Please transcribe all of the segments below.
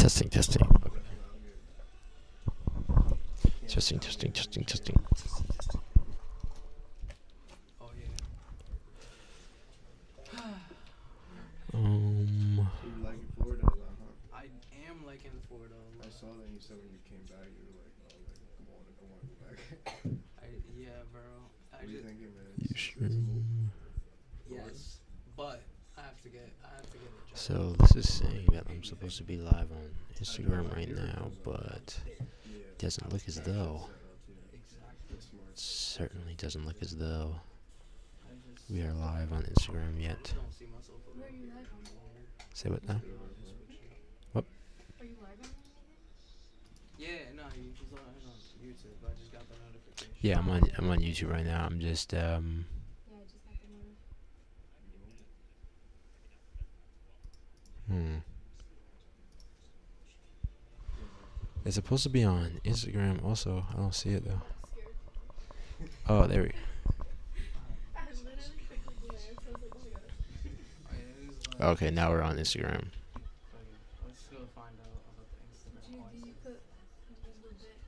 Testing, testing. Okay. Testing, testing, testing, testing. Oh yeah. So you liking Florida a lot, huh? I am liking Florida a I lot. saw that you said when you came back, you were like, oh, like, come on, go back. Yeah, bro. What are you thinking, man? You It's sure? a move. Yes, but I have to get a job. So this is saying that I'm supposed to be live on Instagram right now, but Yeah. it doesn't look as though. Exactly. That's smart. Certainly doesn't look as though I just we are live on Instagram yet. don't see myself. Where are you live on? Say what now? What? Are you live on? Yeah, no, he's on YouTube. I just got the notification. Yeah, I'm on YouTube right now. I'm just Yeah, I just got the notification. It's supposed to be on Instagram also. I don't see it though. Oh, there we go. I literally quickly glanced. I was like, oh my gosh. Oh, yeah, it is live. Okay, now we're on Instagram. Let's go find out about the Instagram. Do you put a little bit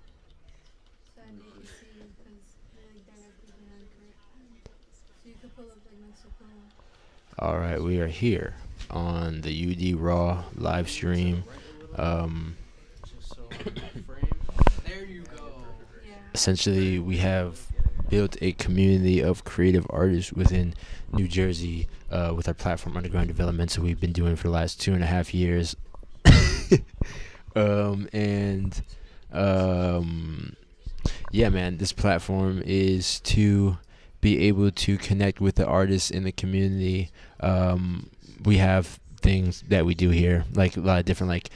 so I didn't see you because they're like directly behind current. So you could pull up like next to pull. All right, we are here on the UD Raw live stream. Just so I'm in that frame. There you go. Yeah. Essentially, we have built a community of creative artists within New Jersey with our platform Underground Developmental we've been doing for the last 2.5 years. Yeah, man, this platform is to be able to connect with the artists in the community. We have things that we do here, like a lot of different like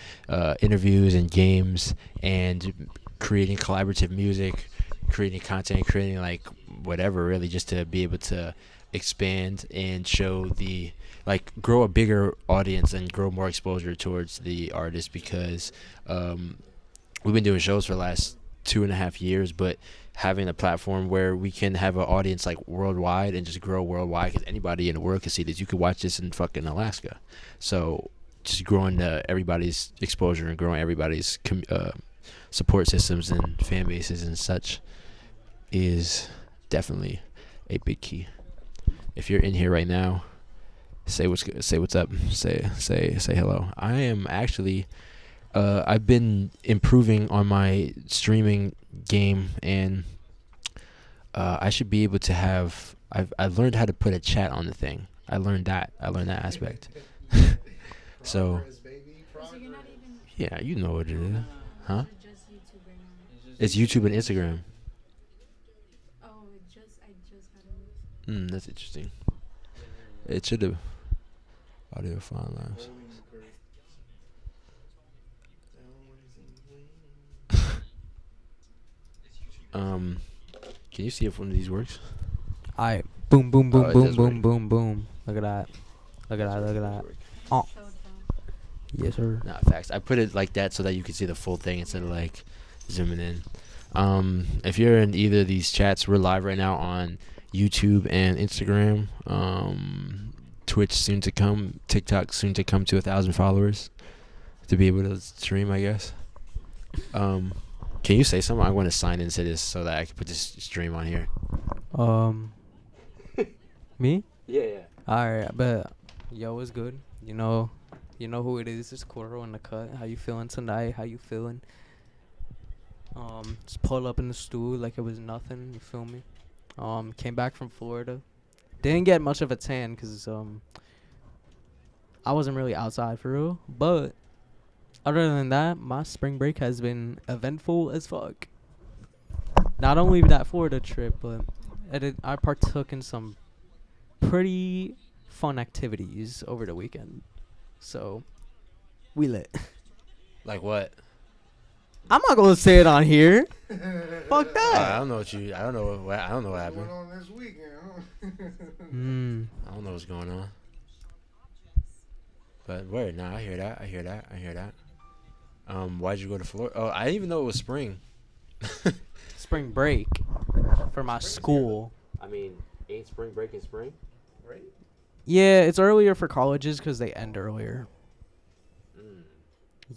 interviews and games and creating collaborative music, creating content, creating like whatever really, just to be able to expand and show the like grow a bigger audience and grow more exposure towards the artist, because we've been doing shows for the last 2.5 years, but having a platform where we can have an audience like worldwide and just grow worldwide, because anybody in the world can see this. You could watch this in fucking Alaska. So just growing everybody's exposure and growing everybody's support systems and fan bases and such is definitely a big key. If you're in here right now, say what's up, say hello. I am actually I've been improving on my streaming game, and I should be able to have. I've learned how to put a chat on the thing. I learned that aspect. So So you're not even. yeah, you know what it is, huh? Is it just YouTube right now? It's YouTube and Instagram. Oh, I just got it. That's interesting. It should have audio file lives. Can you see if one of these works? Alright, boom, boom, Oh, boom, it boom, does boom, work. boom, boom. Look at that. Look at that. Look at that. Oh, So dumb. yes, sir. Nah, facts. I put it like that so that you can see the full thing instead of like zooming in. If you're in either of these chats, we're live right now on YouTube and Instagram. Twitch soon to come. TikTok soon to come to 1,000 followers to be able to stream, I guess. Can you say something? I want to sign into this so that I can put this stream on here. Me? Yeah. Alright, but yo, what's good? You know who it is. It's Kuro in the cut. How you feeling tonight? How you feeling? Just pull up in the stool like it was nothing. You feel me? Came back from Florida. Didn't get much of a tan because I wasn't really outside for real. But other than that, my spring break has been eventful as fuck. Not only that Florida trip, but I partook in some pretty fun activities over the weekend. So, we lit. Like what? I'm not gonna say it on here. Fuck I that. don't know what what What's going happened. on this weekend, huh? I don't know what's going on. But wait, nah, I hear that. Why'd you go to Florida? Oh, I didn't even know it was spring. Spring break for my school. I mean, ain't spring break in spring? Right? Yeah, it's earlier for colleges because they end earlier.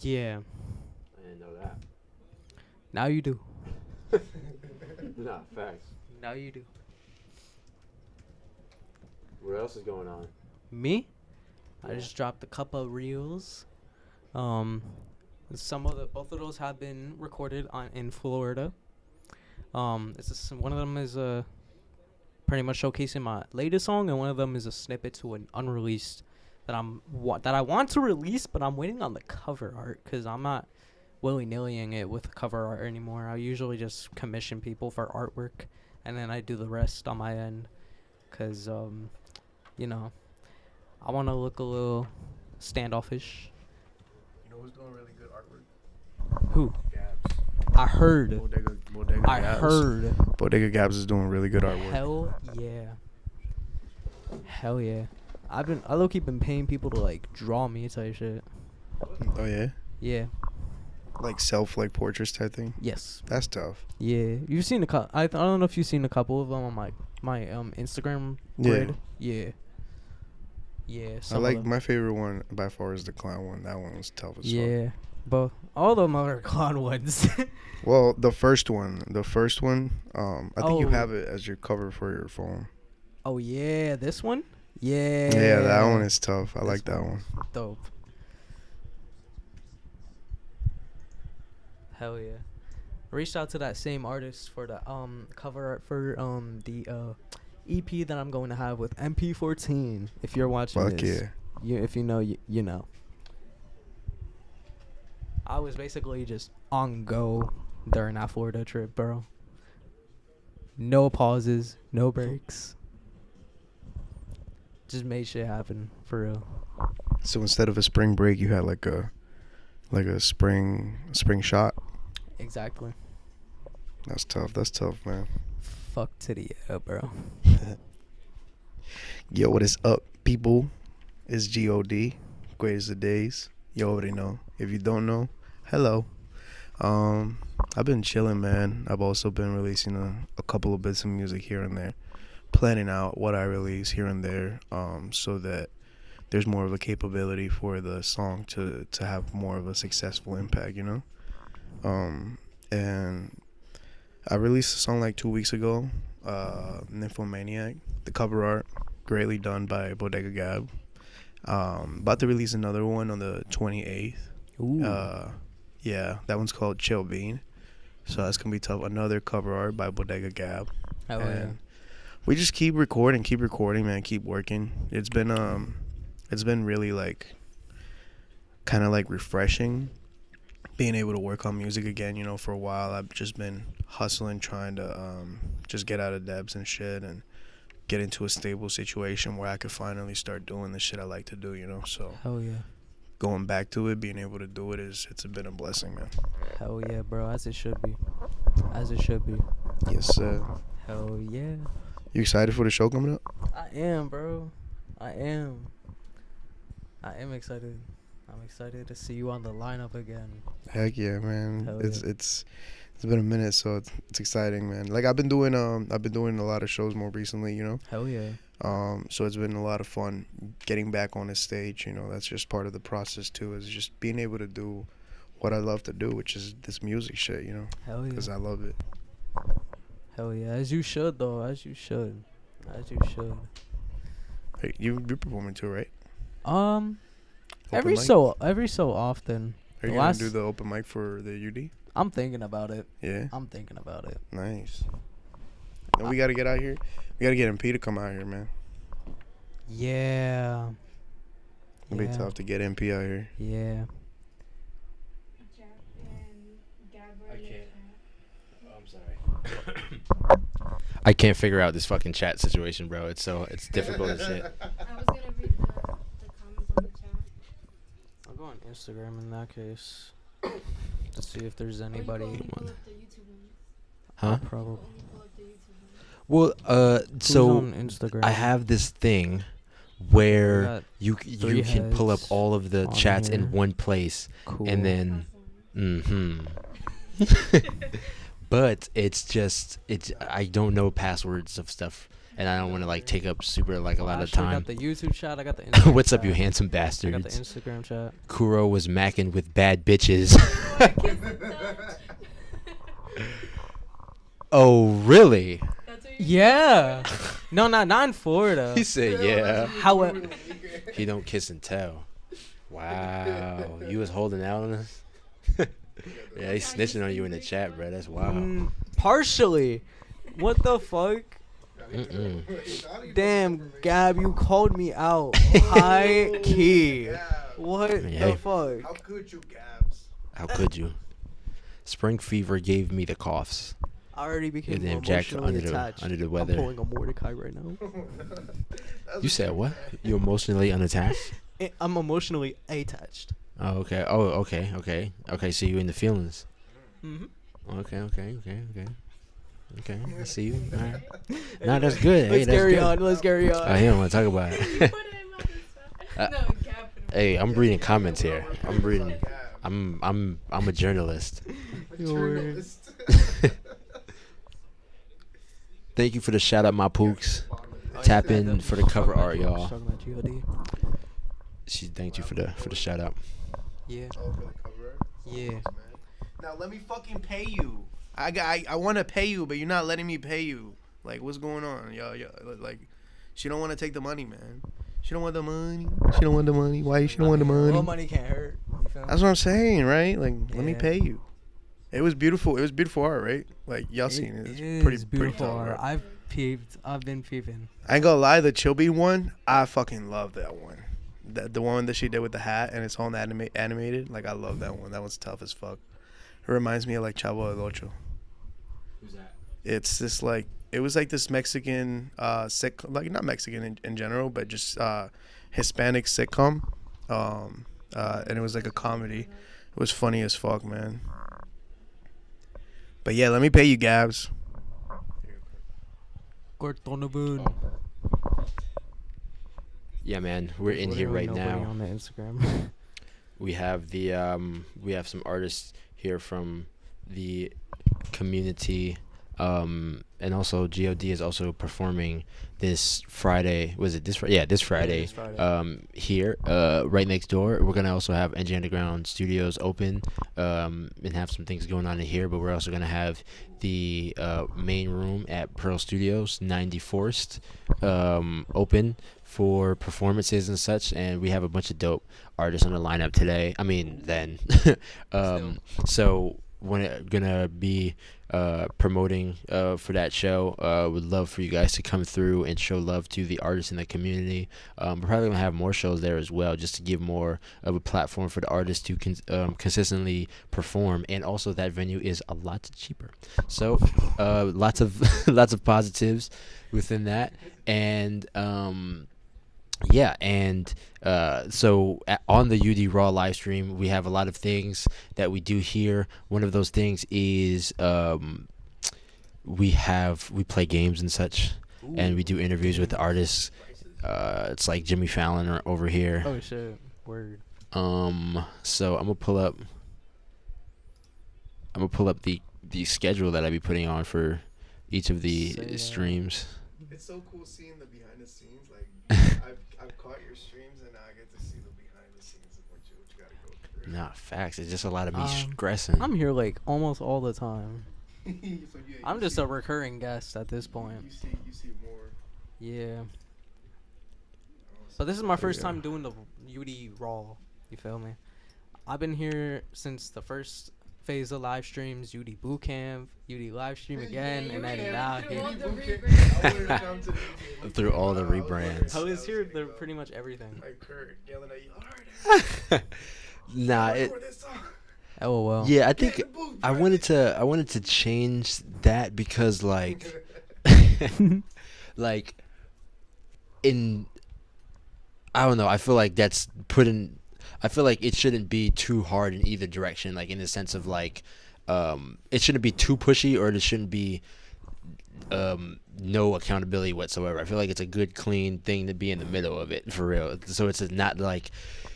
Yeah. I didn't know that. Now you do. Nah, facts. Now you do. What else is going on? Me? I Yeah. just dropped a couple of reels. Both of those have been recorded in Florida. One of them is pretty much showcasing my latest song, and one of them is a snippet to an unreleased that I want to release, but I'm waiting on the cover art because I'm not willy-nillying it with cover art anymore. I usually just commission people for artwork, and then I do the rest on my end because you know, I want to look a little standoffish. You know who's doing really good artwork? Who? Gabs. I heard. Bodega I Gabs. heard. Bodega Gabs is doing really good artwork. Hell yeah. Hell yeah. I low-key been paying people to like draw me type shit. Oh yeah, Yeah. like portraits type thing. Yes. That's tough. Yeah. You've seen I don't know if you've seen a couple of them on my Instagram Yeah. grid. Yeah. Yeah. I Some of like them. my favorite one by far is the clown one. That one was tough as fuck. Yeah. But all them other clown ones. Well, the first one, I think you Oh. have it as your cover for your phone. Oh yeah, this one? Yeah. Yeah, that one is tough. I This like that one. Dope. Hell yeah. Reached out to that same artist for the cover art for the EP that I'm going to have with MP14. If you're watching Fuck this, yeah. if you know, you know. I was basically just on go during that Florida trip, bro. No pauses, no breaks. Just made shit happen for real. So instead of a spring break, you had like a spring shot. Exactly. That's tough, man. Fuck to the bro. Yo, what is up, people? It's G.O.D. Greatest of days. You already know. If you don't know, hello. I've been chilling, man. I've also been releasing a couple of bits of music here and there, planning out what I release here and there, so that there's more of a capability for the song to have more of a successful impact, you know? And I released a song like 2 weeks ago, Nymphomaniac. The cover art, greatly done by Bodega Gab. About to release another one on the 28th. Ooh. Yeah, that one's called Chill Bean. So that's gonna be tough. Another cover art by Bodega Gab. Hell yeah. And we just keep recording, man, keep working. It's been really like kind of like refreshing being able to work on music again, you know. For a while I've just been hustling, trying to just get out of debts and shit and get into a stable situation where I could finally start doing the shit I like to do, you know. So Hell yeah. going back to it, being able to do it it's been a blessing, man. Hell yeah, bro. As it should be. As it should be. Yes, sir. Hell yeah. You excited for the show coming up? I am, bro. I am excited. I'm excited to see you on the lineup again. Heck yeah, man. Hell It's been a minute, so it's exciting, man. Like I've been doing a lot of shows more recently, you know. Hell yeah. So it's been a lot of fun getting back on the stage, you know. That's just part of the process too, is just being able to do what I love to do, which is this music shit, you know, Hell yeah. because I love it. Hell yeah. As you should, though. As you should. Hey, you're performing too, right? Every Open mic? so often. Are you gonna do the open mic for the UD? I'm thinking about it. Yeah. Nice. And we gotta get out here. We gotta get MP to come out here, man. Yeah. It'll be tough to get MP out here. Yeah. Jack and Gabrielle. I can't. Oh, I'm sorry. I can't figure out this fucking chat situation, bro. It's difficult as shit. I was gonna read the comments on the chat. I'll go on Instagram in that case to see if there's anybody. Or you can only pull up the YouTube ones. Huh? Probably. Only pull up the YouTube ones. Well, Who's so on Instagram? I have this thing where got you three can pull up heads all of the on chats here. in one place, Cool. and then Awesome. but it's I don't know passwords of stuff, and I don't want to like take up super like a lot I of actually time. got the YouTube chat. I got the Instagram What's up, chat. you handsome I got the bastards? Instagram chat. Kuro was macking with bad bitches. Oh, really? That's what Yeah. No, not in Florida. He said, yeah. However, He don't kiss and tell. Wow. You was holding out on us? Yeah, he's snitching on you in the chat, bro. That's wild. partially. What the fuck? Mm-mm. Damn, Gab, you called me out. High key. What Yeah. the fuck? How could you, Gabs? How could you? Spring fever gave me the coughs. I already became Goddamn Jack emotionally under attached. the I'm weather. pulling a Mordecai right now. You said what? You emotionally unattached? I'm emotionally attached. Oh, okay. Oh, okay, okay. Okay, so you in the feelings. Mm-hmm. Okay. Okay, I see you. All right. Nah, that's good. Hey, Let's that's carry good. on. Let's carry on. He don't want to talk about You it. put him on the spot. No, Gab put him Hey, I'm reading comments here. I'm reading. Gabs. I'm a journalist. Journalist. Thank you for the shout out, my pooks. Tap in for the cover art, y'all. Talking about G.O.D. She thanked you for the shout out. Yeah. Oh, for the cover art? Yeah. Man. Now let me fucking pay you. I want to pay you, but you're not letting me pay you. Like, what's going on? Yo, like, she don't want to take the money, man. She don't want the money. She don't want the money. Why she don't want the money? Well, money can't hurt. You feel me? That's what I'm saying, right? Like, let me Yeah. pay you. It was beautiful. It was beautiful art, right? Like, y'all seen it. It's is pretty beautiful tough, art. right? I've been peeping. I ain't gonna lie, the Chill Bean one, I fucking love that one. The one that she did with the hat and it's all animated. Like, I love that one. That one's tough as fuck. It reminds me of like Chavo del Ocho. Who's that? It's this like it was like this Mexican like not Mexican in general, but just Hispanic sitcom. And it was like a comedy. It was funny as fuck, man. But yeah, let me pay you, Gabs. Cortonaboon. Yeah, man, we're in here right now. On the Instagram. We have we have some artists here from the community, and also G.O.D is also performing this Friday. Was it this Friday? Yeah, this Friday. this Friday. Here, right next door. We're gonna also have NG Underground Studios open, and have some things going on in here. But we're also gonna have the main room at Pearl Studios, 94th, open for performances and such, and we have a bunch of dope artists on the lineup today. I mean, then. So we're gonna be promoting for that show. Would love for you guys to come through and show love to the artists in the community. We're probably gonna have more shows there as well, just to give more of a platform for the artists to consistently perform. And also, that venue is a lot cheaper. So lots of lots of positives within that. And yeah, and so on the UD Raw live stream, we have a lot of things that we do here. One of those things is we play games and such. Ooh. And we do interviews with the artists. It's like Jimmy Fallon over here. Oh shit! Word. So I'm gonna pull up the schedule that I be putting on for each of the streams. It's so cool seeing the behind the scenes. Like I've caught your streams and now I get to see the behind the scenes of what you gotta go through. Nah, facts. It's just a lot of me stressing. I'm here like almost all the time. So, yeah, I'm just a recurring guest at this point. You see more. Yeah. But this is my first time doing the UD Raw. You feel me? I've been here since the first phase of live streams, UD Bootcamp, UD live stream again, and then now here. Through all the rebrands. I was here through pretty much everything. Like Kurt yelling at you. Nah, Oh well. yeah, I think I wanted to change that because like like in I don't know, I feel like that's I feel like it shouldn't be too hard in either direction, like in the sense of like it shouldn't be too pushy or it shouldn't be no accountability whatsoever. I feel like it's a good clean thing to be in the middle of it for real. So it's not like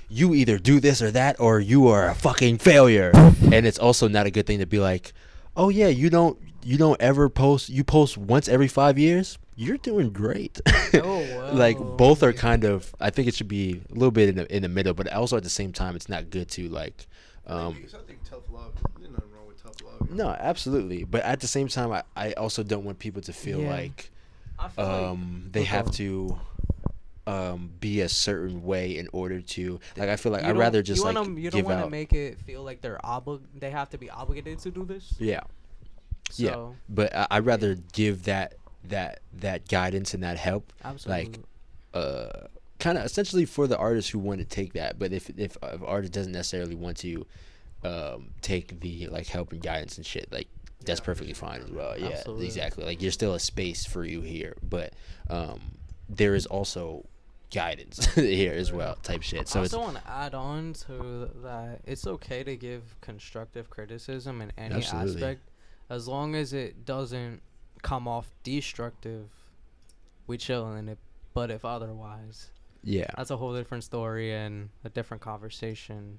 you either do this or that or you are a fucking failure. And it's also not a good thing to be like, oh yeah, you don't you don't ever post, you post once every 5 years, you're doing great. Oh, wow. Like both are kind of, I think it should be a little bit in the middle, but also at the same time it's not good to like I think tough love. There's nothing wrong with tough love. no, absolutely, but at the same time I also don't want people to feel Yeah. like I feel they Okay. have to be a certain way in order to like, I feel like you I'd don't- rather just you like wanna, you don't give want to out. make it feel like they have to be obligated to do this. Yeah, yeah. So, But I'd rather give that guidance and that help, absolutely. kind of essentially for the artist who want to take that. But if artist doesn't necessarily want to take the like help and guidance and shit, like that's perfectly fine as well. Yeah, Absolutely. exactly. Like you're still a space for you here, but there is also guidance here as well, type shit. So I it's also want to add on to that. It's okay to give constructive criticism in any Absolutely. aspect, as long as it doesn't come off destructive. We chill in it, but if otherwise, yeah, that's a whole different story and a different conversation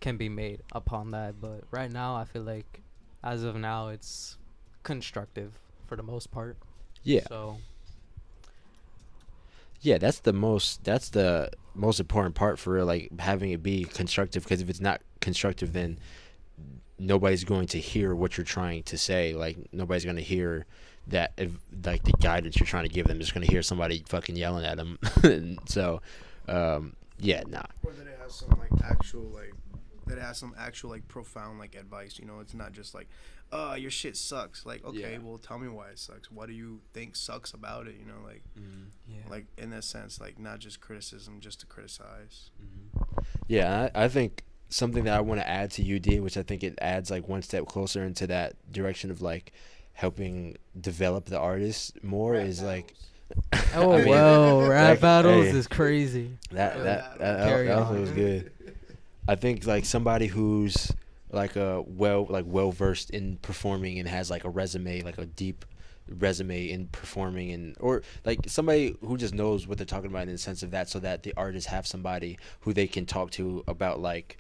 can be made upon that. But right now, I feel like, as of now, it's constructive for the most part. yeah. So Yeah, that's the most important part for like having it be constructive, because if it's not constructive, then nobody's going to hear what you're trying to say. Like nobody's going to hear that, if like the guidance you're trying to give them. They're just going to hear somebody fucking yelling at them. So yeah, nah. Or that it has some actual like profound like advice. You know, it's not just like, your shit sucks. Like, okay, Yeah. well, tell me why it sucks. What do you think sucks about it? You know, like, yeah, like in that sense, like not just criticism, just to criticize. Yeah, I think something that I want to add to UD, which I think it adds like one step closer into that direction of like helping develop the artist more, is like oh I mean, well, rap like, battles hey. is crazy. that Carry also on. was good. I think like somebody who's like well versed in performing and has like a resume, like a deep resume in performing, and or like somebody who just knows what they're talking about in the sense of that, so that the artists have somebody who they can talk to about like,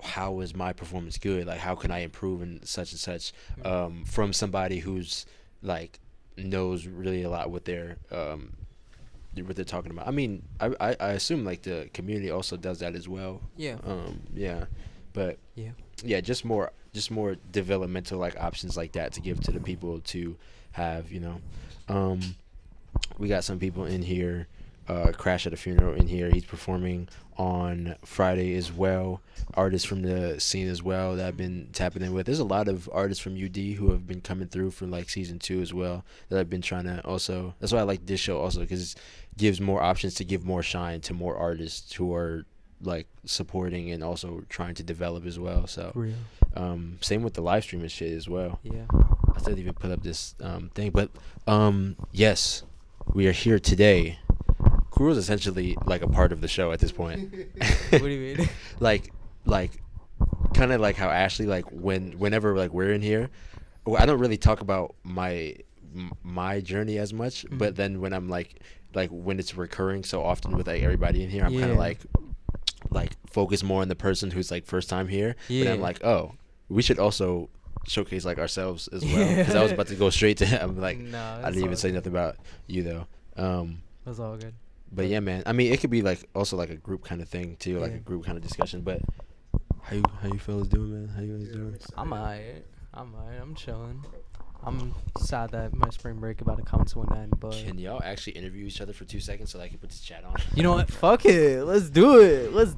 how is my performance good, like how can I improve and such, from somebody who's like knows really a lot what they're talking about. I mean, I assume like the community also does that as well. Yeah. Yeah, but Yeah. just more developmental like options like that to give to the people to have, you know. We got some people in here. Crash at a Funeral in here. He's performing on Friday as well. Artists from the scene as well that I've been tapping in with. There's a lot of artists from UD who have been coming through for like season 2 as well, that I've been trying to also. That's why I like this show also, because it gives more options to give more shine to more artists who are like supporting and also trying to develop as well. So Real. same with the live stream and shit as well. Yeah. I still even put up this thing, but yes, we are here today. Kuro's essentially like a part of the show at this point. What do you mean? like kind of like how Ashley, like whenever like we're in here, well, I don't really talk about my journey as much, but then when I'm like when it's recurring so often with like everybody in here, I'm kind of like focus more on the person who's like first time here. But I'm like, oh, we should also showcase like ourselves as well, because I was about to go straight to him. Like, No, I didn't even say nothing about you though. That's all good. But yeah, man. I mean, it could be like also like a group kind of thing too, like Yeah. a group kind of discussion. But how you fellas doing, man? How you guys doing? I'm alright. I'm chilling. I'm sad that my spring break about to come to an end, but Can y'all actually interview each other for 2 seconds so that I can put this chat on? you know what? Fuck it. Let's do it. What's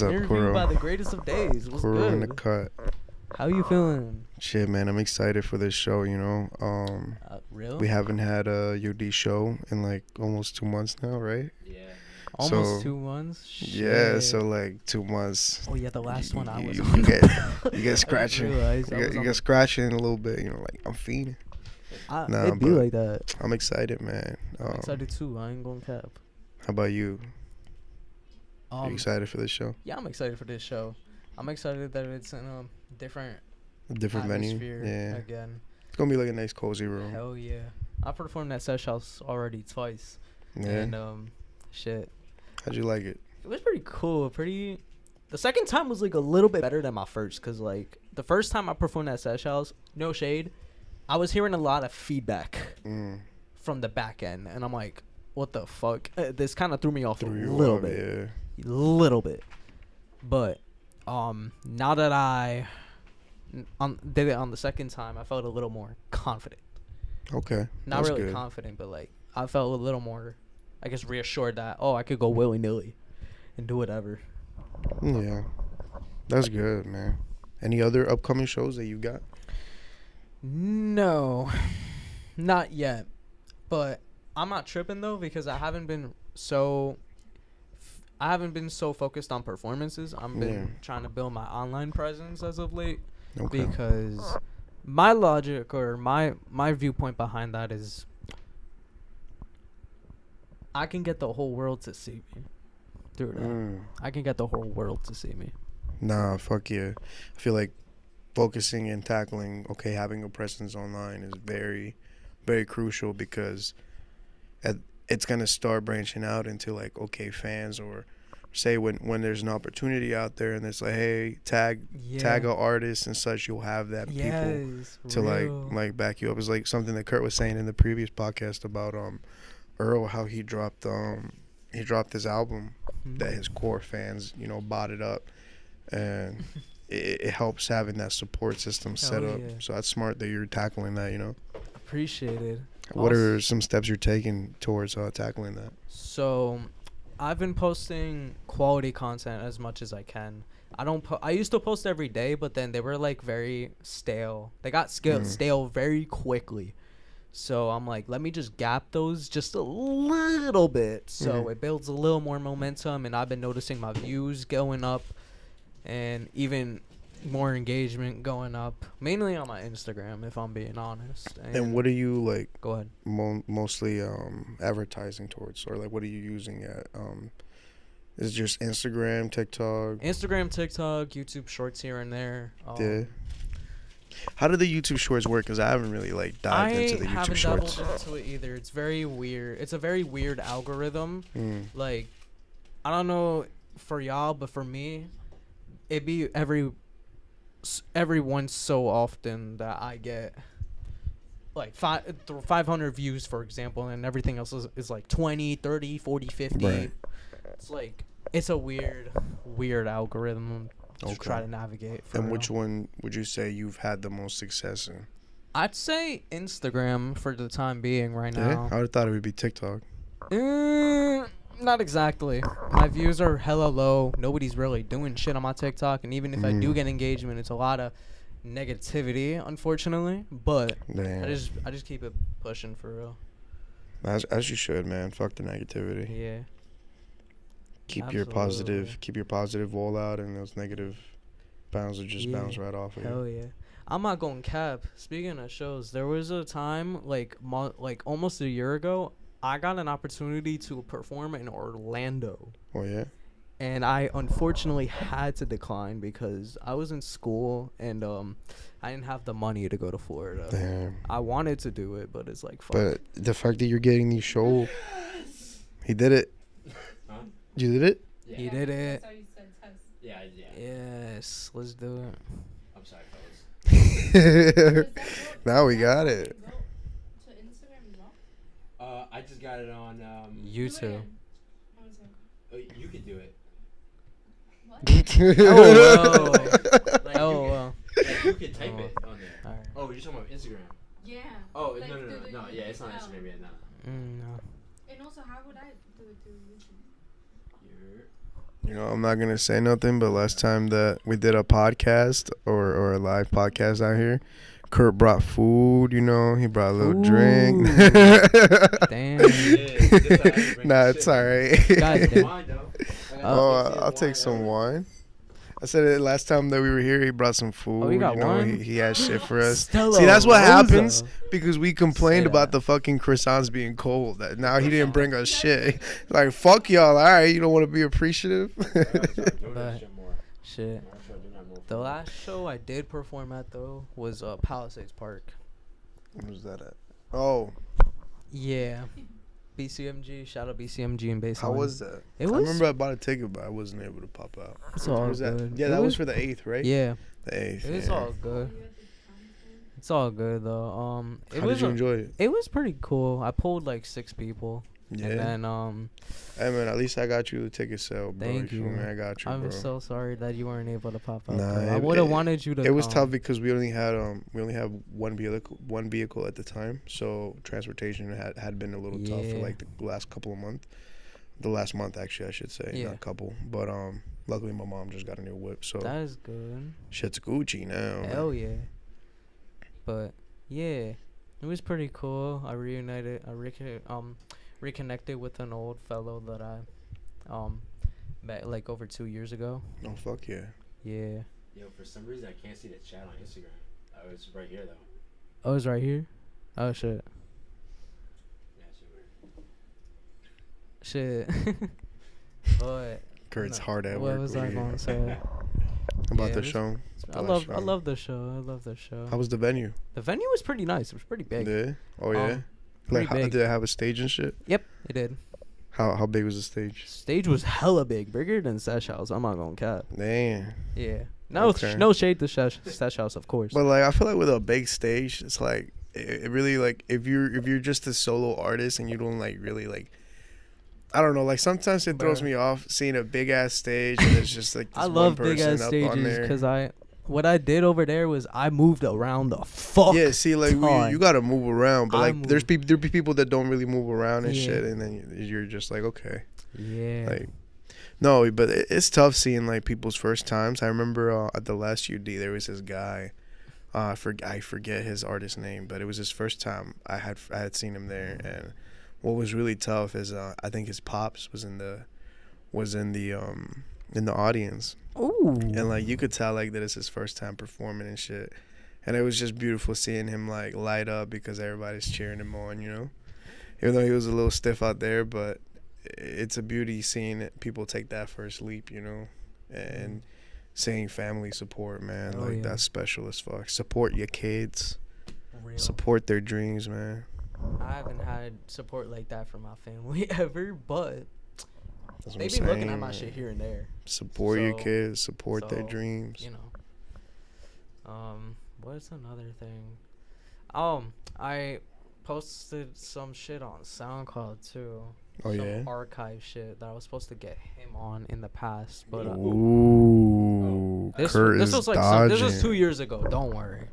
up, Interview Kuro? by the greatest of days. What's Kuro in the good? cut. How you feeling? Shit, man, I'm excited for this show. You know, Real? we haven't had a UD show in like almost 2 months now, right? Yeah. Almost so- 2 months. Yeah, Shit. so like 2 months. Oh yeah, the last one I was. You on. get scratching. realized I You was get on- scratching a little bit. You know, like I'm feeding. Nah, It'd be but- like that. I'm excited, man. I'm excited too. I ain't gonna cap. How about you? Are you Um, excited for this show? yeah, I'm excited for this show. I'm excited that it's in a different A different venue? atmosphere Yeah. again. It's gonna be like a nice cozy room. Hell yeah. I performed at Sesh House already twice. Yeah. And shit. How'd you like it? It was pretty cool. The second time was like a little bit better than my first, cause like the first time I performed at Sesh House, no shade, I was hearing a lot of feedback Mm. from the back end, and I'm like, what the fuck? This kind of threw me off Threw a you little off, bit. Yeah. Little bit. But now that I did it on the second time, I felt a little more confident. Okay. Not That's really good. confident, but like I felt a little more, I guess, reassured that I could go willy-nilly and do whatever. Yeah. That's good, man. Any other upcoming shows that you got? No, not yet. But I'm not tripping though, because I haven't been so focused on performances. I've been trying to build my online presence as of late. Okay. Because my logic or my viewpoint behind that is I can get the whole world to see me through that. I can get the whole world to see me. Nah, fuck yeah. I feel like focusing and tackling, having a presence online is very, very crucial, because it's going to start branching out into like, fans, or say when there's an opportunity out there and it's like, hey, tag an artist and such, you'll have that people to like back you up. It's like something that Kurt was saying in the previous podcast about Earl, how he dropped his album that his core fans, bought it up, and it helps having that support system set up. Yeah. So that's smart that you're tackling that, Appreciated. What are some steps you're taking towards tackling that? So I've been posting quality content as much as I can. I used to post every day, but then they were like very stale. They got stale very quickly. So I'm like, let me just gap those just a little bit, so it builds a little more momentum. And I've been noticing my views going up, and even more engagement going up, mainly on my Instagram, if I'm being honest. And what are you like? Go ahead. Mostly advertising towards, or like what are you using at? Is it just Instagram, TikTok? Instagram, TikTok, YouTube Shorts here and there. Yeah. How do the YouTube Shorts work? Because I haven't really like dived into the YouTube Shorts. I haven't dabbled into it either. It's very weird. It's a very weird algorithm. Like, I don't know for y'all, but for me, it be every once so often that I get like 500 views, for example, and everything else is like 20, 30, 40, 50. Right. It's like, it's a weird algorithm to try to navigate. And which one would you say you've had the most success in? I'd say Instagram for the time being right now. I would have thought it would be TikTok. Not exactly. My views are hella low. Nobody's really doing shit on my TikTok, and even if I do get engagement, it's a lot of negativity, unfortunately. But Damn. I just keep it pushing for real. As you should, man. Fuck the negativity. Yeah. Keep your positive wall out, and those negative bounds will just bounce right off of you. Hell yeah. I'm not going cap. Speaking of shows, there was a time like almost a year ago, I got an opportunity to perform in Orlando. Oh yeah. And I unfortunately had to decline because I was in school and I didn't have the money to go to Florida. Damn. I wanted to do it, but it's like fuck. But the fact that you're getting these shows, he did it. Huh? You did it? Yeah. He did it. That's how you said test. Yeah. Yes, let's do it. I'm sorry, fellas. Now we got it. To Instagram as well? I just got it on. YouTube. You could do it. Oh, Like, well. Like, you could type it on there. Alright. Oh, you're talking about Instagram. Yeah. Oh, Like, no. through the No, yeah, it's not YouTube. Instagram yet. No. No. And also, how would I do it through YouTube? I'm not gonna say nothing, but last time that we did a podcast or a live podcast out here, Kurt brought food. He brought a little drink. Damn. Nah, it's alright. Guys, I'll take some wine. I said it last time that we were here. He brought some food. Oh, you got wine? He had shit for us. Stella See, that's what Rosa. happens because we complained Say about that. the fucking croissants being cold. Now he didn't bring us shit. Like, fuck y'all. All right, you don't want to be appreciative. But shit. The last show I did perform at though was Palisades Park. What was that at? Oh, Yeah. BCMG, shout out BCMG and Baseline. how was that? It I was. remember I bought a ticket, but I wasn't able to pop out. It's all Was that? good. Yeah, It that was was for the 8th, right? Yeah, The 8th. it was yeah. all good. It's all good though. It How was did you enjoy it? it was pretty cool. I pulled like 6 people, Yeah. and then Hey man, at least I got you the ticket sale, bro. Thank feel you. me? I got you, I'm bro. so sorry that you weren't able to pop up. Nah, though. I it- would have it- wanted you to. It was come. tough because we only had one vehicle at the time, so transportation had been a little tough for Yeah. like the last couple of months. The last month, actually, I should say, Yeah. not couple. But luckily my mom just got a new whip, so That is good. shit's Gucci now. Hell yeah. But yeah, it was pretty cool. I reconnected with an old fellow that I met like over 2 years ago. Oh fuck yeah. Yeah. Yo, for some reason I can't see the chat on Instagram. Oh, it's right here though. Oh, it's right here. Oh shit. Shit. But Kurt's no, hard at what work. was over I here. going to say? About Yeah, the it was- show. I love the show. I love the show. How was the venue? The venue was pretty nice. It was pretty big. Yeah. Oh yeah. Pretty Like, big. did it have a stage and shit? Yep, it did. How big was the stage? Stage was hella big, bigger than Sesh House. I'm not gonna cap. Damn. Yeah. No, Okay. no shade to Sesh House, of course. But like, I feel like with a big stage, it's like it really like if you're just a solo artist and you don't like really like. I don't know. Like sometimes it throws Bruh. me off seeing a big ass stage and it's just like this I one love big person ass up on stages there. because what I did over there was I moved around the fuck. Yeah, see, like ton. you gotta move around, but I like there be people that don't really move around and Yeah. shit, and then you're just like, okay, Yeah. like no, but it's tough seeing like people's first times. I remember at the last UD there was this guy, I forget his artist name, but it was his first time I had seen him there, and what was really tough is I think his pops was in the audience. Ooh. And like you could tell like that it's his first time performing and shit. And it was just beautiful seeing him like light up because everybody's cheering him on, you know. Even though he was a little stiff out there, but it's a beauty seeing it, people take that first leap, you know. And seeing family support, man, Oh, like yeah. that's special as fuck. Support your kids. Real. Support their dreams, man. I haven't had support like that from my family ever, but That's what they I'm be looking at saying, my man. shit here and there. Support your So- kids, support their so, dreams. You know. What's another thing? I posted some shit on SoundCloud too. Oh, some yeah? archive shit that I was supposed to get him on in the past, but Ooh, this Kurt this is was like dodging. this was 2 years ago. Don't worry.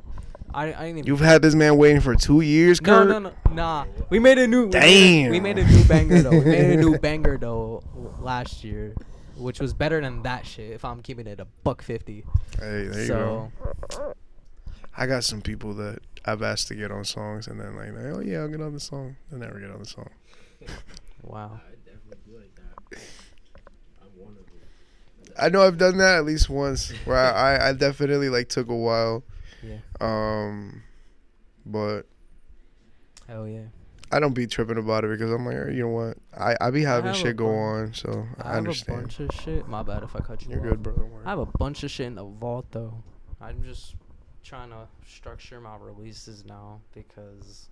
I didn't even. You've had this man waiting for 2 years, No, Kurt? no, nah. We made a new. Damn. We made a new banger though. We made a new banger though last year, which was better than that shit. If I'm keeping it $150. Hey, there you So go. I got some people that I've asked to get on songs, and then like, oh yeah, I'll get on the song. They never get on the song. wow. I definitely do like that. I'm one of them. I know I've done that at least once, where I definitely like took a while. Yeah. But Hell yeah. I don't be tripping about it because I'm like, you know what? I be having have a shit go bunch- on, so I have understand. a bunch of shit. My bad if I cut you You're off. good, bro. Don't worry. I have a bunch of shit in the vault though. I'm just trying to structure my releases now because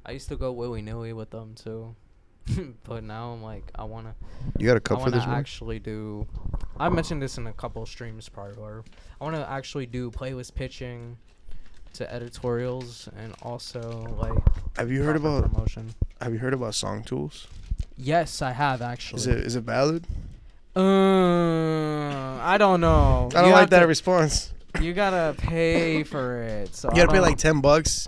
I used to go willy-nilly with them too. But now I'm like, I want You got a to cup for this one? actually do. I mentioned this in a couple streams prior. I want to actually do playlist pitching to editorials and also like Have you heard proper about promotion. Have you heard about Song Tools? Yes, I have actually. Is it valid? I don't know. I don't like that response. You gotta pay for it. So You gotta I pay don't- like $10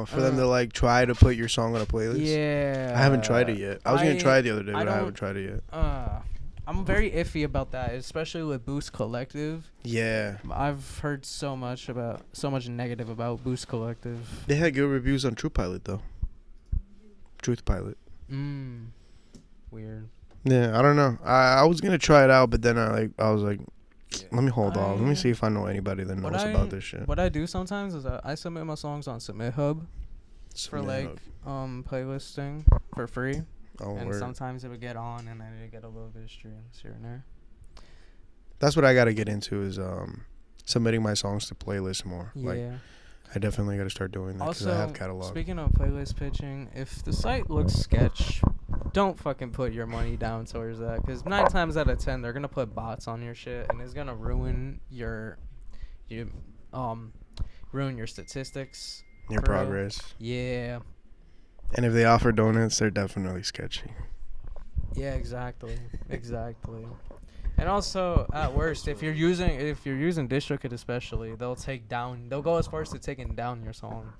for them to like try to put your song on a playlist. Yeah. I haven't tried it yet. I was gonna try it the other day, I but I haven't don't- tried it yet. I'm very iffy about that, especially with Boost Collective. Yeah, I've heard so much negative about Boost Collective. they had good reviews on True though. Truth Pilot. Weird. Yeah, I don't know. I was gonna try it out, but then I was like, let me hold off. Let me see if I know anybody that knows about this shit. What I do sometimes is I submit my songs on Submit Hub for Submit like Hub. playlisting for free. Oh, And word. sometimes it would get on, and then it would get a little bit of streams here and there. That's what I gotta get into is submitting my songs to playlists more. Yeah. Like I definitely gotta start doing that because Also, I have catalog. speaking of playlist pitching, if the site looks sketch, don't fucking put your money down towards that. Because 9 times out of 10, they're gonna put bots on your shit, and it's gonna ruin your ruin your statistics. Your For real. progress. Yeah. And if they offer donuts, they're definitely sketchy. Yeah, exactly. Exactly. And also, at worst, if you're using DistroKid especially, they'll go as far as to taking down your song.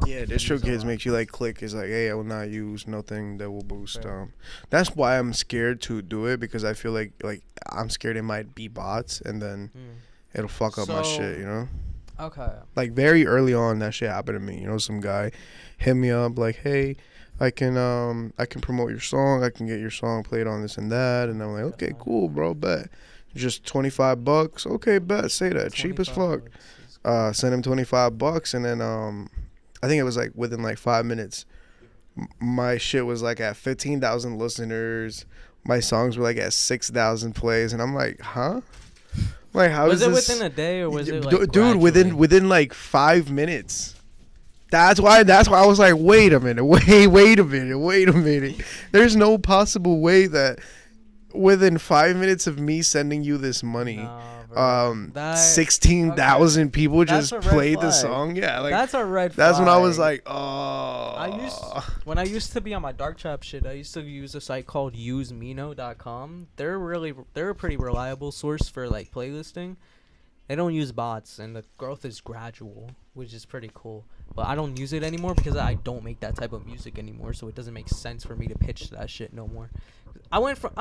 Yeah, DistroKids makes you like click. It's like, hey, I will not use nothing that will boost. Fair. That's why I'm scared to do it, because I feel like I'm scared it might be bots and then it'll fuck up my So- shit. You know. Okay. Like very early on, that shit happened to me. You know, some guy hit me up like, "Hey, I can promote your song. I can get your song played on this and that." And I'm like, "Okay, cool, bro. Bet. Just $25. Okay, bet. Say that. Cheap as fuck." Sent him $25, and then I think it was like within like 5 minutes, my shit was like at 15,000 listeners. My songs were like at 6,000 plays, and I'm like, huh? Like, how Was is it this? within a day or was it Dude, like gradually? within like 5 minutes. That's why I was like, wait a minute. There's no possible way that within 5 minutes of me sending you this money, Nah, bro. 16,000 people That's just a red played the flag. song. Yeah, like That's a red flag. that's when I was like, oh. When I used to be on my dark trap shit, I used to use a site called usemino.com. They're a pretty reliable source for like playlisting. They don't use bots, and the growth is gradual, which is pretty cool. But I don't use it anymore because I don't make that type of music anymore, so it doesn't make sense for me to pitch that shit no more. I went from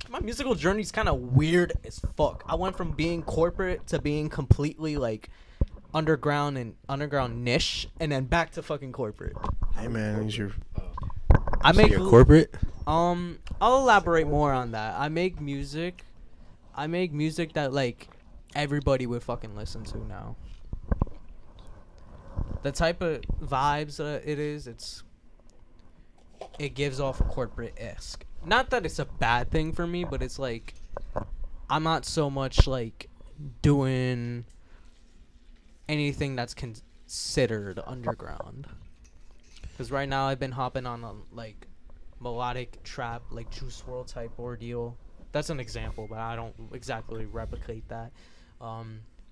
my musical journey's kind of weird as fuck. I went from being corporate to being completely like underground niche, and then back to fucking corporate. Hey man, I make You're corporate. I'll elaborate more on that. I make music that like everybody would fucking listen to now. The type of vibes that it gives off a corporate-esque. Not that it's a bad thing for me, but it's like I'm not so much like doing anything that's considered underground. Because right now I've been hopping on a like melodic trap, like Juice WRLD type ordeal. That's an example, but I don't exactly replicate that.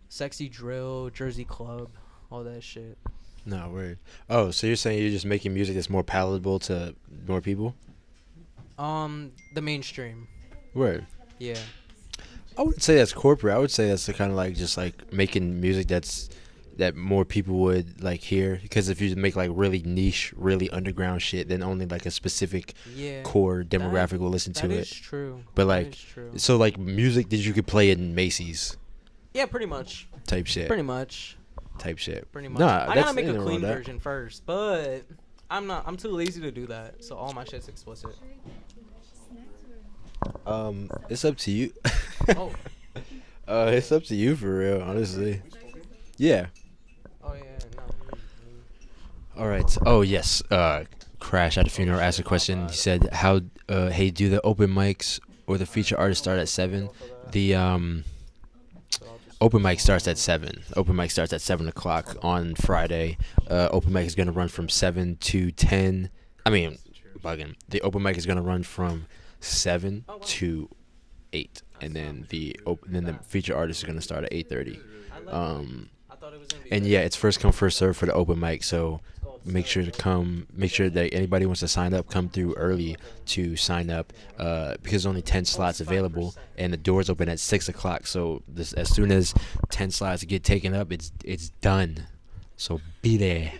Sexy drill, Jersey club, all that shit. No, word. Oh, so you're saying you're just making music that's more palatable to more people? The mainstream. Word. Yeah. I wouldn't say that's corporate. I would say that's the kind of like just like making music that more people would like hear. Because if you make like really niche, really underground shit, then only like a specific core demographic will listen to it. That is true. But like, so like music that you could play in Macy's. Yeah, pretty much. Type shit. Pretty much. Pretty much. Nah, I gotta make a ain't clean wrong with that. version first, but I'm too lazy to do that. So all my shit's explicit. It's up to you. Oh. It's up to you for real, honestly. Yeah. Oh yeah, no. All right. Oh yes. Crash at a funeral asked a question. He said, "How? Hey, do the open mics or the feature artists start at 7? The open mic starts at 7. Open mic starts at 7 o'clock on Friday. Open mic is gonna run from 7 to 10. I mean, bugging. The open mic is gonna run from 7 to 8, and then the feature artist is gonna start at 8:30. And yeah, it's first come first serve for the open mic. So make sure to come. Make sure that anybody wants to sign up, come through early to sign up, because there's only 10 slots available, and the doors open at 6 o'clock. So as soon as 10 slots get taken up, it's done. So be there.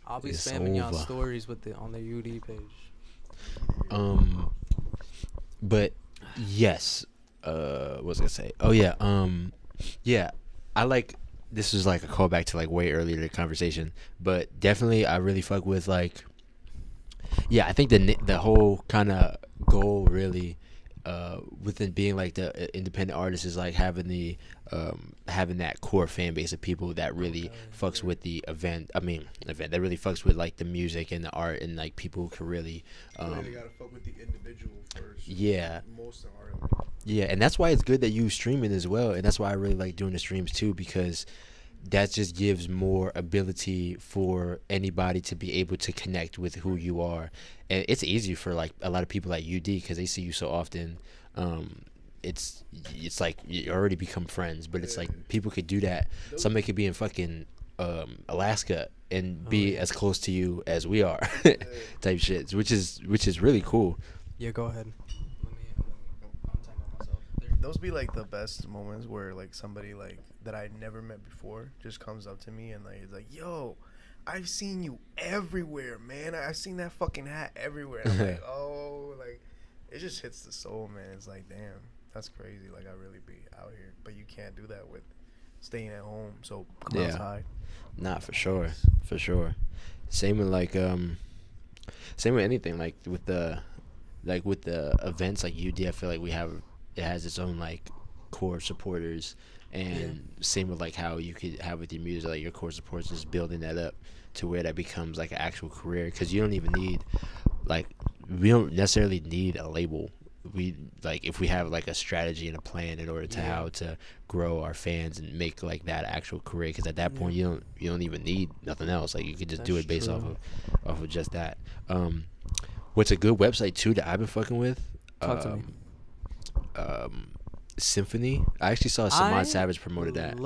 I'll be It's spamming y'all over. stories on the UD page. But yes, what was I gonna say? Oh yeah, yeah, I like. This was like a callback to like way earlier in the conversation, but definitely I really fuck with like. Yeah, I think the whole kind of goal really, within being like the independent artist is like having having that core fan base of people that really fucks with the event that really fucks with like the music and the art, and like people who can really they gotta fuck with the individual first. Yeah. Most of our. Yeah, and that's why it's good that you streaming as well, and that's why I really like doing the streams too, because that just gives more ability for anybody to be able to connect with who you are, and it's easy for like a lot of people at UD because they see you so often, it's like you already become friends, but it's like people could do that. Somebody could be in fucking Alaska and be as close to you as we are, type shit, which is really cool. Yeah, go ahead. Those be like the best moments where like somebody like that I never met before just comes up to me and like is like, yo, I've seen you everywhere, man. I've seen that fucking hat everywhere. And I'm like, oh, like it just hits the soul, man. It's like, damn, that's crazy. Like I really be out here, but you can't do that with staying at home. So come outside. Nah, for sure. Same with like same with anything, like with the events like UD. I feel like it has its own like core supporters, and same with like how you could have with your music, like your core supporters, just building that up to where that becomes like an actual career, because you don't even need like we don't necessarily need a label. We like if we have like a strategy and a plan in order to how to grow our fans and make like that actual career, because at that point you don't even need nothing else. Like you could just do it based off of just that. What's a good website too that I've been fucking with? Talk to me. Symphony. I actually saw Samad Savage promoted that.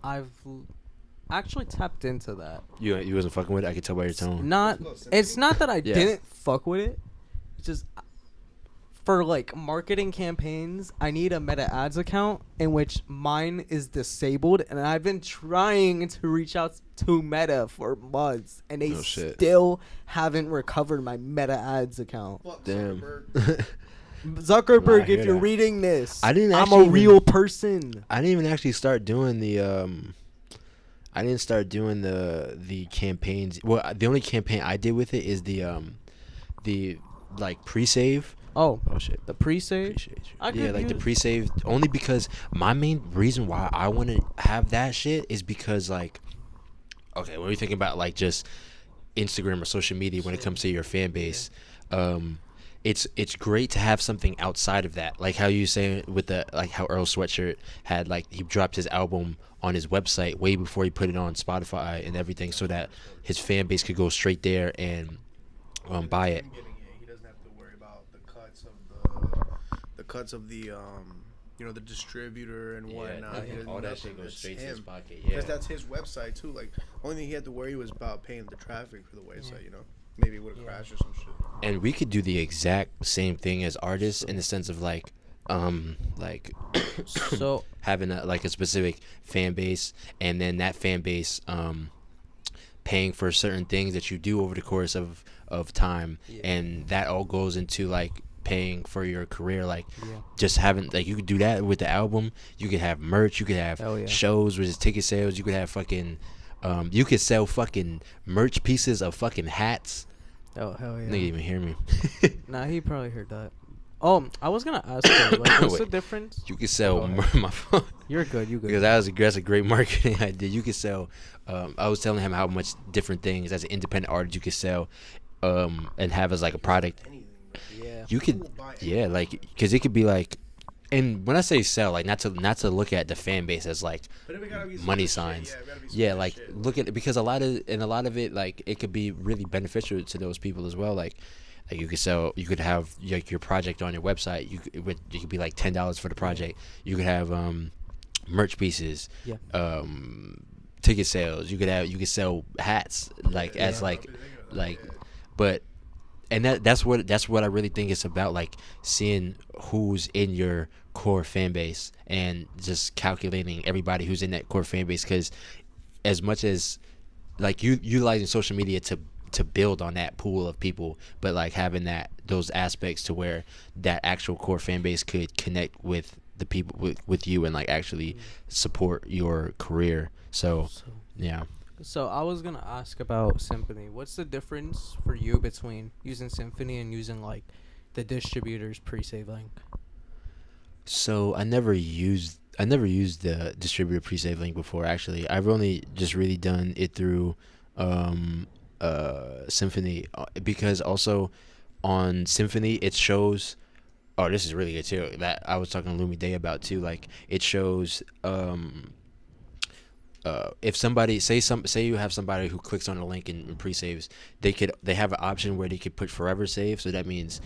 I've actually tapped into that. You wasn't fucking with it? I could tell by your tone. It's not that I didn't fuck with it. It's just for like marketing campaigns, I need a Meta Ads account in which mine is disabled, and I've been trying to reach out to Meta for months, and they still haven't recovered my Meta Ads account. Damn. Zuckerberg, if you're reading this, I'm a real person. I didn't even actually start doing the the campaigns. Well, the only campaign I did with it is the like pre-save. Oh shit. The pre-save? The pre-save, only because my main reason why I want to have that shit is because like, okay, when we thinking about like just Instagram or social media when it comes to your fan base, it's great to have something outside of that, like how you saying with the like how Earl Sweatshirt had like he dropped his album on his website way before he put it on Spotify and everything, so that his fan base could go straight there and buy it. He doesn't have to worry about the cuts of the the distributor and whatnot. All that shit goes straight to his pocket. Yeah, because that's his website too. Like only thing he had to worry was about paying the traffic for the website. Maybe it would have crashed or some shit. And we could do the exact same thing as artists in the sense of like so having a specific fan base, and then that fan base paying for certain things that you do over the course of time, and that all goes into like paying for your career. Like just having like you could do that with the album. You could have merch, you could have shows which is ticket sales, you could have fucking you could sell fucking merch pieces of fucking hats. Oh hell yeah. Nigga even hear me. Nah, he probably heard that. Oh, I was gonna ask you, like, what's the difference? You could sell my phone. You're good. You good? Because that's a great marketing idea. You could sell. I was telling him how much different things as an independent artist you could sell, and have as like a product. Yeah. You could, like, because it could be like, and when I say sell, like not to look at the fan base as like money signs. Like look at it, because a lot of it, like it could be really beneficial to those people as well. Like you could have like your project on your website. You could be like $10 for the project. You could have merch pieces, ticket sales. You could sell hats but. And that's what I really think it's about, like seeing who's in your core fan base and just calculating everybody who's in that core fan base, because as much as like you utilizing social media to build on that pool of people, but like having those aspects to where that actual core fan base could connect with the people with you and like actually support your career. So yeah. So I was gonna ask about Symphony. What's the difference for you between using Symphony and using like the distributor's pre-save link? So I never used the distributor pre-save link before. Actually, I've only just really done it through Symphony, because also on Symphony it shows. Oh, this is really good too. That I was talking to Lumi Day about too. Like it shows. If somebody say you have somebody who clicks on a link and pre-saves, they have an option where they could put forever save. So that means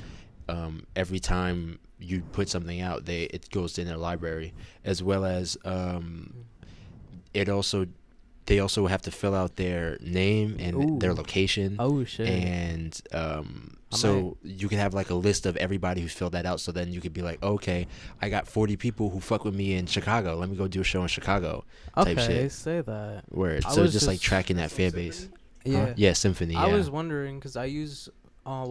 every time you put something out, it goes in their library, as well as it also they also have to fill out their name and their Ooh. location. Oh shit. And I so you can have like a list of everybody who's filled that out, so then you could be like, okay, I got 40 people who fuck with me in Chicago, let me go do a show in Chicago, type Okay, shit. say that. Word. I So was just like just- tracking that fan base. Yeah. Yeah, Symphony. Yeah. I was wondering because I use, I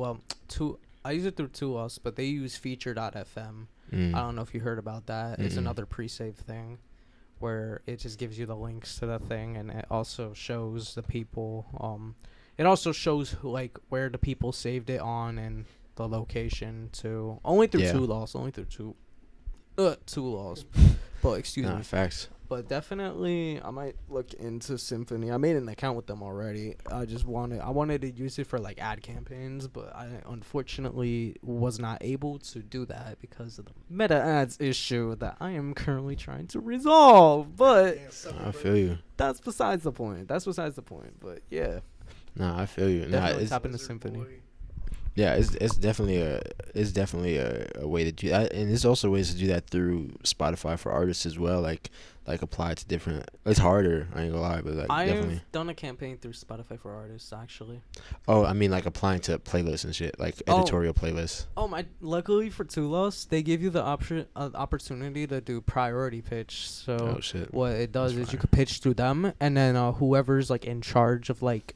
use it through 2us, but they use feature.fm. I don't know if you heard about that. It's Mm-mm. another pre-save thing where it just gives you the links to the thing, and it also shows the people. It also shows like where the people saved it on and the location too. Only through Yeah. 2loss. Only through 2loss. But excuse Nah, me. facts. But definitely, I might look into Symphony. I made an account with them already. I wanted to use it for like ad campaigns, but I unfortunately was not able to do that because of the meta ads issue that I am currently trying to resolve. But I feel you. that's besides the point. But yeah, Nah, I feel you. Nah, definitely it's, tap into Symphony. yeah, it's definitely a way to do that, and there's also ways to do that through Spotify for artists as well. Like apply to different. It's harder. I ain't gonna lie, but like definitely. I've done a campaign through Spotify for artists actually. Oh, I mean like applying to playlists and shit, like Oh. editorial playlists. Oh my! Luckily for 2loss, they give you the opportunity to do priority pitch. So Oh shit. what it does That's is you fire. could pitch through them, and then whoever's like in charge of like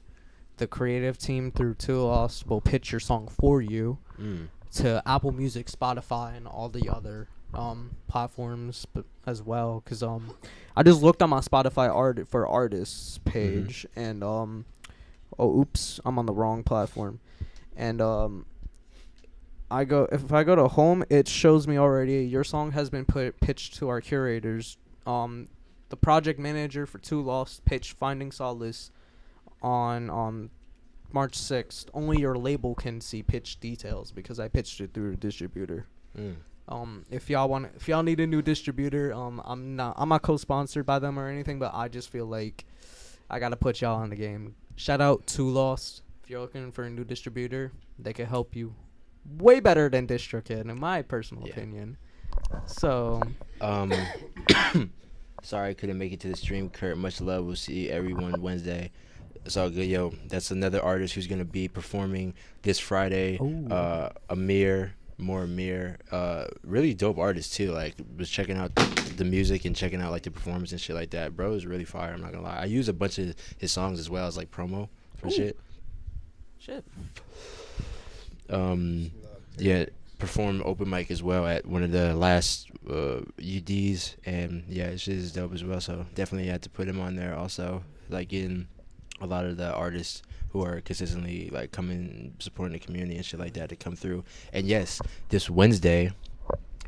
the creative team through 2loss will pitch your song for you to Apple Music, Spotify, and all the other platforms, but as well. Cause I just looked on my Spotify for artists page, and oh oops, I'm on the wrong platform, and if I go to home, it shows me already your song has been pitched to our curators. The project manager for 2loss pitched Finding Solace on March 6th. Only your label can see pitch details because I pitched it through a distributor. If y'all need a new distributor, I'm not co-sponsored by them or anything, but I just feel like I gotta put y'all in the game. Shout out 2loss. If you're looking for a new distributor, they can help you way better than DistroKid, in my personal opinion. So Sorry I couldn't make it to the stream, Kurt. Much love. We'll see everyone Wednesday. It's all good, yo. That's another artist who's gonna be performing this Friday. Amir, really dope artist too. Like, was checking out the music and checking out like the performance and shit like that. Bro is really fire. I'm not gonna lie. I use a bunch of his songs as well as like promo for shit. Yeah, perform open mic as well at one of the last UDs, and yeah, shit is dope as well. So definitely had to put him on there. Also, like getting a lot of the artists who are consistently like coming supporting the community and shit like that to come through. And yes, this Wednesday,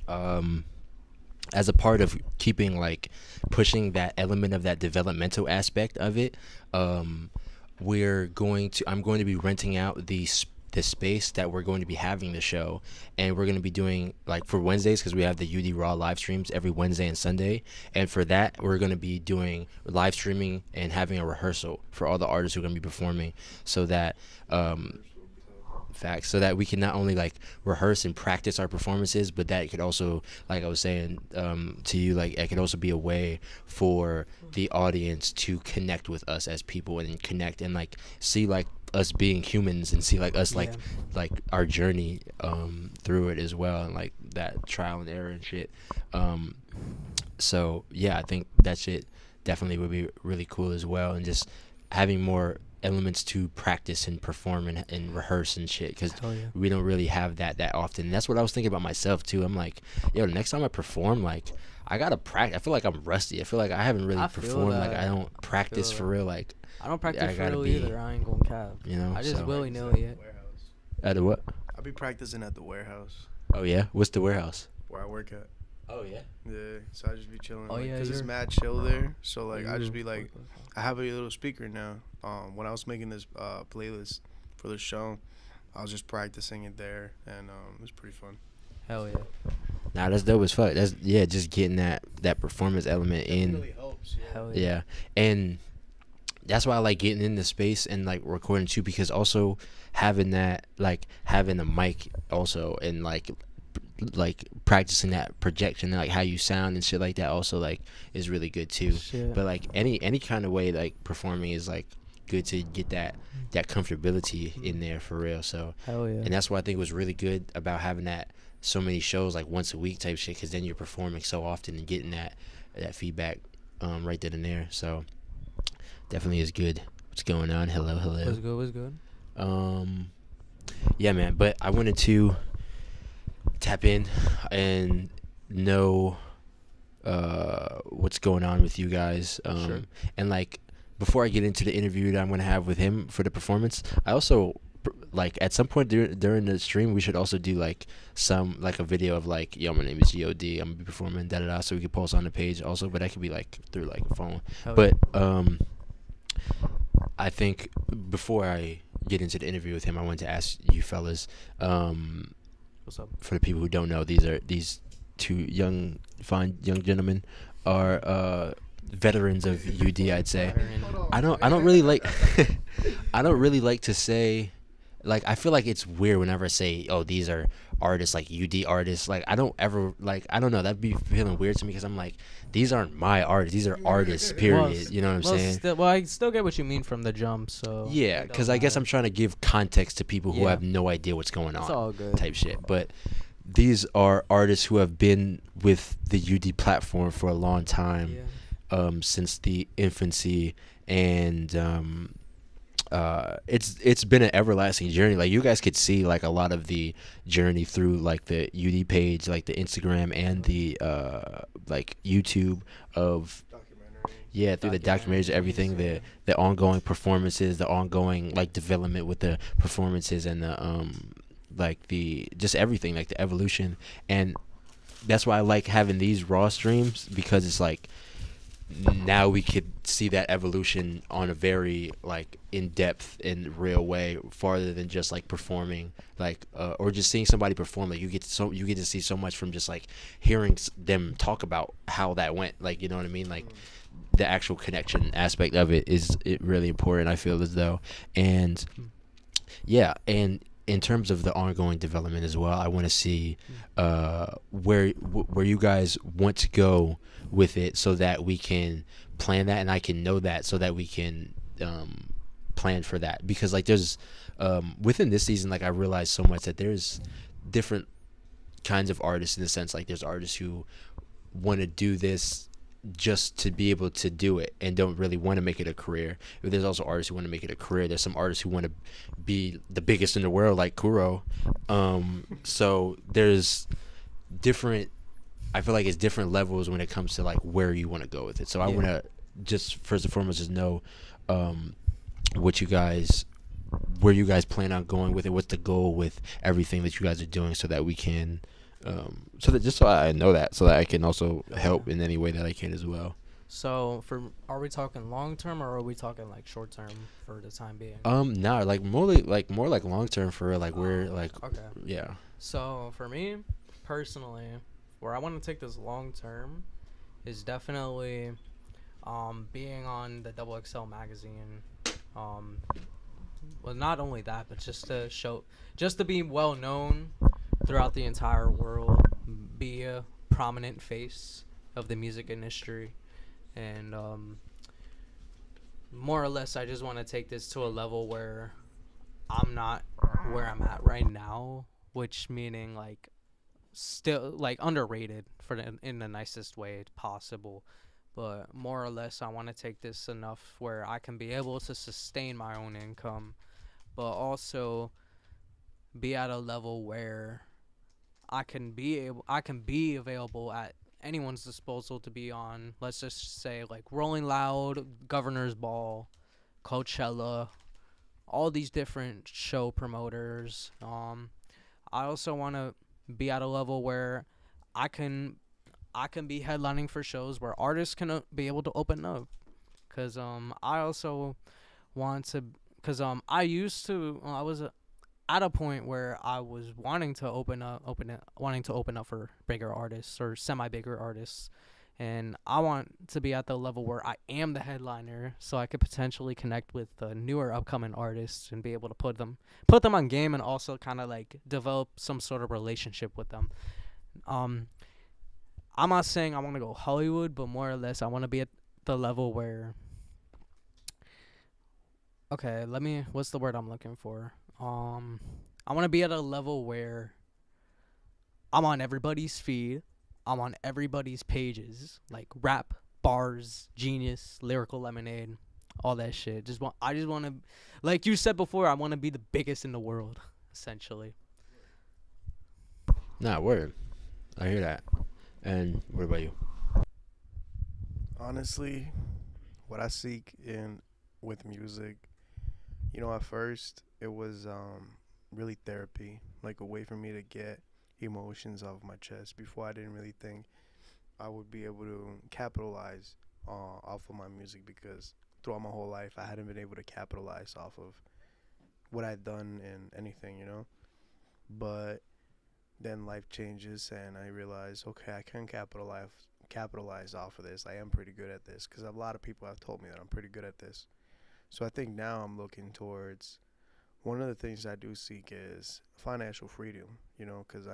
as a part of keeping like pushing that element of that developmental aspect of it, I'm going to be renting out the space that we're going to be having the show, and we're going to be doing like for Wednesdays, because we have the UD Raw live streams every Wednesday and Sunday, and for that we're going to be doing live streaming and having a rehearsal for all the artists who are going to be performing, so that so that we can not only like rehearse and practice our performances, but that it could also, like I was saying to you, like it could also be a way for the audience to connect with us as people and connect and like see like us being humans and see like us like our journey through it as well, and like that trial and error and shit. So yeah, I think that shit definitely would be really cool as well, and just having more elements to practice and perform and rehearse and shit, because we don't really have that often. And that's what I was thinking about myself too. I'm like, yo, next time I perform, like I gotta practice. I feel like I'm rusty. I feel like I haven't really performed. Like I don't practice for real. Like I don't practice for real either. I ain't gonna cap. You know, I just so. willy-nilly it. At the what? I'll be practicing at the warehouse Oh yeah, what's the warehouse? where I work at. Oh yeah. Yeah, so I just be chilling. Oh, yeah, because it's you're- mad chill there. So like I just be like, I have a little speaker now. When I was making this playlist for the show, I was just practicing it there, and it was pretty fun. Hell yeah. Nah, that's dope as fuck. That's just getting that performance element in. It really helps. Yeah, and that's why I like getting in the space and like recording too, because also having that, like having a mic also, and like practicing that projection, like how you sound and shit like that also like is really good too. Shit. But like any kind of way like performing is like good to get that comfortability in there for real. So Hell yeah. and that's what I think was really good about having that so many shows like once a week type shit, because then you're performing so often and getting that feedback right then and there. So definitely is good. What's going on? Hello. Was good. Was good. Yeah, man. But I wanted to tap in and know what's going on with you guys. Sure. And like before I get into the interview that I'm gonna have with him for the performance, I also like at some point during the stream we should also do like a video of like, yo, my name is G.O.D, I'm gonna be performing da da da, so we could post on the page also, but that could be like through like a phone. Hell But I think before I get into the interview with him, I wanted to ask you fellas, What's up? for the people who don't know, these two fine young gentlemen are veterans of UD, I'd say. I don't really like I don't really like to say, like, I feel like it's weird whenever I say, oh, these are artists, like UD artists. Like, I don't ever, like, I don't know, that'd be feeling weird to me, because I'm like, these aren't my artists, these are artists, period. You know what I'm saying? Well, I still get what you mean from the jump. So Yeah, it because don't I guess matter. I'm trying to give context to people who Yeah. have no idea what's going It's on, all good. type shit. But these are artists who have been with the UD platform for a long time, Yeah. since the infancy, and it's been an everlasting journey. Like, you guys could see like a lot of the journey through like the UD page, like the Instagram and the like YouTube of through the documentaries, everything, the ongoing performances, the ongoing like development with the performances, and the like the just everything, like the evolution. And that's why I like having these raw streams, because it's like now we could see that evolution on a very like in-depth and real way, farther than just like performing, like or just seeing somebody perform. Like, you get to see so much from just like hearing them talk about how that went, like, you know what I mean? Like, the actual connection aspect of it is really important, I feel as though. And yeah, and in terms of the ongoing development as well, I want to see where you guys want to go with it, so that we can plan that, and I can know that, so that we can plan for that. Because like there's within this season, like I realized so much that there's different kinds of artists, in the sense like there's artists who want to do this just to be able to do it and don't really want to make it a career. But there's also artists who want to make it a career. There's some artists who want to be the biggest in the world, like Kuro. So there's different, I feel like it's different levels when it comes to like where you want to go with it. So I want to just first and foremost just know where you guys plan on going with it. What's the goal with everything that you guys are doing, so that we can so I know that, so that I can also help in any way that I can as well. So are we talking long term, or are we talking like short term for the time being? Nah, like more like long term, for real. Like, we're like, Okay. yeah. So for me personally, where I want to take this long term is definitely being on the Double XL magazine. Well, not only that, but just to be well known throughout the entire world, be a prominent face of the music industry, and more or less I just want to take this to a level where I'm not where I'm at right now, which meaning like still like underrated in the nicest way possible. But more or less I want to take this enough where I can be able to sustain my own income, but also be at a level where I can be available at anyone's disposal to be on, let's just say like Rolling Loud, Governor's Ball, Coachella, all these different show promoters. I also want to be at a level where I can be headlining for shows where artists can be able to open up, cuz I also want to, cuz I was at a point where I was wanting to open up for bigger artists or semi bigger artists, And I want to be at the level where I am the headliner, so I could potentially connect with the newer upcoming artists and be able to put them on game, and also kind of like develop some sort of relationship with them. Um, I'm not saying I want to go Hollywood, but more or less I want to be at the level where, okay, what's the word I'm looking for? I want to be at a level where I'm on everybody's feed. I'm on everybody's pages, like rap, bars, genius, lyrical lemonade, all that shit. I just want to, like you said before, I want to be the biggest in the world, essentially. Nah, word. I hear that. And what about you? Honestly, what I seek in with music, at first it was really therapy, like a way for me to get emotions off my chest. Before, I didn't really think I would be able to capitalize off of my music, because throughout my whole life I hadn't been able to capitalize off of what I'd done in anything. But then life changes and I realize, okay, I can capitalize off of this. I am pretty good at this, because a lot of people have told me that I'm pretty good at this. So I think now I'm looking towards, one of the things I do seek is financial freedom, because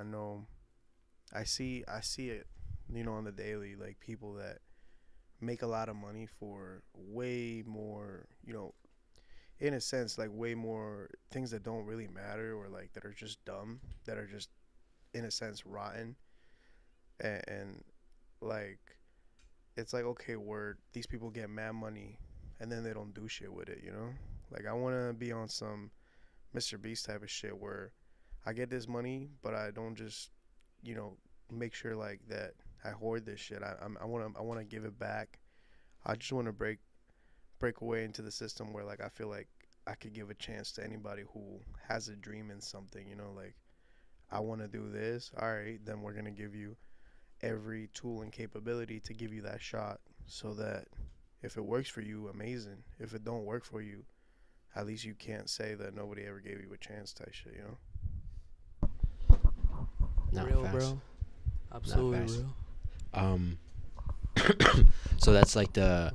I see it, on the daily, like people that make a lot of money for way more, in a sense, like way more things that don't really matter, or like that are just dumb, that are just, in a sense, rotten. And like, it's like, okay, word, these people get mad money and then they don't do shit with it, Like, I want to be on some Mr. Beast type of shit where I get this money, but I don't just, make sure like that I hoard this shit. I want to give it back. I just want to break away into the system where, like, I feel like I could give a chance to anybody who has a dream in something, like, I want to do this. All right, then we're going to give you every tool and capability to give you that shot, so that if it works for you, amazing. If it don't work for you, at least you can't say that nobody ever gave you a chance type shit, Nah, Real, facts. bro. Absolutely facts. real. So that's like the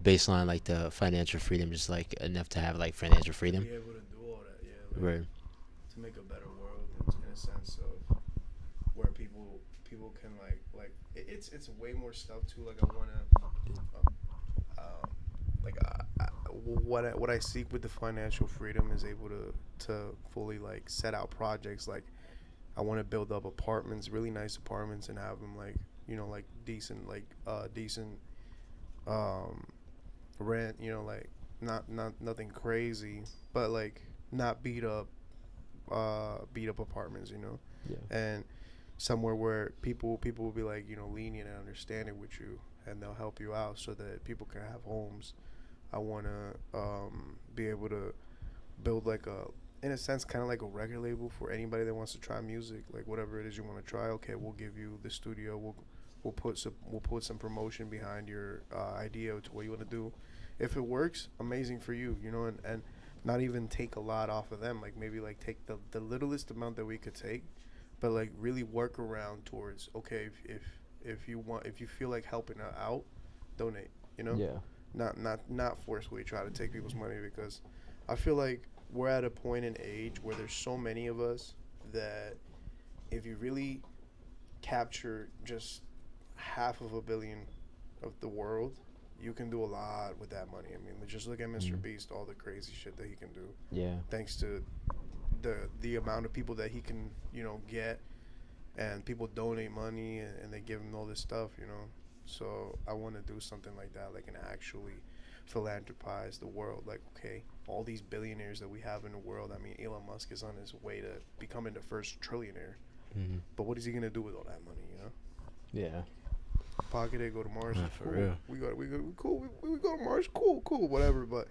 baseline, like the financial freedom, just like enough to have like financial freedom. Be able to do all that, yeah. Like, Right. to make a better world, in a sense of where people can it's way more stuff too. Like, I want to what I seek with the financial freedom is able to fully like set out projects. Like, I want to build up apartments, really nice apartments, and have them like, like decent rent, like not nothing crazy, but like not beat up apartments, Yeah. and somewhere where people will be like, lenient and understanding with you, and they'll help you out so that people can have homes. I want to be able to build like in a sense, kind of like a record label for anybody that wants to try music, like whatever it is you want to try. Okay, we'll give you the studio. We'll put some promotion behind your idea to what you want to do. If it works, amazing for you, and not even take a lot off of them. Like, maybe like take the littlest amount that we could take, but like really work around towards, okay, if you feel like helping out, donate. Yeah. Not forcefully try to take people's money, because I feel like we're at a point in age where there's so many of us that if you really capture just half of a billion of the world, you can do a lot with that money. I mean, just look at Mr. Beast, all the crazy shit that he can do, Yeah. thanks to the amount of people that he can, get, and people donate money, and they give him all this stuff, So I want to do something like that, like, and actually philanthropize the world. Like, okay, all these billionaires that we have in the world, I mean, Elon Musk is on his way to becoming the first trillionaire. Mm-hmm. But what is he going to do with all that money, Yeah. Pocket it, go to Mars. For cool. real. We cool. We go to Mars. Cool, whatever. But,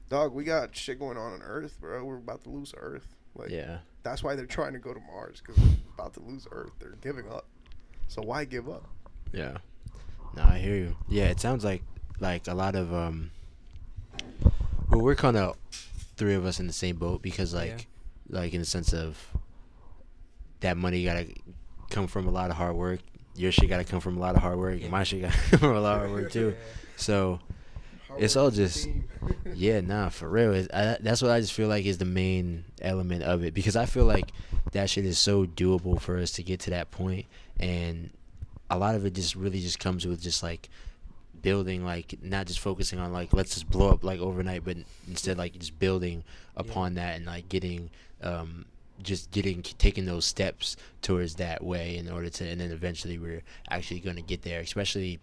dog, we got shit going on Earth, bro. We're about to lose Earth. Like, Yeah. that's why they're trying to go to Mars, because we're about to lose Earth. They're giving up. So why give up? Yeah. No, I hear you. Yeah, it sounds like a lot of well, we're kind of three of us in the same boat, because like in the sense of that money gotta come from a lot of hard work. your shit got to come from a lot of hard work. Yeah. My shit got to come from a lot of hard work too. So it's all just yeah, nah, for real. That's what I just feel like is the main element of it, because I feel like that shit is so doable for us to get to that point, and a lot of it just really just comes with just like building, like not just focusing on like let's just blow up like overnight, but instead like just building upon that and like getting taking those steps towards that way in order to, and then eventually we're actually going to get there, especially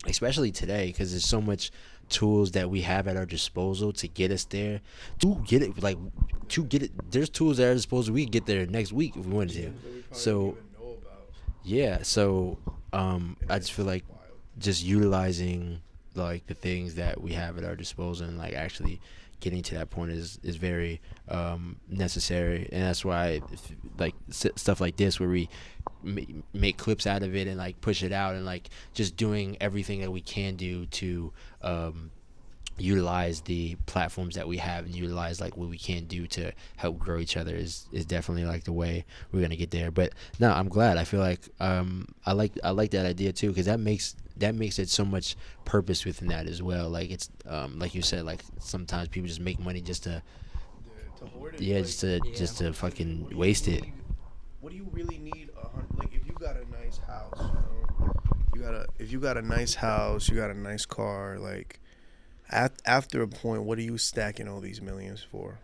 today, because there's so much tools that we have at our disposal to get us there. There's tools at our disposal. We can get there next week if we wanted to. So yeah, so I just feel like just utilizing like the things that we have at our disposal and like actually getting to that point is very necessary, and that's why like stuff like this where we make clips out of it and like push it out and like just doing everything that we can do to utilize the platforms that we have and utilize like what we can do to help grow each other is definitely like the way we're gonna get there. But no, I'm glad. I feel like I like that idea too, because that makes it so much purpose within that as well. Like it's like you said, like sometimes people just make money just to hoard it. yeah, Like, just to fucking waste it. What do you really need? Like if you got a nice house, if you got a nice house, you got a nice car, like after a point, what are you stacking all these millions for?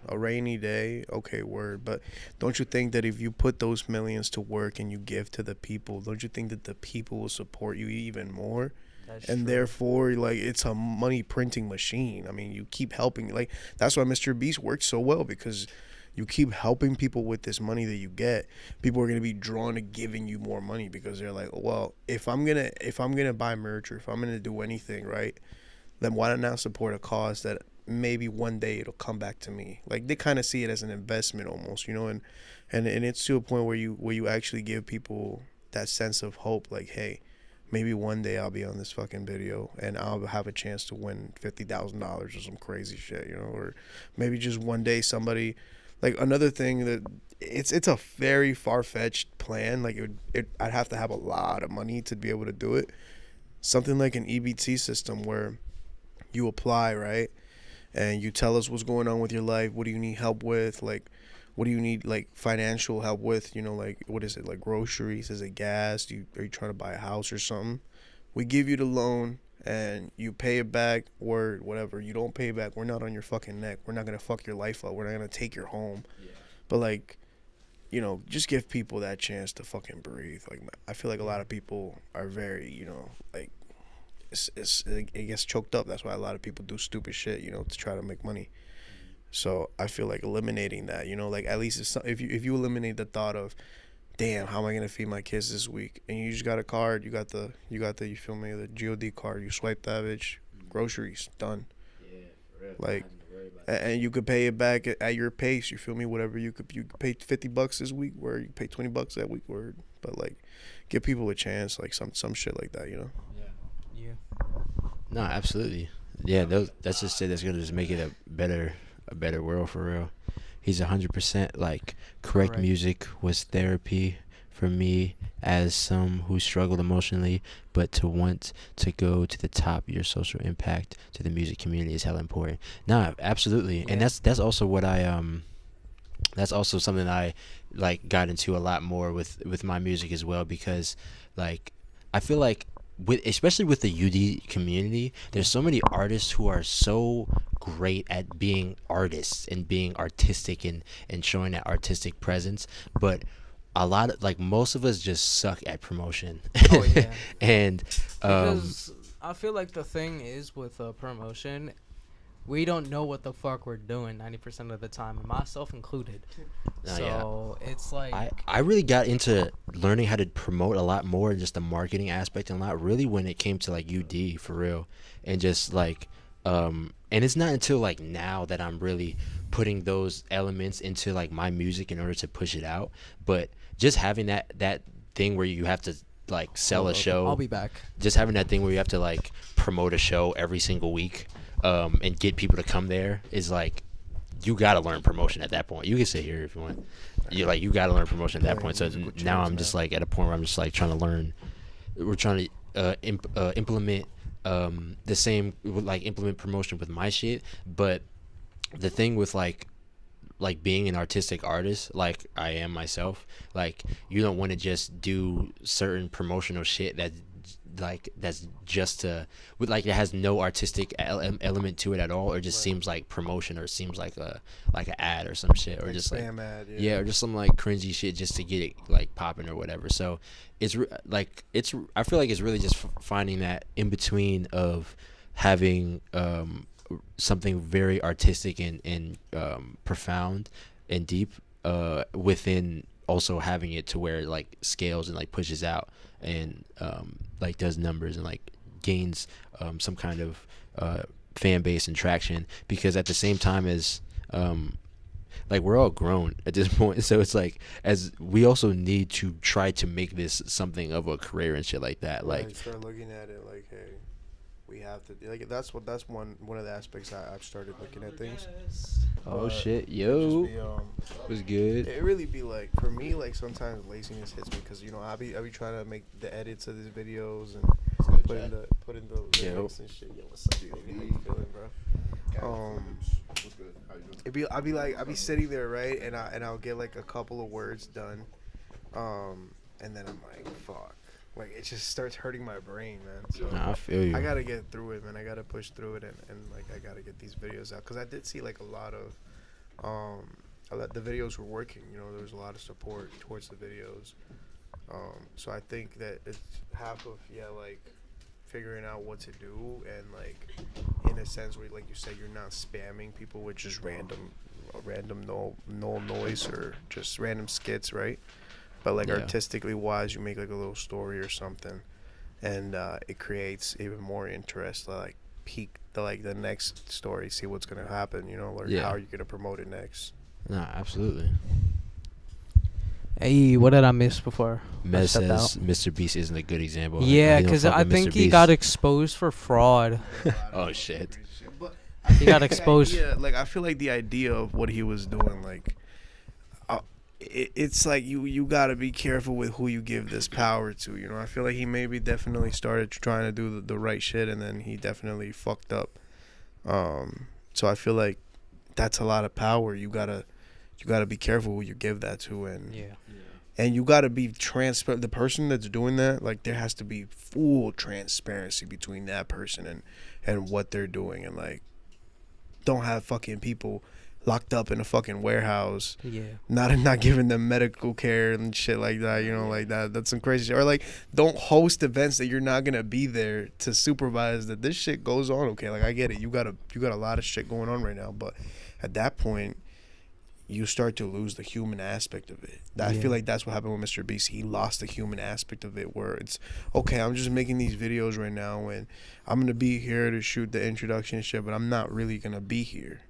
A rainy day, okay, word. But don't you think that if you put those millions to work and you give to the people, don't you think that the people will support you even more? That's and true. therefore, like, it's a money printing machine. I mean, you keep helping. Like, that's why Mr. Beast works so well, because you keep helping people with this money that you get. People are gonna be drawn to giving you more money, because they're like, well, if I'm gonna buy merch, or if I'm gonna do anything, right, then why not support a cause that maybe one day it'll come back to me? Like, they kind of see it as an investment almost, you know, and it's to a point where you actually give people that sense of hope, like, hey, maybe one day I'll be on this fucking video and I'll have a chance to win $50,000 or some crazy shit, you know, or maybe just one day somebody, like, another thing that it's a very far-fetched plan. Like, I'd have to have a lot of money to be able to do it. Something like an EBT system where you apply, right? And you tell us what's going on with your life. What do you need help with? Like, what do you need, like, financial help with? You know, like, what is it? Like, groceries? Is it gas? Are you trying to buy a house or something? We give you the loan and you pay it back, or whatever. You don't pay it back, we're not on your fucking neck. We're not going to fuck your life up. We're not going to take your home. Yeah. But, like, you know, just give people that chance to fucking breathe. Like, I feel like a lot of people are very, you know, like, it gets choked up. That's why a lot of people do stupid shit, you know, to try to make money. So I feel like eliminating that, you know, like, at least if you eliminate the thought of, damn, how am I gonna feed my kids this week? And you just got a card, you got the you feel me, the G.O.D card. You swipe that bitch, groceries done. Yeah, for real. Like, and you could pay it back at your pace. You feel me? Whatever you could pay $50 this week, where you pay $20 that week, word. But, like, give people a chance, like some shit like that, you know. Yeah. No, absolutely. Yeah, that's just it. That's gonna just make it a better world for real. He's 100% like correct. Music was therapy for me as some who struggled emotionally, but to want to go to the top of your social impact to the music community is hella important. Nah, absolutely. Yeah. And that's also what that's also something I like got into a lot more with my music as well, because like I feel like especially with the UD community, there's so many artists who are so great at being artists and being artistic and showing that artistic presence, but a lot of, like, most of us just suck at promotion. Oh yeah. And because I feel like the thing is with promotion, we don't know what the fuck we're doing 90% of the time, and myself included. So it's like I really got into learning how to promote a lot more, just the marketing aspect, and a lot really when it came to like UD for real, and just like and it's not until like now that I'm really putting those elements into like my music in order to push it out. But just having that thing where you have to like sell a show. I'll be back. Just having that thing where you have to like promote a show every single week, and get people to come there is like you gotta learn promotion at that point. You can sit here if you want. You gotta learn promotion at that point. So now I'm just like at a point where I'm just like trying to learn. We're trying to implement the same, like implement promotion with my shit. But the thing with like being an artistic artist, like I am myself, like you don't want to just do certain promotional shit that's just with like it has no artistic element to it at all, or just seems like promotion, or seems like an ad or some shit, or like just spam ad, yeah, or just some like cringy shit just to get it like popping or whatever. So it's I feel like it's really just finding that in between of having something very artistic and profound and deep within also having it to where it like scales and like pushes out and like does numbers and like gains some kind of fan base and traction, because at the same time as like we're all grown at this point, so it's like as we also need to try to make this something of a career and shit like that. Like start looking at it like, hey, we have to like that's one of the aspects I've started looking at things. Oh shit, yo, was good. It really be like, for me, like sometimes laziness hits me because I be trying to make the edits of these videos and put in the lyrics and shit. Yo, what's up, baby? How you feeling, bro? I'll be sitting there, right, and I'll get like a couple of words done, and then I'm like, fuck. Like, it just starts hurting my brain, man. So I feel you. I gotta get through it, man. I gotta push through it, and like I gotta get these videos out, because I did see like a lot of the videos were working. There was a lot of support towards the videos. So I think that it's half of like figuring out what to do, and like in a sense where, like you said, you're not spamming people with just random no noise or just random skits, right? But like artistically wise, you make like a little story or something, and it creates even more interest. Like peak the next story, see what's gonna happen. Or how you're gonna promote it next. Nah, absolutely. Hey, what did I miss before? Mez says Mr. Beast isn't a good example. Yeah, because I think he got exposed for fraud. Oh shit. He got exposed. Yeah, like I feel like the idea of what he was doing, like. It's like you gotta be careful with who you give this power to. I feel like he maybe definitely started trying to do the right shit, and then he definitely fucked up. So I feel like that's a lot of power. You gotta be careful who you give that to, and you gotta be transparent. The person that's doing that, like, there has to be full transparency between that person and what they're doing, and like, don't have fucking people locked up in a fucking warehouse, not giving them medical care and shit like that, like that's some crazy shit. Or like, don't host events that you're not gonna be there to supervise that this shit goes on. Okay, like I get it, you got a lot of shit going on right now, but at that point you start to lose the human aspect of it. I feel like that's what happened with Mr. Beast. He lost the human aspect of it, where it's, okay, I'm just making these videos right now and I'm going to be here to shoot the introduction and shit, but I'm not really going to be here.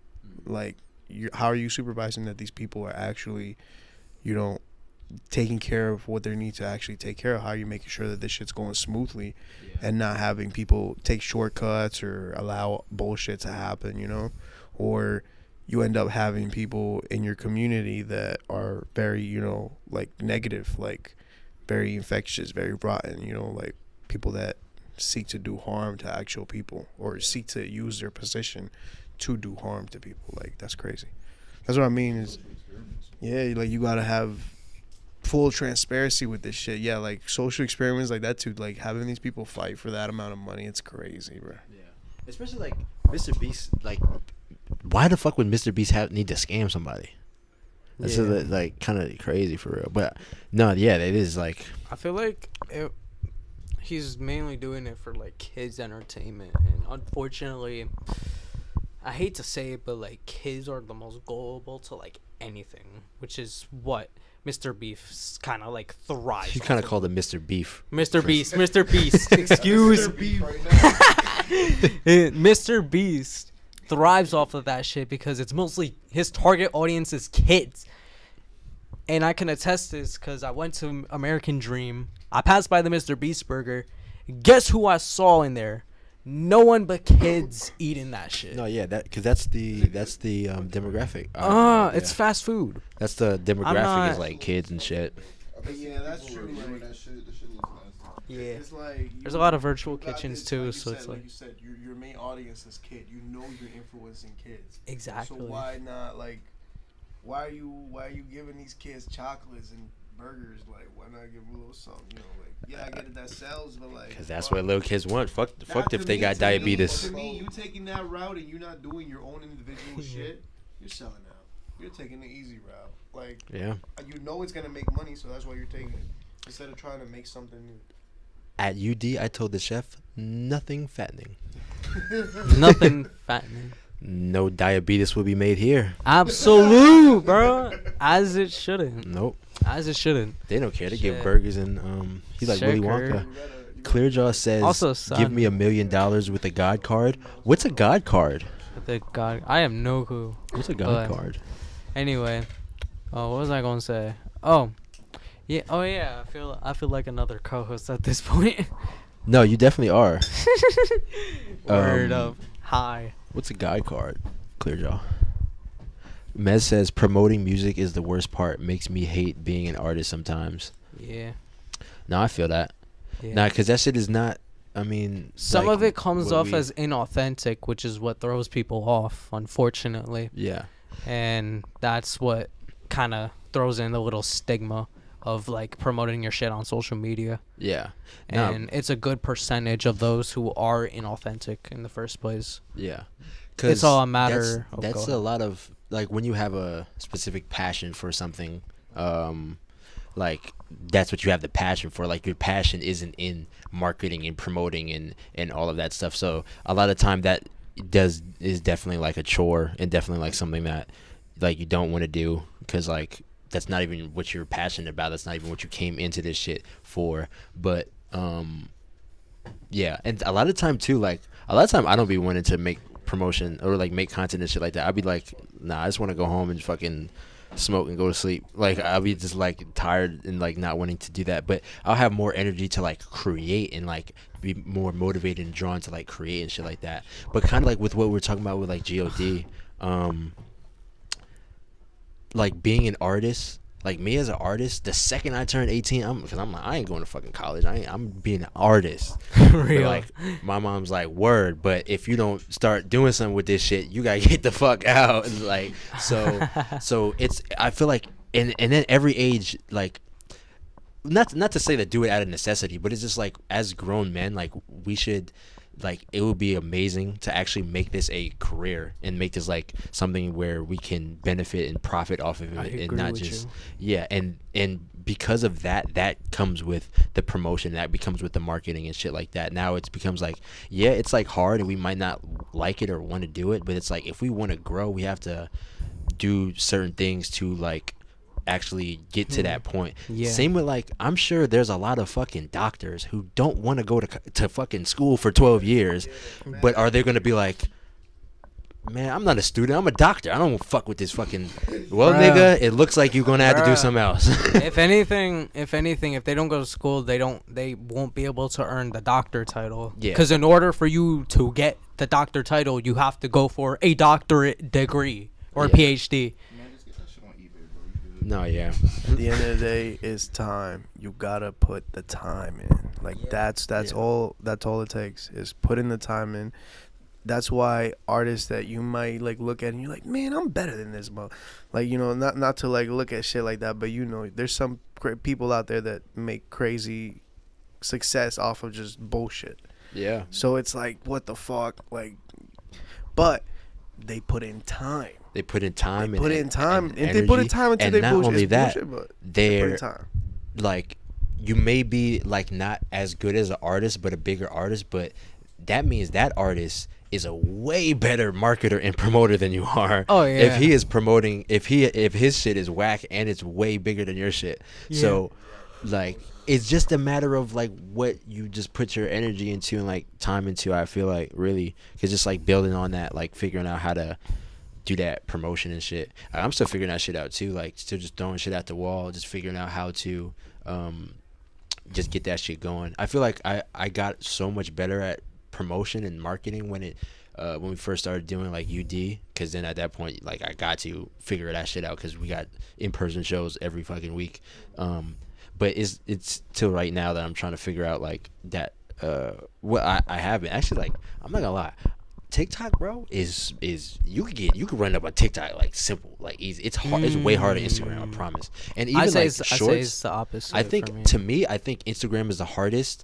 Like, how are you supervising that these people are actually, taking care of what they need to actually take care of? How are you making sure that this shit's going smoothly and not having people take shortcuts or allow bullshit to happen, or you end up having people in your community that are very, like negative, like very infectious, very rotten, like people that seek to do harm to actual people or seek to use their position to do harm to people. Like, that's crazy. That's what I mean is, like, you gotta have full transparency with this shit. Yeah, like social experiments like that too, like having these people fight for that amount of money, it's crazy, bro. Yeah, especially like Mr. Beast, like, why the fuck would Mr. Beast need to scam somebody? That's like kind of crazy for real. But no, it is like, I feel like he's mainly doing it for like kids entertainment, and unfortunately, I hate to say it, but like kids are the most gullible to like anything, which is what Mr. Beef kind of like thrives. You kind of called him Mr. Beef. Mr. Beast. Excuse me. Mr. Beast thrives off of that shit because it's mostly his target audience is kids. And I can attest this because I went to American Dream. I passed by the Mr. Beast burger. Guess who I saw in there? no one but kids eating that shit. No, yeah, because that's the demographic. It's fast food. That's the demographic not- is like kids and shit. Yeah, that's true. Reviewing that shit. That shit looks nasty. Yeah. It's like There's a lot of virtual you got kitchens this, too, you so said, it's like like you said, your main audience is kid. You know you're influencing kids. exactly. So why not like? Why are you giving these kids chocolates and burgers? Like, why not give them a little something? You know, like yeah, I get it that sells, but like Because that's what little kids want. Fuck Not if to they me, got to diabetes. Me, to me, you taking that route and you're not doing your own individual shit, you're selling out. You're taking the easy route. Like, Yeah. you know it's gonna make money, so that's why you're taking it instead of trying to make something new. At UD, I told the chef nothing fattening. Nothing fattening. No diabetes will be made here. Absolute, bro. As it shouldn't. Nope. As it shouldn't. They don't care. They give Shit. burgers and he's like Willy Sugar. Wonka. Clearjaw says, Also, "Give me $1 million with a God card." What's a God card? The God, I have no clue. What's a God But- card? Anyway, what was I gonna say? Oh, yeah. Oh yeah. I feel like another co-host at this point. No, you definitely are. Word up. Hi. What's a God card? Clearjaw. Mez says promoting music is the worst part. Makes me hate being an artist sometimes. Yeah. No, I feel that. Yeah. Nah, because that shit is not. I mean, Some like, of it comes what off we- as inauthentic, which is what throws people off, unfortunately. Yeah. And that's what kind of throws in the little stigma of like promoting your shit on social media. Yeah. Nah, And it's a good percentage of those who are inauthentic in the first place. yeah. It's all a 'Cause matter- oh, That's go a ahead. lot of like when you have a specific passion for something. Like that's what you have the passion for. Like your passion isn't in marketing and promoting and all of that stuff. So a lot of time that is definitely like a chore and definitely like something that like you don't want to do because like that's not even what you're passionate about. That's not even what you came into this shit for. But yeah, and a lot of time too, like a lot of time I don't be wanting to make promotion or like make content and shit like that. I'd be like, nah, I just want to go home and fucking smoke and go to sleep. Like I'll be just like tired and like not wanting to do that. But I'll have more energy to like create and like be more motivated and drawn to like create and shit like that. But kind of like with what we're talking about with like G.O.D, like being an artist, like me as an artist, the second I turned 18, I'm like, I ain't going to fucking college. I'm being an artist. Real. Like my mom's like, word, but if you don't start doing something with this shit, you gotta get the fuck out. And like so it's, I feel like and then every age, like not to say that do it out of necessity, but it's just like as grown men, like we should, like it would be amazing to actually make this a career and make this like something where we can benefit and profit off of I it and agree not with just you. yeah. And because of that comes with the promotion, that becomes with the marketing and shit like that. Now it becomes like, yeah, it's like hard and we might not like it or want to do it, but it's like if we want to grow, we have to do certain things to like actually get to that point. Yeah. Same with like, I'm sure there's a lot of fucking doctors who don't want to go to fucking school for 12 years, but are they going to be like, man, I'm not a student, I'm a doctor, I don't fuck with this fucking, well, Bruh. nigga, it looks like you're going to have to do Bruh. something else. if anything, if they don't go to school, they won't be able to earn the doctor title. Yeah. Because in order for you to get the doctor title, you have to go for a doctorate degree or Yeah. PhD. Man, just get that shit on eBay, bro. You good. No, yeah. At the end of the day, it's time. You gotta put the time in. Like that's Yeah. all. That's all it takes is putting the time in. That's why artists that you might like look at and you're like, man, I'm better than this, bro. Like, you know, not to like look at shit like that, but you know, there's some great people out there that make crazy success off of just bullshit. Yeah. So it's like, what the fuck, like, but they put in time. They put in time. They put in time, and and they put in energy. time into And their not bullshit. only It's that, bullshit, but they put in they're time. like, you may be like not as good as an artist, but a bigger artist, but that means that artist is a way better marketer and promoter than you are. Oh, yeah. If he is promoting, if his shit is whack and it's way bigger than your shit. Yeah. So like it's just a matter of like what you just put your energy into and like time into. I feel like really, cause just like building on that, like figuring out how to do that promotion and shit. I'm still figuring that shit out too. Like still just throwing shit at the wall, just figuring out how to just get that shit going. I feel like I got so much better at promotion and marketing when we first started doing like UD, because then at that point like I got to figure that shit out because we got in-person shows every fucking week. But it's till right now that I'm trying to figure out like that. What I haven't actually, like, I'm not gonna lie, TikTok, bro, is you could run up a TikTok like simple, like easy. It's hard. It's way harder than Instagram, I promise. And even I say shorts, it's the opposite. I think for me. to me, I think Instagram is the hardest.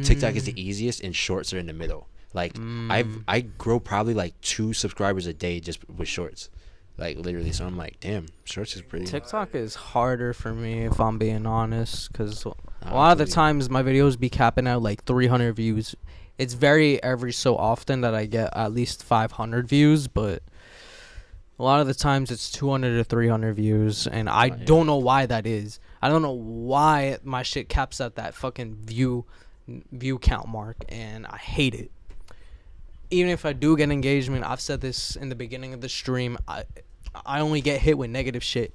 TikTok is the easiest, and shorts are in the middle. Like I grow probably like 2 subscribers a day just with shorts, like literally. So I'm like, damn, shorts is pretty. TikTok is harder for me if I'm being honest, because a lot of the times my videos be capping out like 300 views. It's very every so often that I get at least 500 views, but a lot of the times it's 200 to 300 views, and I don't know why that is. I don't know why my shit caps at that fucking view count mark, and I hate it. Even if I do get engagement, I've said this in the beginning of the stream, I only get hit with negative shit.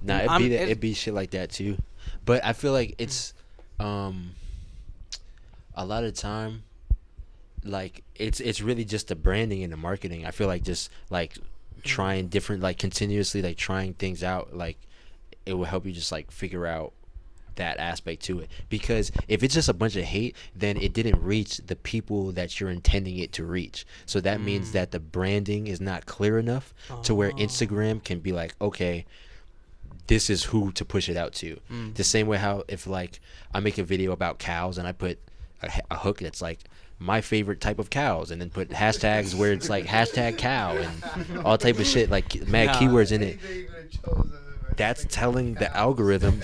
Nah, it'd be shit like that too. But I feel like it's a lot of time, like it's really just the branding and the marketing. I feel like just like trying different, like continuously like trying things out, like it will help you just like figure out that aspect to it. Because if it's just a bunch of hate, then it didn't reach the people that you're intending it to reach. So that means that the branding is not clear enough to where Instagram can be like, okay, this is who to push it out to. The same way how if like I make a video about cows and I put a hook that's like my favorite type of cows, and then put hashtags where it's like hashtag cow and all type of shit, like mad keywords in it. That's telling the algorithm.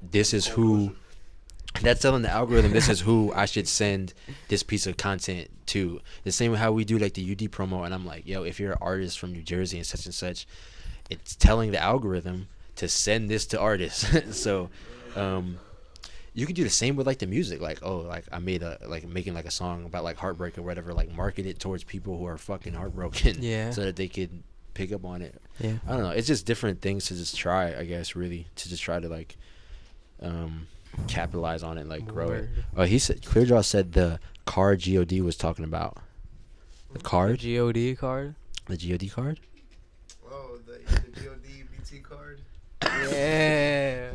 This is who. That's telling the algorithm this is who I should send this piece of content to. The same way how we do like the UD promo, and I'm like, yo, if you're an artist from New Jersey and such, it's telling the algorithm to send this to artists. So, you can do the same with like the music. Like, oh, like I made making like a song about like heartbreak or whatever. Like market it towards people who are fucking heartbroken. Yeah. So that they could pick up on it. Yeah. I don't know. It's just different things to just try, I guess, really, to just try to like capitalize on it and like grow it. Oh, he said Clearjaw said the card G.O.D was talking about. The card? The G.O.D card? The G.O.D card? Oh, the G.O.D BT card. Yeah.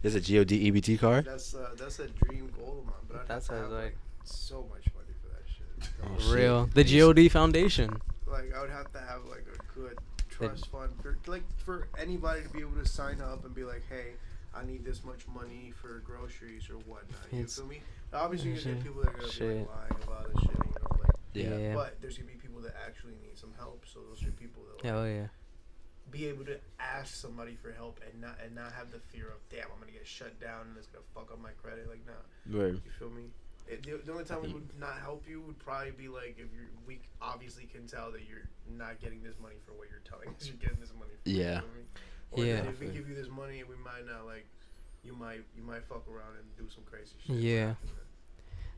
There's a G.O.D EBT card? That's a dream goal of mine, but that sounds like so much money for that shit. Oh, real. The G.O.D Foundation. Like I would have to have like a good trust fund for anybody to be able to sign up and be like, hey, I need this much money for groceries or whatnot. You feel me? Obviously, you're gonna get people that are gonna be like lying about this shit, you know, like yeah. But there's gonna be people that actually need some help. So those are people that be able to ask somebody for help and not have the fear of, damn, I'm gonna get shut down and it's gonna fuck up my credit. Like, nah. Right. You feel me? The only time we would not help you would probably be like if we obviously can tell that you're not getting this money for what you're telling us you're getting this money for. Yeah. You know what I mean? Or if we give you this money, we might not like you might fuck around and do some crazy shit. Yeah.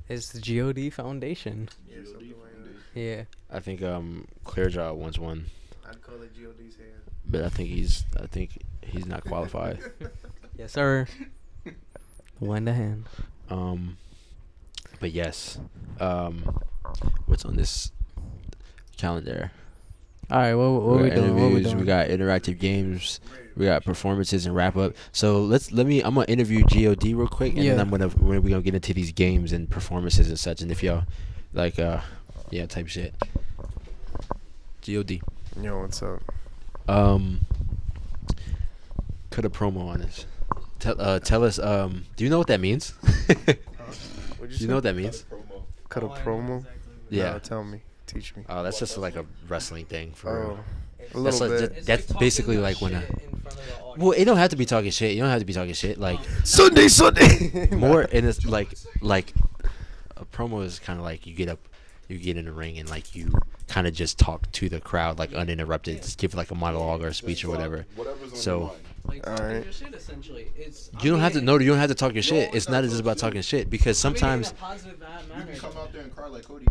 It's the G.O.D Foundation. Yeah, something like that. Yeah. I think Clearjaw wants one. I'd call it G.O.D's hand. But I think he's not qualified. Yes, sir. Lend a hand. But yes. What's on this calendar? All right, what we doing? We got interactive games. We got performances and wrap up. So I'm gonna interview G.O.D real quick, and then we're gonna get into these games and performances and such. And if y'all like, type shit. G.O.D. Yo, what's up? Cut a promo on this. Tell us. Do you know what that means? Do you know what that means? Cut a promo? Yeah. No, tell me. Teach me. Oh, that's just like a wrestling thing for. A little bit. That's basically like when well, it don't have to be talking shit. You don't have to be talking shit. Like Sunday. More in this like a promo is kind of like you get in the ring and like you kind of just talk to the crowd like uninterrupted, just give like a monologue or a speech or whatever. So. Like, all right. your shit, essentially. You don't have to talk your shit. It's not just about talking shit because sometimes. You can come out there and cry like Cody.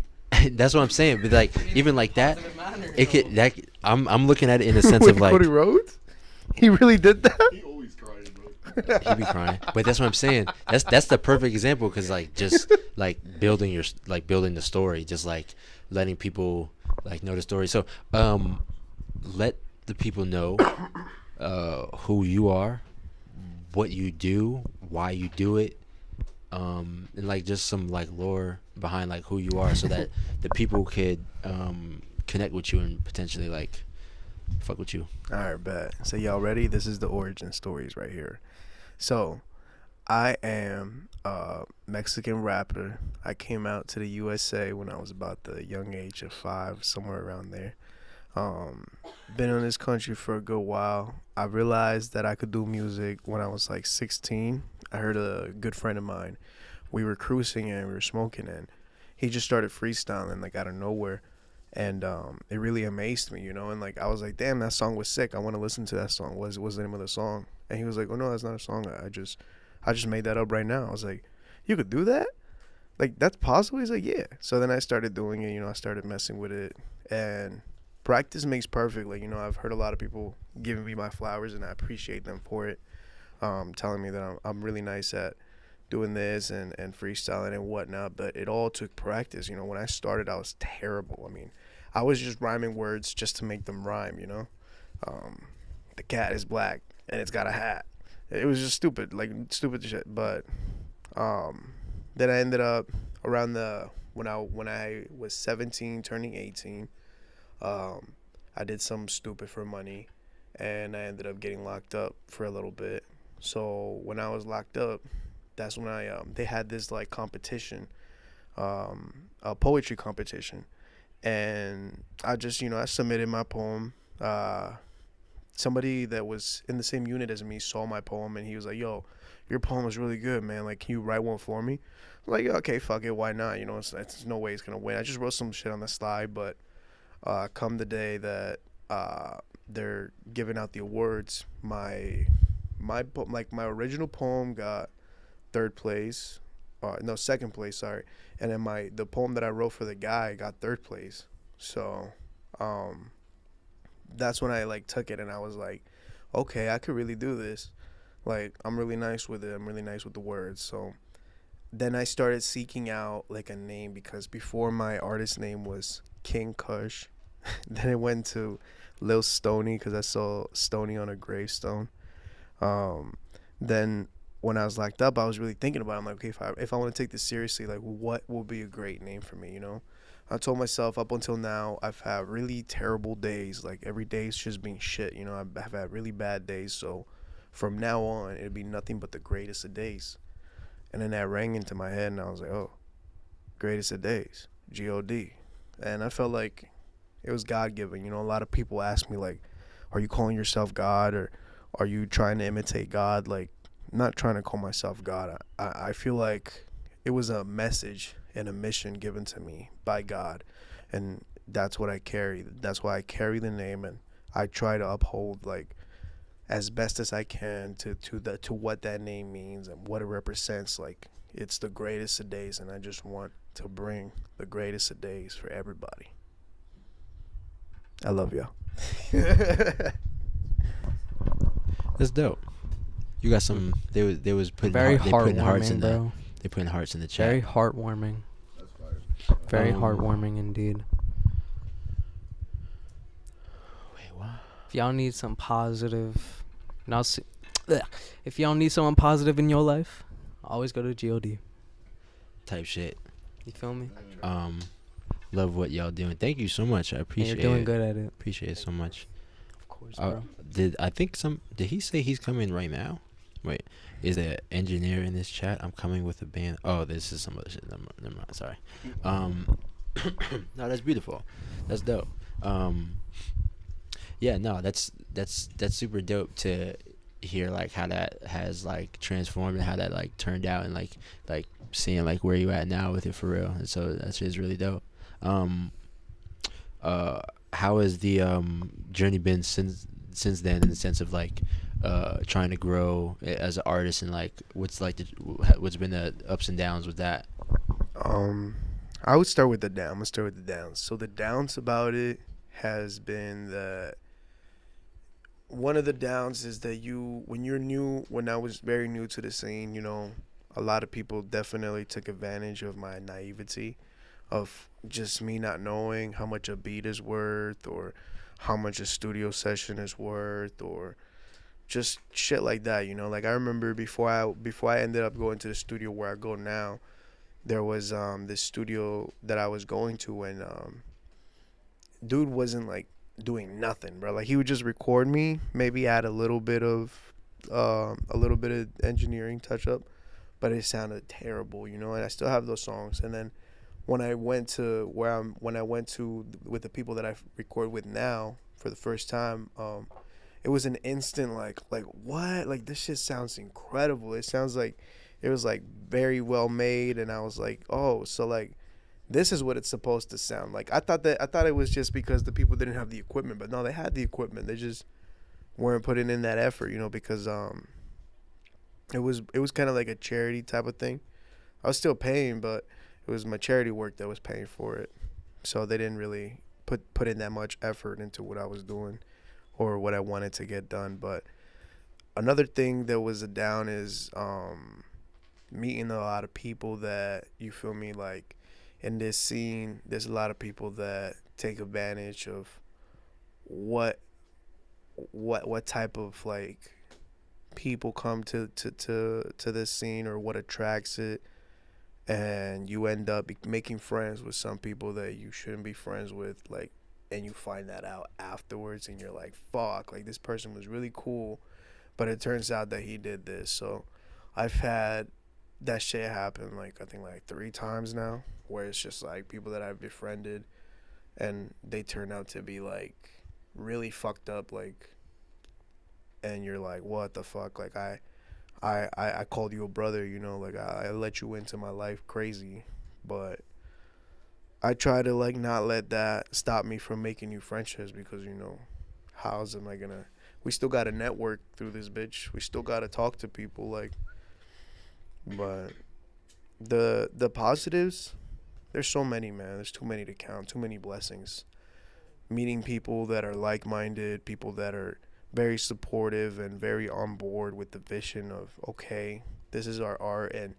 That's what I'm saying. But like even like that, it could that I'm looking at it in the sense of like Cody Rhodes. He really did that. He always crying, bro. He be crying, but that's what I'm saying. That's the perfect example because like just like building building the story, just like letting people like know the story. So let the people know who you are, what you do, why you do it, and like just some like lore behind like who you are, so that the people could connect with you and potentially like fuck with you. All right, bet. So y'all ready? This is the origin stories right here. So I am a Mexican rapper. I came out to the USA when I was about the young age of 5, somewhere around there. Been in this country for a good while. I realized that I could do music when I was like 16. I heard a good friend of mine. We were cruising and we were smoking, and he just started freestyling like out of nowhere. And it really amazed me, you know. And like I was like, damn, that song was sick. I want to listen to that song. What's the name of the song? And he was like, oh no, that's not a song. I just made that up right now. I was like, you could do that? Like that's possible? He's like, yeah. So then I started doing it. You know, I started messing with it, and practice makes perfect. Like, you know, I've heard a lot of people giving me my flowers, and I appreciate them for it. Telling me that I'm really nice at doing this and freestyling and whatnot. But it all took practice. You know, when I started, I was terrible. I mean, I was just rhyming words just to make them rhyme, you know. The cat is black and it's got a hat. It was just stupid, like stupid shit. But then I ended up around when I was 17, turning 18. I did something stupid for money, and I ended up getting locked up for a little bit. So when I was locked up, that's when they had this like competition, a poetry competition, and I just, you know, I submitted my poem. Somebody that was in the same unit as me saw my poem, and he was like, yo, your poem is really good, man. Like, can you write one for me? I'm like, okay, fuck it, why not? You know, it's no way it's gonna win. I just wrote some shit on the slide, but come the day that they're giving out the awards, my original poem got second place, sorry, and then the poem that I wrote for the guy got third place. So that's when I like took it, and I was like, okay, I could really do this. Like, I'm really nice with it. I'm really nice with the words. So then I started seeking out like a name, because before my artist name was King Kush. Then it went to Lil Stoney, because I saw Stoney on a gravestone. Then when I was locked up, I was really thinking about it. I'm like, okay, if I want to take this seriously, like, what will be a great name for me, you know? I told myself up until now, I've had really terrible days. Like, every day's just been shit, you know? I've had really bad days. So from now on, it'd be nothing but the greatest of days. And then that rang into my head, and I was like, oh, greatest of days, G.O.D. And I felt like it was God-given. You know, a lot of people ask me, like, are you calling yourself God, or are you trying to imitate God? Like, I'm not trying to call myself God. I feel like it was a message and a mission given to me by God, and that's what I carry. That's why I carry the name, and I try to uphold, like, as best as I can to what that name means and what it represents. Like, it's the greatest of days, and I just want to bring the greatest of days for everybody. I love y'all. That's dope. You got some. They was putting Very they putting hearts heartwarming, in bro. They putting hearts in the chat. Very heartwarming. That's fire. Very heartwarming indeed. Wait, what? If y'all need some positive, if y'all need someone positive in your life, always go to G.O.D. Type shit. You feel me? Love what y'all doing. Thank you so much. I And appreciate you're doing it. good at it. Appreciate it so much. Of course, bro. Did he say he's coming right now? Wait, is there an engineer in this chat? I'm coming with a band. Oh, this is some other shit. Never mind. Sorry. No, that's beautiful. That's dope. Yeah, no, that's super dope to hear, like, how that has like transformed and how that like turned out, and like seeing like where you at now with it for real. And so that shit is really dope. How has the journey been since then, in the sense of like trying to grow as an artist, and like what's been the ups and downs with that? I would start with the down. I'm gonna start with the downs. So the downs about it has been that one of the downs is that when I was very new to the scene, you know, a lot of people definitely took advantage of my naivety, of just me not knowing how much a beat is worth, or how much a studio session is worth, or just shit like that. Like I remember before I ended up going to the studio where I go now, there was this studio that I was going to, and dude wasn't like doing nothing, bro. Like he would just record me, maybe add a little bit of engineering touch up, but it sounded terrible, and I still have those songs. And then when I went to with the people that I record with now for the first time, it was an instant like what? Like this shit sounds incredible. It sounds like it was like very well made, and I was like, "Oh, so like this is what it's supposed to sound like." I thought it was just because the people didn't have the equipment, but no, they had the equipment. They just weren't putting in that effort, because it was kind of like a charity type of thing. I was still paying, but it was my charity work that was paying for it. So they didn't really put in that much effort into what I was doing or what I wanted to get done. But another thing that was a down is meeting a lot of people that, you feel me, like in this scene, there's a lot of people that take advantage of what type of like people come to this scene, or what attracts it, and you end up making friends with some people that you shouldn't be friends with, like, and you find that out afterwards, and you're like, fuck, like this person was really cool, but it turns out that he did this. So I've had that shit happen, like I think like 3 times now, where it's just like people that I've befriended and they turn out to be like really fucked up, like, and you're like, what the fuck? Like I called you a brother, like I let you into my life crazy, but I try to like not let that stop me from making new friendships, because how's am I gonna? We still gotta network through this bitch. We still gotta talk to people, like. But the positives, there's so many, man. There's too many to count. Too many blessings. Meeting people that are like-minded, people that are very supportive and very on board with the vision of, okay, this is our art, and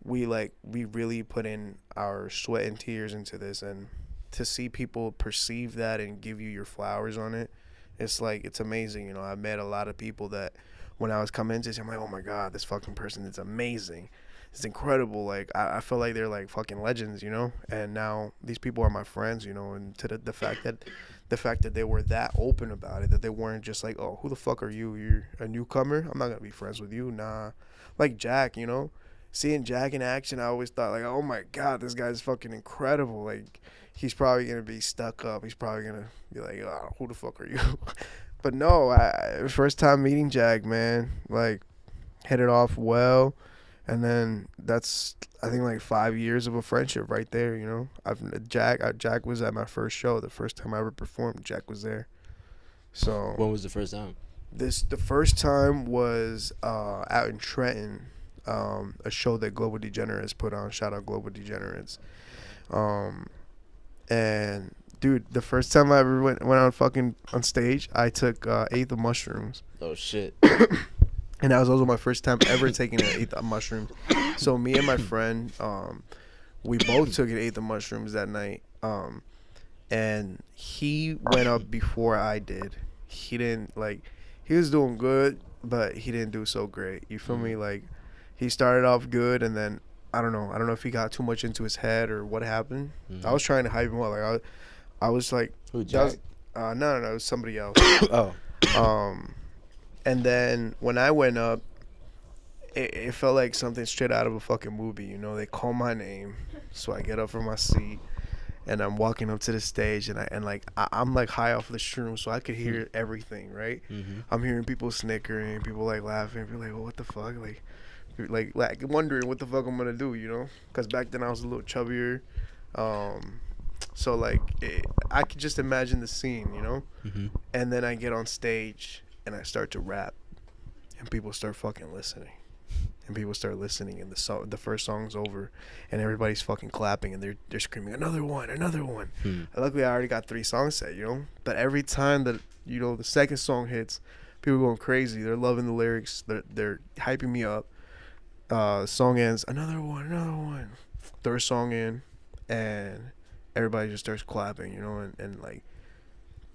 we really put in our sweat and tears into this, and to see people perceive that and give you your flowers on it, it's like, it's amazing. I met a lot of people that when I was coming into this, I'm like, oh my god, this fucking person is amazing, it's incredible. Like I feel like they're like fucking legends, and now these people are my friends, and to the fact that they were that open about it, that they weren't just like, oh, who the fuck are you? You're a newcomer, I'm not gonna be friends with you. Nah. Like Jack, seeing Jack in action, I always thought like, oh my god, this guy's fucking incredible. Like he's probably gonna be stuck up, he's probably gonna be like, oh, who the fuck are you? But no, first time meeting Jack, man, like hit it off well, and then that's, I think, like 5 years of a friendship right there. Jack was at my first show, the first time I ever performed. Jack was there. So When was the first time? the first time was out in Trenton, a show that Global Degenerates put on. Shout out Global Degenerates. And dude, the first time I ever went on stage, I took eighth of mushrooms. Oh shit. And that was also my first time ever taking an eighth of mushrooms. So me and my friend, we both took an eighth of mushrooms that night. And he went up before I did. He didn't he was doing good, but he didn't do so great. You feel me? Like he started off good, and then I don't know if he got too much into his head or what happened. I was trying to hype him up. Like I was like, who, Jack? No, it was somebody else. Oh. And then when I went up, it felt like something straight out of a fucking movie. They call my name, so I get up from my seat, and I'm walking up to the stage, and I'm like high off the shroom, so I could hear everything, right? I'm hearing people snickering, people like laughing, people like, well, what the fuck, like wondering what the fuck I'm gonna do, because back then I was a little chubbier, so I could just imagine the scene, and then I get on stage and I start to rap, and people start fucking listening. And people start listening, and the first song's over, and everybody's fucking clapping, and they're screaming, another one. Luckily, I already got 3 songs set, But every time that the second song hits, people are going crazy. They're loving the lyrics. They're hyping me up. Song ends, another one. Third song in, and everybody just starts clapping, and like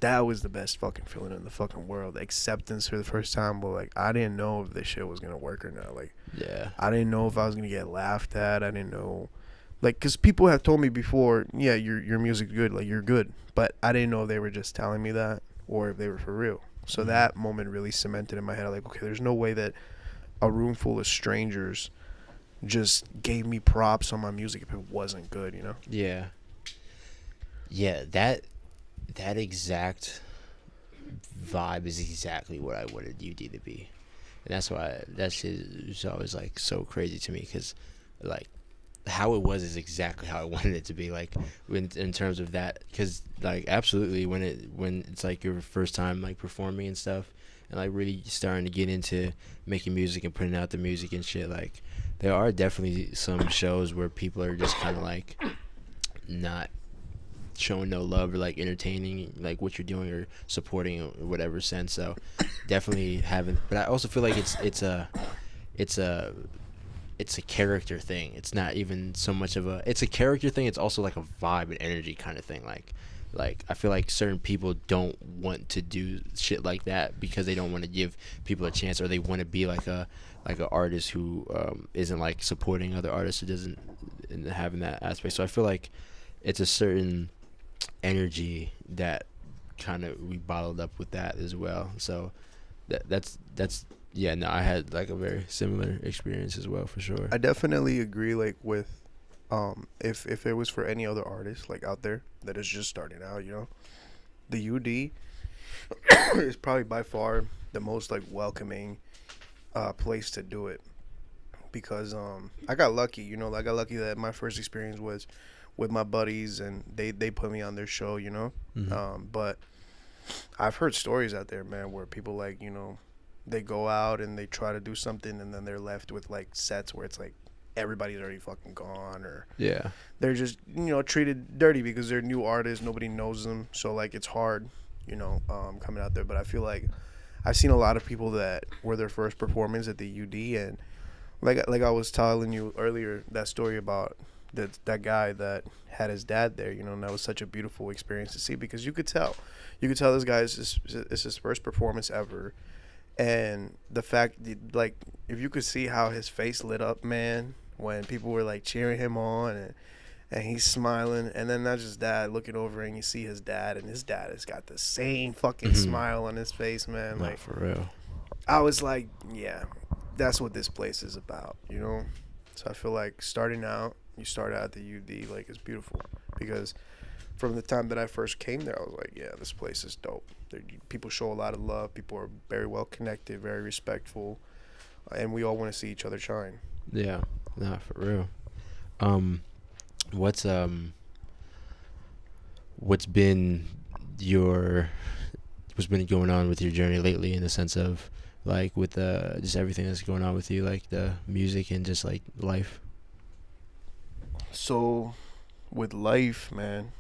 that was the best fucking feeling in the fucking world. Acceptance for the first time, but like I didn't know if this shit was gonna work or not. Like Yeah. I didn't know if I was gonna get laughed at. I didn't know, like, cause people have told me before, yeah, your music's good, like you're good, but I didn't know if they were just telling me that or if they were for real. So Mhm. that moment really cemented in my head, like, okay, there's no way that a room full of strangers just gave me props on my music if it wasn't good. Yeah. Yeah, that exact vibe is exactly what I wanted UD to be, and that's why that shit is always like so crazy to me because, like, how it was is exactly how I wanted it to be. Like, in terms of that, because like absolutely when it's like your first time like performing and stuff, and like really starting to get into making music and putting out the music and shit. Like, there are definitely some shows where people are just kind of like not showing no love or like entertaining like what you're doing or supporting or whatever sense. So definitely haven't, but I also feel like it's a it's a character thing. It's not even so much of it's a character thing. It's also like a vibe and energy kind of thing. Like I feel like certain people don't want to do shit like that because they don't want to give people a chance, or they want to be like a artist who isn't like supporting other artists who doesn't and having that aspect. So I feel like it's a certain energy that kind of we bottled up with that as well. So that's yeah, no, I had like a very similar experience as well for sure. I definitely agree, like, with if it was for any other artist like out there that is just starting out, the UD is probably by far the most like welcoming place to do it, because I got lucky, I got lucky that my first experience was with my buddies and they put me on their show, but I've heard stories out there, man, where people like, they go out and they try to do something and then they're left with like sets where it's like everybody's already fucking gone, or Yeah. they're just, treated dirty because they're new artists, nobody knows them, so like it's hard, coming out there. But I feel like I've seen a lot of people that were their first performance at the UD, and like I was telling you earlier, that story about that guy that had his dad there, and that was such a beautiful experience to see, because you could tell this guy is his first performance ever. And the fact, like, if you could see how his face lit up, man, when people were like cheering him on, and he's smiling, and then not just that, looking over and you see his dad, and his dad has got the same fucking smile on his face, man. Not Like, for real. I was like, yeah, that's what this place is about, So I feel like starting out, you start out at the UD, like, it's beautiful, because from the time that I first came there, I was like, yeah, this place is dope. People show a lot of love. People are very well connected, very respectful, and we all want to see each other shine. Yeah. Not for real. What's been what's been going on with your journey lately, in the sense of like with just everything that's going on with you, like the music and just like life? So, with life, man,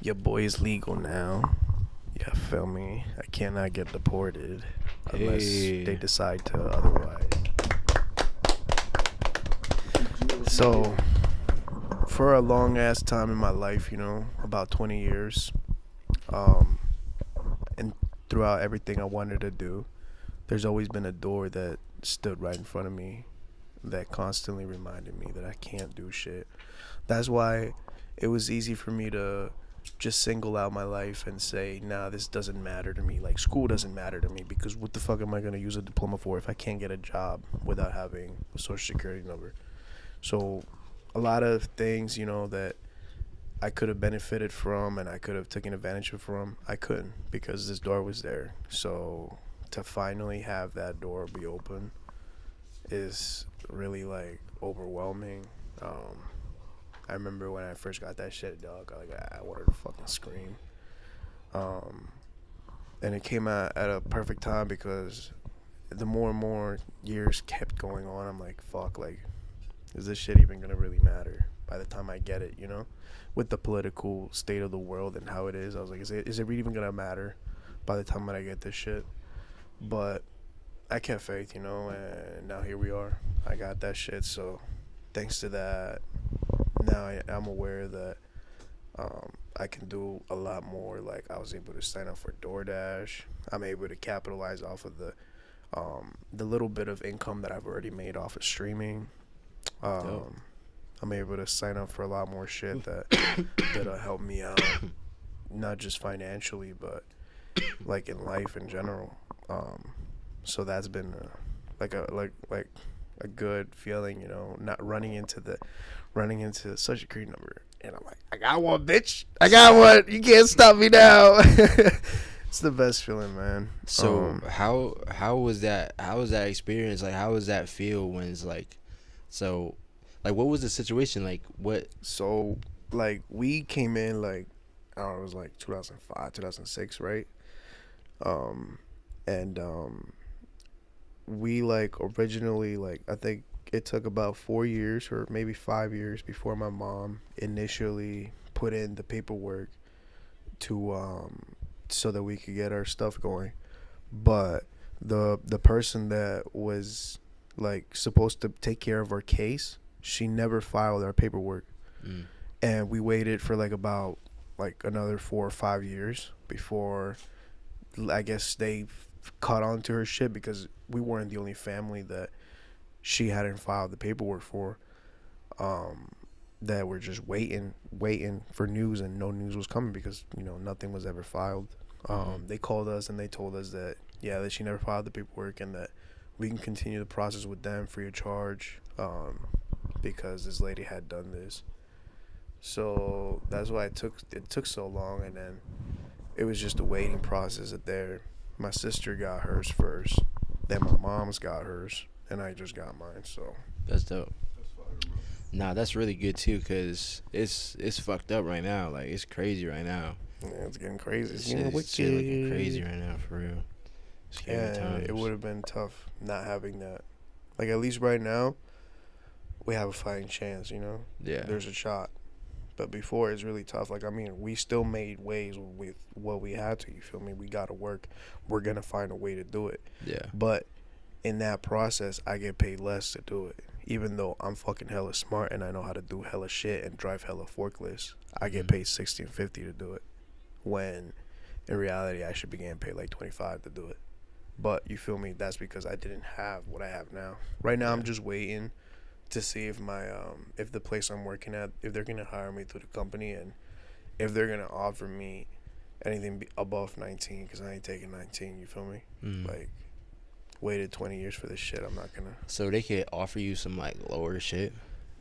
your boy is legal now. Yeah, feel me? I cannot get deported unless they decide to otherwise. So, for a long ass time in my life, about 20 years, and throughout everything I wanted to do, there's always been a door that stood right in front of me that constantly reminded me that I can't do shit. That's why it was easy for me to just single out my life and say, nah, this doesn't matter to me. Like, school doesn't matter to me, because what the fuck am I going to use a diploma for if I can't get a job without having a social security number? So a lot of things, that I could have benefited from and I could have taken advantage of from, I couldn't, because this door was there. So to finally have that door be open is really like overwhelming. I remember when I first got that shit, dog, I wanted to fucking scream. And it came out at a perfect time, because the more and more years kept going on, I'm like, fuck, like, is this shit even gonna really matter by the time I get it, with the political state of the world and how it is? I was like, is it really even gonna matter by the time that I get this shit? But I kept faith, you know, and now here we are. I got that shit. So thanks to that, now I'm aware that I can do a lot more. Like I was able to sign up for DoorDash. I'm able to capitalize off of the little bit of income that I've already made off of streaming. Dope. I'm able to sign up for a lot more shit that'll help me out, not just financially, but like in life in general. So that's been a good feeling, you know, not running into such a great number. And I'm like, I got one, bitch. I got one. You can't stop me now. It's the best feeling, man. So how was that? How was that experience? Like, how was that feel when it's like, so, like, what was the situation? Like, what? So like we came in like I don't know, it was like 2005, 2006, right? And we like originally like I think it took about 4 years or maybe 5 years before my mom initially put in the paperwork to so that we could get our stuff going. But the person that was like supposed to take care of our case, she never filed our paperwork. Mm. And we waited for like about like another 4 or 5 years before I guess they caught on to her shit, because we weren't the only family that she hadn't filed the paperwork for, that were just waiting for news, and no news was coming because, you know, nothing was ever filed. They called us and they told us that, yeah, that she never filed the paperwork and that we can continue the process with them free of charge, because this lady had done this. So that's why it took so long, and then it was just a waiting process at there. My sister got hers first, then my mom's got hers, and I just got mine. So That's dope. Nah, that's really good too, cause it's fucked up right now. Like, it's crazy right now. yeah, it's getting crazy. It's Shit getting is shit looking wicked. crazy right now, for real. Scary And times. it would have been tough not having that. Like at least right now, we have a fighting chance. You know, Yeah. there's a shot. But before it's really tough. Like I mean, we still made ways with what we had to. You feel me? We got to work. We're gonna find a way to do it. Yeah. But in that process, I get paid less to do it. Even though I'm fucking hella smart and I know how to do hella shit and drive hella forklifts, I get paid $16.50 to do it. When in reality, I should be getting paid like $25 to do it. But you feel me? That's because I didn't have what I have now. Right now, I'm just waiting to see if my if the place I'm working at, if they're gonna hire me through the company, and if they're gonna offer me anything above 19, because I ain't taking 19. You feel me? Like, waited 20 years for this shit. I'm not gonna. So they could offer you some like lower shit.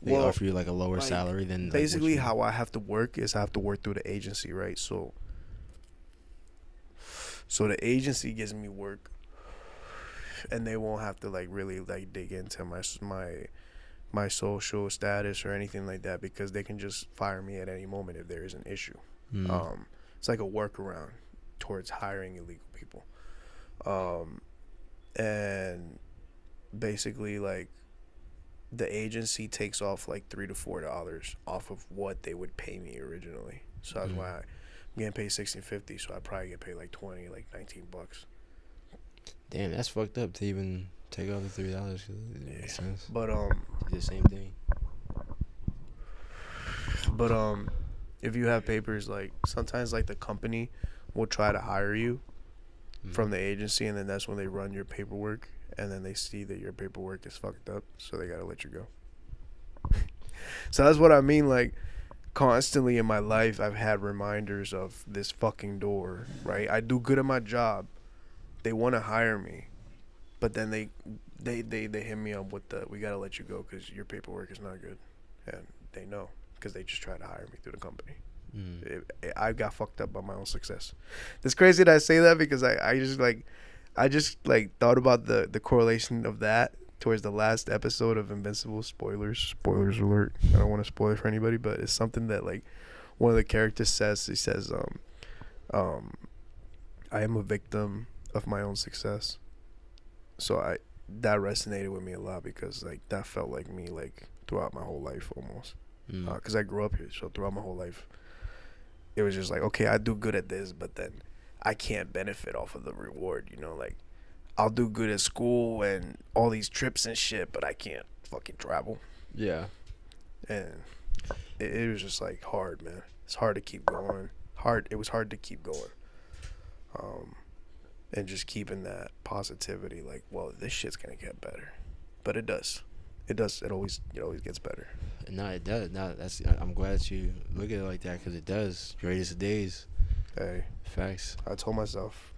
They Well, offer you like a lower like, salary than like, basically what you- how I have to work is I have to work through the agency, right? So the agency gives me work, and they won't have to like really like dig into my social status or anything like that, because they can just fire me at any moment if there is an issue. It's like a workaround towards hiring illegal people. And basically like the agency takes off like $3 to $4 off of what they would pay me originally. So that's why I'm getting paid $16.50. So I probably get paid like 20, like $19. Damn, that's fucked up to even take off the $3. It makes sense. But Do the same thing. if you have papers, like sometimes like the company will try to hire you from the agency, and then that's when they run your paperwork, and then they see that your paperwork is fucked up, so they gotta let you go. So that's what I mean. Like, constantly in my life, I've had reminders of this fucking door. Right? I do good at my job. They want to hire me, but then they hit me up with the, we gotta let you go because your paperwork is not good, and they know because they just try to hire me through the company. I got fucked up by my own success. It's crazy that I say that, because I just thought about the correlation of that towards the last episode of Invincible. Spoilers alert. I don't want to spoil it for anybody, but it's something that like one of the characters says. He says, I am a victim of my own success. So that resonated with me a lot, because like that felt like me like throughout my whole life almost. Because I grew up here, so throughout my whole life, it was just like, okay, I do good at this, but then I can't benefit off of the reward, you know, like I'll do good at school and all these trips and shit, but I can't fucking travel. Yeah. And it was just like hard, man. It's hard to keep going. It was hard to keep going. And just keeping that positivity, like, well, this shit's gonna get better, but it does. It does. It always gets better. No, it does. No, I'm glad that you look at it like that, because it does. Greatest of days. Hey, Facts. I told myself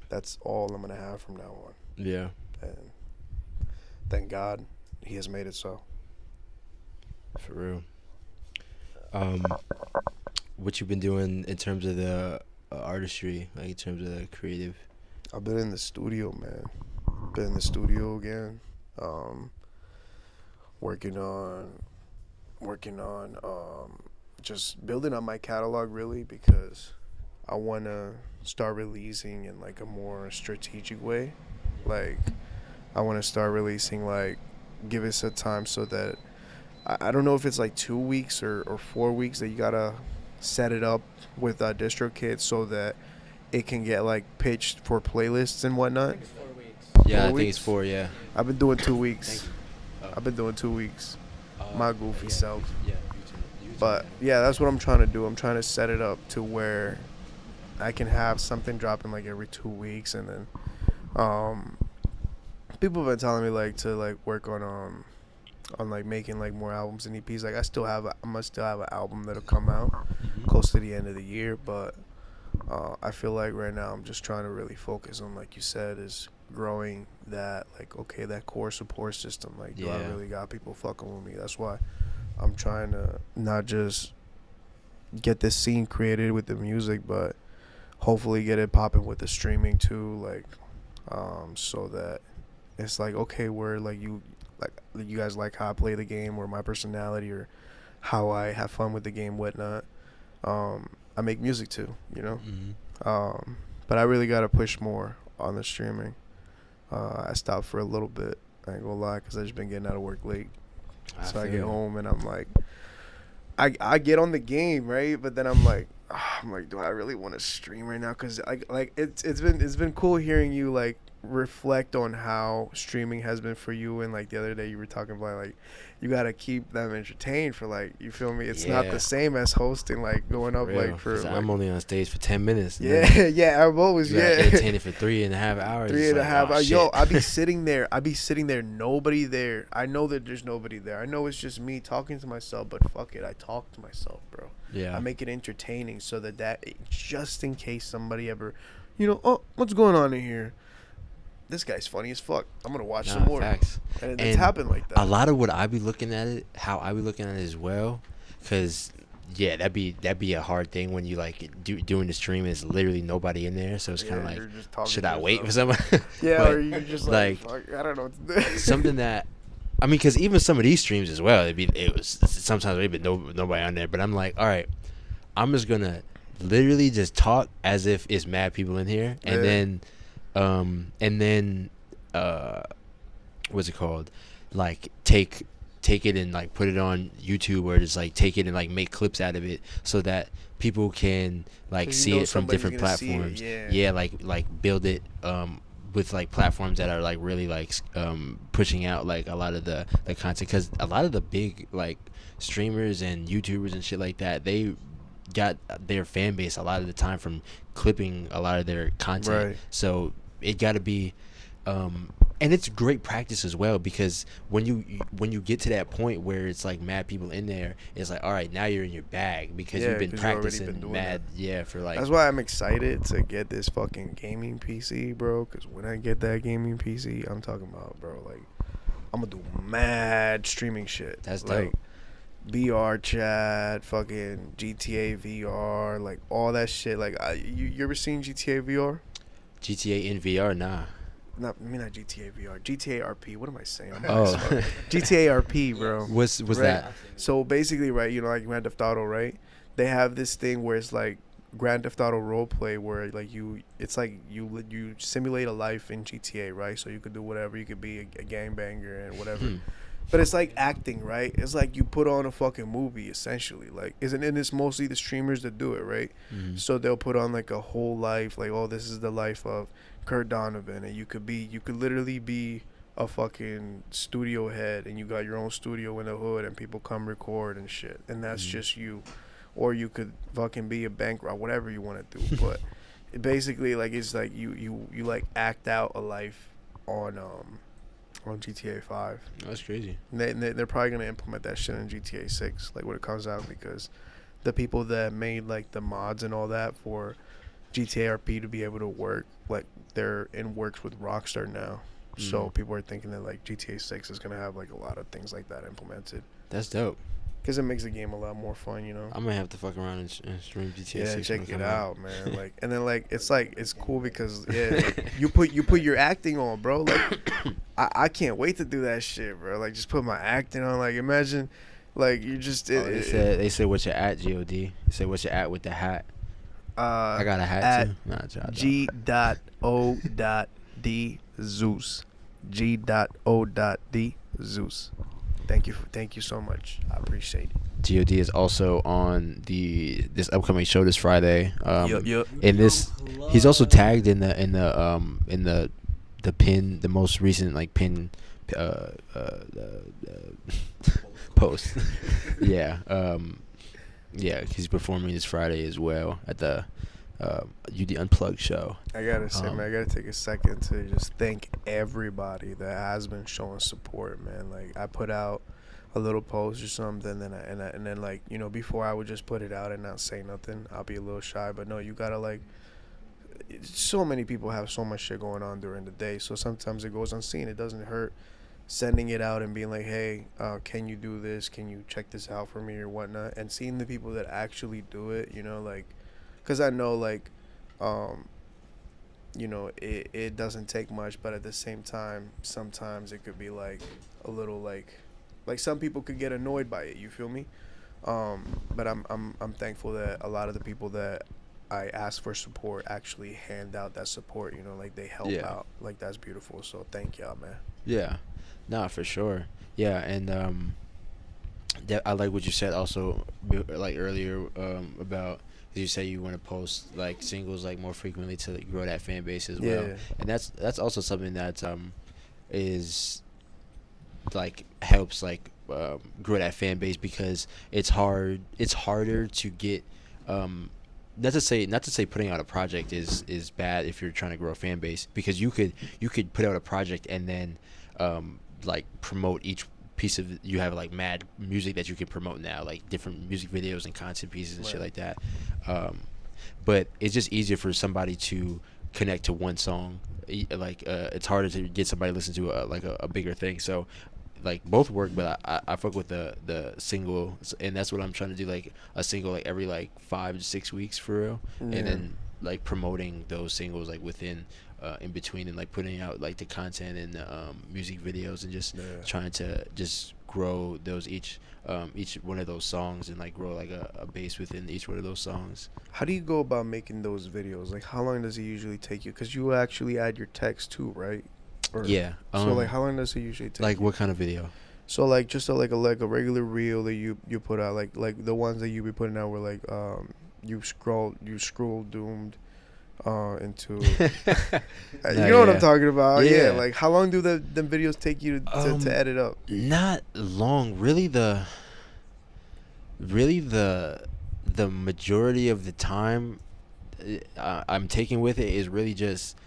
that's all I'm gonna have from now on, Yeah. and thank God He has made it so. For real. What you been doing in terms of the artistry, like in terms of the creative? I've been in the studio, man. Been in the studio again. Working on just building on my catalog, really, because I want to start releasing in like a more strategic way. Like, I want to start releasing, like, give us a time so that I don't know if it's like 2 weeks or 4 weeks that you gotta set it up with DistroKid so that it can get like pitched for playlists and whatnot. It's 4 weeks. Yeah, 4 I think weeks? it's 4. Yeah. I've been doing 2 weeks. Thank you. I've been doing 2 weeks. My goofy yeah, self. Yeah. YouTube, But yeah, that's what I'm trying to do. I'm trying to set it up to where I can have something dropping like every 2 weeks, and then people have been telling me like to like work on like making like more albums and EPs. Like I'm gonna still have an album that'll come out close to the end of the year, but I feel like right now I'm just trying to really focus on, like you said, is growing that, like, okay, that core support system. Like, do I Yeah. really got people fucking with me? That's why I'm trying to not just get this scene created with the music, but hopefully get it popping with the streaming too. Like, so that it's like, okay, we're like you guys like how I play the game, or my personality, or how I have fun with the game, whatnot. I make music too, you know. But I really gotta push more on the streaming. I stopped for a little bit. I ain't gonna lie, because I just been getting out of work late. So I get home and I'm like, I get on the game, right? But then I'm like, do I really want to stream right now? Because it's been cool hearing you like reflect on how streaming has been for you. And like the other day you were talking about like you gotta keep them entertained for, like, you feel me? It's not Yeah. the same as hosting, like going up Real, like for 'cause like, I'm only on stage for 10 minutes. and yeah. then Yeah, I'm always you gotta yeah. entertain it for 3.5 hours. Three It's and a like, half oh, hours. Yo, shit. I be sitting there, nobody there. I know that there's nobody there. I know it's just me talking to myself, but fuck it, I talk to myself, bro. Yeah. I make it entertaining so that just in case somebody ever, oh, what's going on in here? This guy's funny as fuck. I'm gonna watch some more. Facts. And it's And happened like that. A lot of what I be looking at it, how I be looking at it as well, because yeah, that'd be a hard thing when you like doing the stream and it's literally nobody in there. So it's kind of like, you're just talking should to I wait for yourself. someone? Yeah, But, or you just like fuck, I don't know what to do. something that, I mean, because even some of these streams as well, it was sometimes there been nobody on there, but I'm like, all right, I'm just gonna literally just talk as if it's mad people in here, and then what's it called, like take it and like put it on YouTube, or just like take it and like make clips out of it so that people can like So see it from somebody's different gonna see it, platforms. yeah. Like build it with like platforms that are like really like pushing out like a lot of the content, because a lot of the big like streamers and YouTubers and shit like that, they got their fan base a lot of the time from clipping a lot of their content. Right. So it got to be and it's great practice as well, because when you get to that point where it's like mad people in there, it's like, all right, now you're in your bag, because Yeah, you've been 'cause you've already practicing been doing mad for like. That's why I'm excited to get this fucking gaming PC, bro. Because when I get that gaming PC, I'm talking about, bro, like, I'm gonna do mad streaming shit. That's like dope. VR chat, fucking GTA VR, like all that shit. Like, you ever seen GTA VR? GTA in VR, nah. Not GTA VR, GTA RP. What am I saying? I'm Oh. high as fuck. GTA RP, bro. Was Right. that? So basically, right, like Grand Theft Auto, right? They have this thing where it's like Grand Theft Auto roleplay, where like it's like you simulate a life in GTA, right? So you could do whatever. You could be a gangbanger and whatever. But it's like acting, right? It's like you put on a fucking movie, essentially. Like, and it's mostly the streamers that do it, right? So they'll put on like a whole life, like, oh, this is the life of Kurt Donovan, and you could literally be a fucking studio head, and you got your own studio in the hood, and people come record and shit, and that's just you. Or you could fucking be a bank robber, whatever you want to do. But it basically, like, it's like you like act out a life on GTA 5. That's crazy. And they're probably gonna implement that shit in GTA 6, like when it comes out, because the people that made like the mods and all that for GTA RP to be able to work, like they're in works with Rockstar now. So people are thinking that like GTA 6 is gonna have like a lot of things like that implemented. That's dope. Because it makes the game a lot more fun, you know. I might have to fuck around and stream GTA Yeah, 6. check it out, man. Like, and then like it's cool because like, you put your acting on, bro. Like, I can't wait to do that shit, bro. Like, just put my acting on. Like, imagine, like, you just. They said what's your at, G.O.D. They said what's your at with the hat. I got a hat too. Nah, G.O.D Zeus. G.O.D Zeus. Thank you so much. I appreciate it. G.O.D is also on this upcoming show this Friday. Yup. In this, he's also tagged in the pin, the most recent like pin post. Yeah. Yeah, he's performing this Friday as well at the UD Unplugged show. I gotta say, man, I gotta take a second to just thank everybody that has been showing support, man. Like, I put out a little post or something, and then like, you know, before I would just put it out and not say nothing. I'll be a little shy, but no, you gotta like. So many people have so much shit going on during the day, so sometimes it goes unseen. It doesn't hurt sending it out and being like, hey, can you do this? Can you check this out for me or whatnot? And seeing the people that actually do it, you know, like. Because I know, like, you know, it doesn't take much, but at the same time, sometimes it could be, like, a little, like some people could get annoyed by it, you feel me? But I'm thankful that a lot of the people that I ask for support actually hand out that support, you know, like, they help out. Like, that's beautiful, so thank y'all, man. Yeah. Nah, for sure. Yeah, and I like what you said also, like, earlier about... You say you want to post like singles like more frequently to like, grow that fan base as well, and that's also something that is like helps like grow that fan base, because it's harder to get not to say putting out a project is bad if you're trying to grow a fan base, because you could put out a project and then like promote each piece of, you have like mad music that you can promote now, like different music videos and content pieces and shit like that, but it's just easier for somebody to connect to one song. Like it's harder to get somebody to listen to a bigger thing. So like both work, but I fuck with the single, and that's what I'm trying to do, like a single like every like 5 to 6 weeks for real, and then like promoting those singles like within in between, and like putting out like the content and the music videos, and just trying to just grow those each one of those songs, and like grow like a base within each one of those songs. How do you go about making those videos? Like, how long does it usually take you? Because you actually add your text too, right? Or, yeah. So like, how long does it usually take? Like, you? what kind of video? So like, just like a regular reel that you put out, like the ones that you be putting out were like you scroll doomed into you know what I'm talking about. Yeah. Like, how long do them videos take you to edit up? Not long, really. The majority of the time I'm taking with it is really just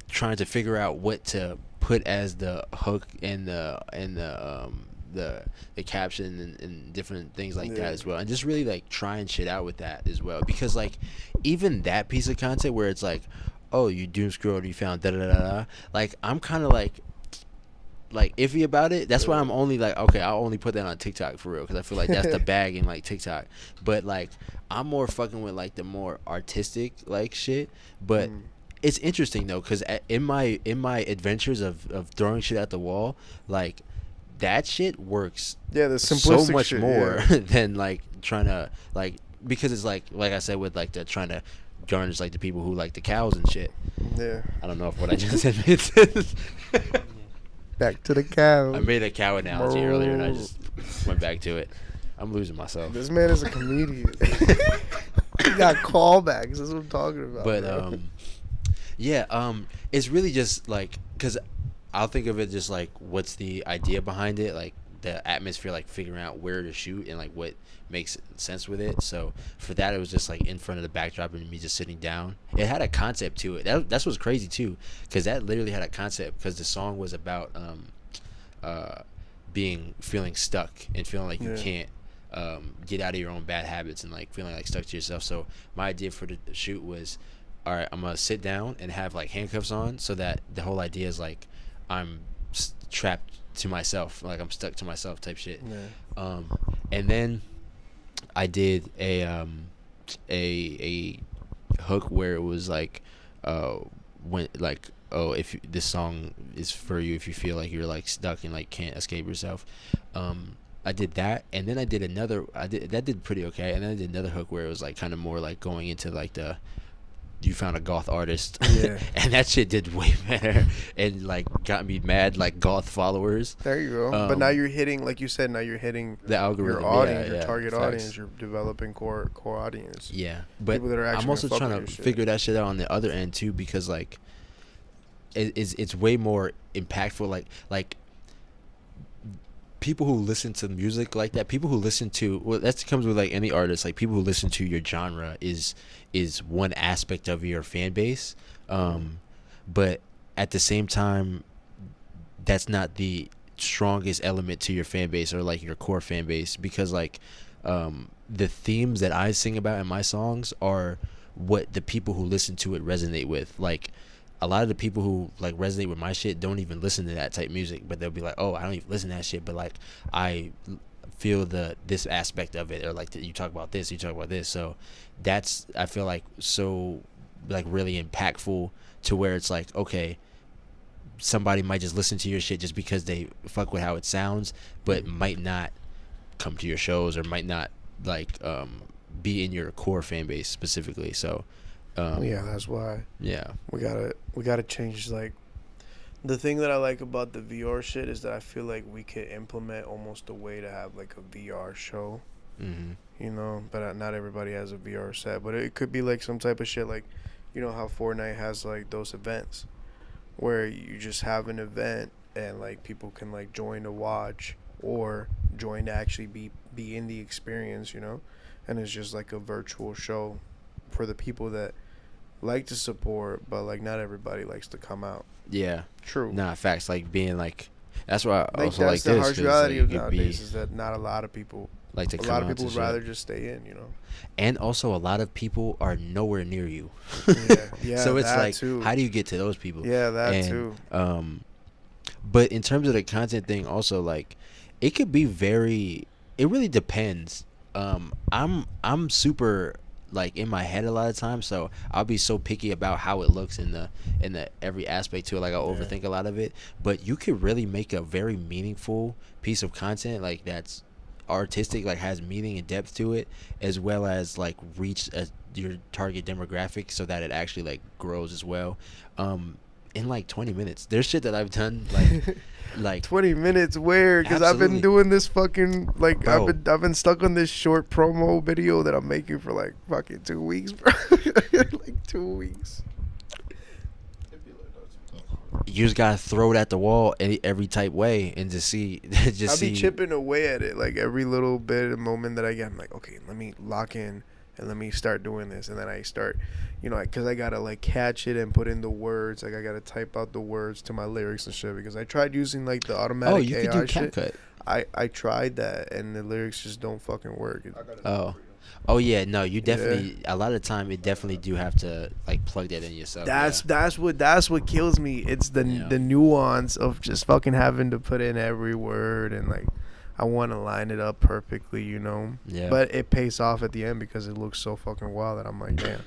trying to figure out what to put as the hook and the caption and different things like that as well, and just really like trying shit out with that as well, because like even that piece of content where it's like, oh, you doom scrolled, you found da da da da, like I'm kind of like iffy about it. That's why I'm only like, okay, I'll only put that on TikTok for real, because I feel like that's the bag in like TikTok. But like I'm more fucking with like the more artistic like shit. But it's interesting though, because in my adventures of throwing shit at the wall, like that shit works the simplistic so much shit, more than like trying to like, because it's like I said with like the trying to garnish like the people who like the cows and shit. I don't know if what I just said made sense. Back to the cow. I made a cow analogy earlier and I just went back to it. I'm losing myself. This man is a comedian. He got callbacks. That's what I'm talking about. But bro. Yeah, it's really just like, cause I'll think of it just like what's the idea behind it, like the atmosphere, like figuring out where to shoot and like what makes sense with it. So for that, it was just like in front of the backdrop and me just sitting down. It had a concept to it. That's what's crazy too, cause that literally had a concept. Cause the song was about uh, feeling stuck and feeling like you Yeah. can't get out of your own bad habits and like feeling like stuck to yourself. So my idea for the shoot was, all right, I'm gonna sit down and have like handcuffs on, so that the whole idea is like I'm trapped to myself, like I'm stuck to myself type shit. Yeah. And then I did a hook where it was like when like, oh, this song is for you if you feel like you're like stuck and like can't escape yourself. I did that, and then I did another. That did pretty okay, and then I did another hook where it was like kind of more like going into like the, you found a goth artist. Yeah. And that shit did way better and like got me mad like goth followers. There you go. But now you're hitting, like you said, now you're hitting The algorithm, your audience, yeah, your yeah, target facts. audience. You're developing core audience. Yeah, but People that are actually I'm also gonna fuck trying with to your shit. figure that shit out on the other end too, because like it's way more impactful. Like people who listen to music like that, people who listen to, well, that comes with like any artist, like people who listen to your genre is one aspect of your fan base, but at the same time that's not the strongest element to your fan base or like your core fan base, because like the themes that I sing about in my songs are what the people who listen to it resonate with. Like a lot of the people who like resonate with my shit don't even listen to that type music, but they'll be like, oh, I don't even listen to that shit, but like I feel this aspect of it, or like you talk about this, you talk about this. So that's, I feel like, so like really impactful, to where it's like, okay, somebody might just listen to your shit just because they fuck with how it sounds, but might not come to your shows or might not like be in your core fan base specifically. So Yeah, that's why yeah, we gotta change. Like, the thing that I like about the VR shit is that I feel like we could implement almost a way to have like a VR show, you know. But not everybody has a VR set. But it could be like some type of shit, like, you know how Fortnite has like those events where you just have an event and like people can like join to watch or join to actually be in the experience, you know. And it's just like a virtual show for the people that like to support, but like not everybody likes to come out. yeah, True. nah, facts. Like being like, that's why I Like, also that's like the this, harsh 'cause, reality like, of you could nowadays be is that not a lot of people. like to A come lot of out people to would shit. rather just stay in, you know. And also a lot of people are nowhere near you. Yeah, So it's that like, too. how do you get to those people? Yeah, that And, too. But in terms of the content thing, also like, it could be very. It really depends. I'm super like in my head a lot of times, so I'll be so picky about how it looks in the every aspect to it. Like I'll overthink a lot of it. But you could really make a very meaningful piece of content like that's artistic, like has meaning and depth to it, as well as like reach your target demographic, so that it actually like grows as well. In like 20 minutes, there's shit that I've done like 20 minutes where? Because I've been Absolutely. doing this fucking like Bro. I've been stuck on this short promo video that I'm making for like fucking 2 weeks, bro. Like 2 weeks. you just gotta throw it at the wall every type way and just see I'll be chipping away at it like every little bit of moment that I get. I'm like, okay, let me lock in and let me start doing this, and then I start, you know, because I gotta like catch it and put in the words. Like I gotta type out the words to my lyrics and shit, because I tried using like the automatic Oh, you AI could do shit. CapCut. I tried that and the lyrics just don't fucking work. Oh yeah, no, you definitely, a lot of the time it definitely do have to like plug that in yourself. That's what kills me. It's the nuance of just fucking having to put in every word, and like I want to line it up perfectly, you know. Yeah. But it pays off at the end because it looks so fucking wild that I'm like, damn.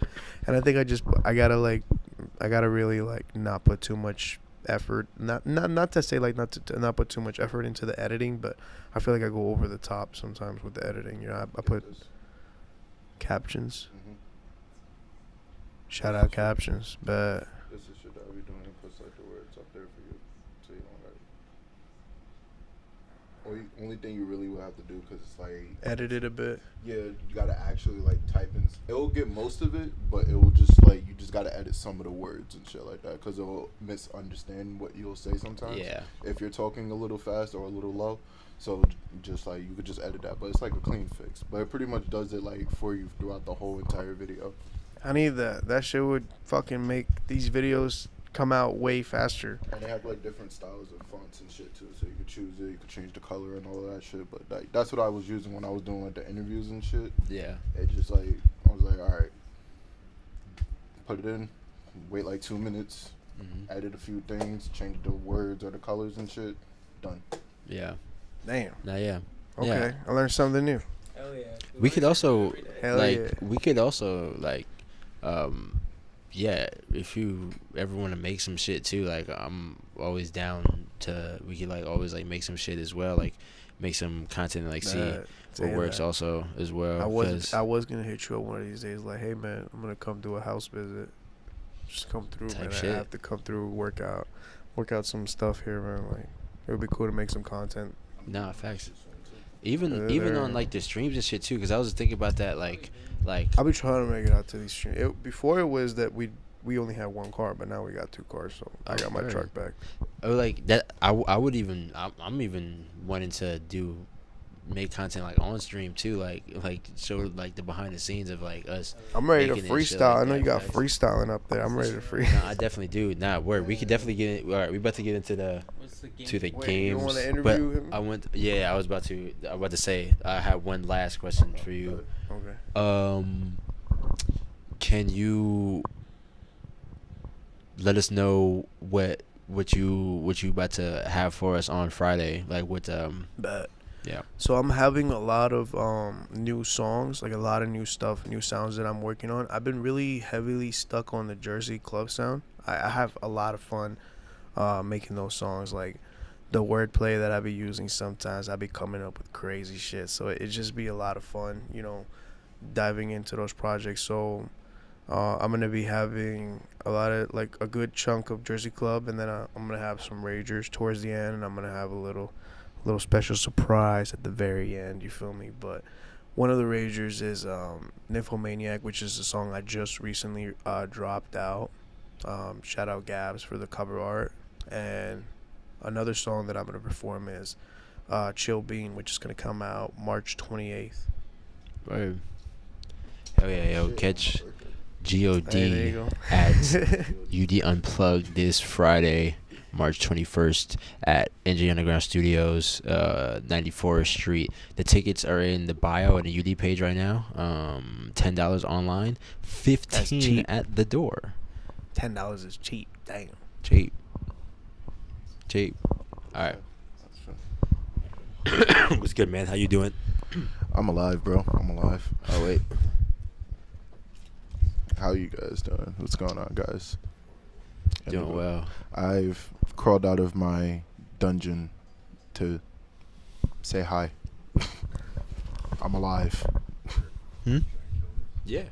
And I think I gotta really like not put too much effort. Not to say like not to not put too much effort into the editing, but I feel like I go over the top sometimes with the editing. You know, I put captions. Shout out captions, but This is shit that we doing. Puts like the words up there for you, so you don't like. only thing you really would have to do, because it's like Edit it a bit. yeah, you gotta actually like type in. It'll get most of it, but it will just like you just gotta edit some of the words and shit like that, because it'll misunderstand what you'll say sometimes. Yeah. If you're talking a little fast or a little low, so just like you could just edit that, but it's like a clean fix. But it pretty much does it like for you throughout the whole entire video. I need that. That shit would fucking make these videos come out way faster. And they have like different styles of fonts and shit too, so you could choose it, you could change the color and all of that shit. But like that's what I was using when I was doing like the interviews and shit. Yeah. It just like I was like, all right, put it in, wait like 2 minutes, edit a few things, change the words or the colors and shit, done. Yeah. Damn. Nah, yeah. Okay. Yeah. I learned something new. Hell yeah. We could also Hell like yeah. we could also like yeah, if you ever want to make some shit too, like I'm always down to, we could like always like make some shit as well, like make some content and like see what Saying works that. also as well. I was gonna hit you up one of these days, like, hey man, I'm gonna come do a house visit. Just come through, Type man. shit. I have to come through, work out some stuff here, man. Like, it would be cool to make some content. Nah, facts. Even There. on like the streams and shit too, because I was thinking about that like I'll be trying to make it out to these streams. Before it was that we only had one car, but now we got two cars, so I got my word. truck back. or like that. I would even I'm even wanting to make content like on stream too, like show like the behind the scenes of like us. I'm ready to making it shit freestyle. like I know that, you got facts. freestyling up there. I'm ready to free. Nah, I definitely do. Nah, word. We could definitely get in. All right, we about to get into the Wait, you games. wanna but interview him? I went. Yeah, I was about to say I have one last question for you. Okay. Can you let us know what you about to have for us on Friday? Like what Bet. yeah. So I'm having a lot of new songs, like a lot of new stuff, new sounds that I'm working on. I've been really heavily stuck on the Jersey club sound. I have a lot of fun making those songs. Like the wordplay that I be using sometimes, I be coming up with crazy shit. So it just be a lot of fun, diving into those projects. So I'm gonna be having a lot of like a good chunk of Jersey club, and then I'm gonna have some ragers towards the end, and I'm gonna have a little special surprise at the very end, you feel me? But one of the ragers is Nymphomaniac, which is a song I just recently dropped out. Shout out Gabs for the cover art. And another song that I'm going to perform is Chill Bean, which is going to come out March 28th. Word. Hell yeah, yo, catch Hey, there you G.O.D. go. at UD Unplugged this Friday, March 21st at NJ Underground Studios, 94th Street. The tickets are in the bio and the UD page right now. $10 online, $15 cheap. at the door. $10 is cheap. Damn. Cheap. All right. What's good, man? How you doing? I'm alive, bro. I'm alive. Oh wait. How you guys doing? What's going on, guys? Doing well. I've crawled out of my dungeon to say hi. I'm alive. Yeah.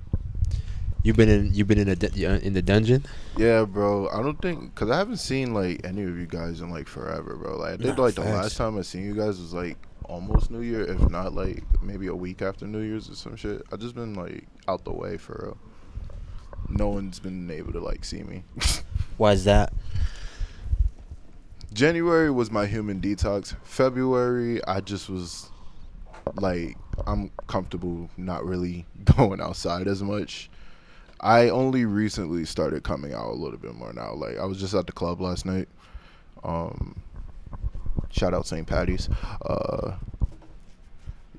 You've been in the dungeon? Yeah, bro. I don't think, cause I haven't seen like any of you guys in like forever, bro. Like I think Nah, like the facts. last time I seen you guys was like almost New Year, if not like maybe a week after New Year's or some shit. I just been like out the way for real. No one's been able to like see me. Why is that? January was my human detox. February, I just was like, I'm comfortable not really going outside as much. I only recently started coming out a little bit more now. Like I was just at the club last night. Shout out St. Patty's.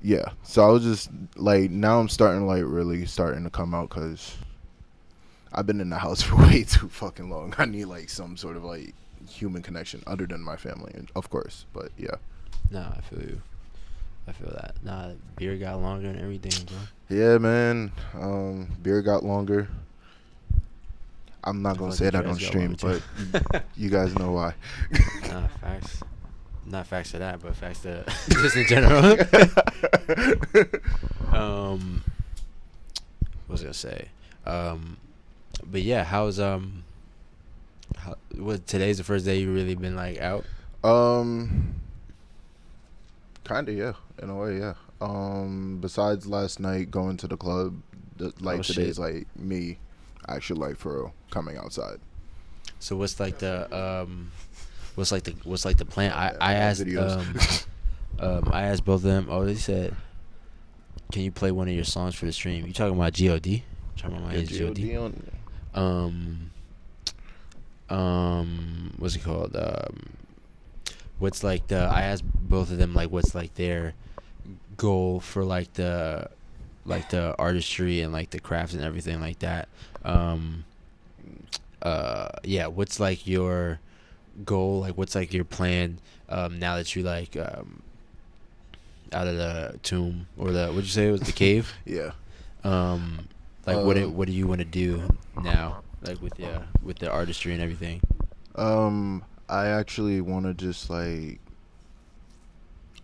Yeah. So I was just like, now I'm really starting to come out, because I've been in the house for way too fucking long. I need like some sort of like human connection other than my family, of course. But yeah. Nah, I feel you. I feel that. Nah, beer got longer and everything, bro. Yeah, man. Beer got longer. I'm not gonna say that on stream, but you guys know why. Nah, facts. Not facts to that, but facts to just in general. What was I gonna say? But yeah, today's the first day you really been like out? Kinda, yeah. In a way, yeah. Besides last night going to the club, like Oh, today's shit. like me, actually like for real coming outside. So what's like the plan? I asked Videos. I asked both of them. Oh, they said, can you play one of your songs for the stream? You talking about G.O.D? Talking about Yeah, his G.O.D? G.O.D on. Um what's it called? What's like the I asked both of them like what's like their goal for like the artistry and like the crafts and everything like that. Um yeah, what's like your goal? Like what's like your plan now that you like out of the tomb or the what'd you say it was the cave? Yeah. Um like what do you want to do now? Like with the artistry and everything. I actually want to just like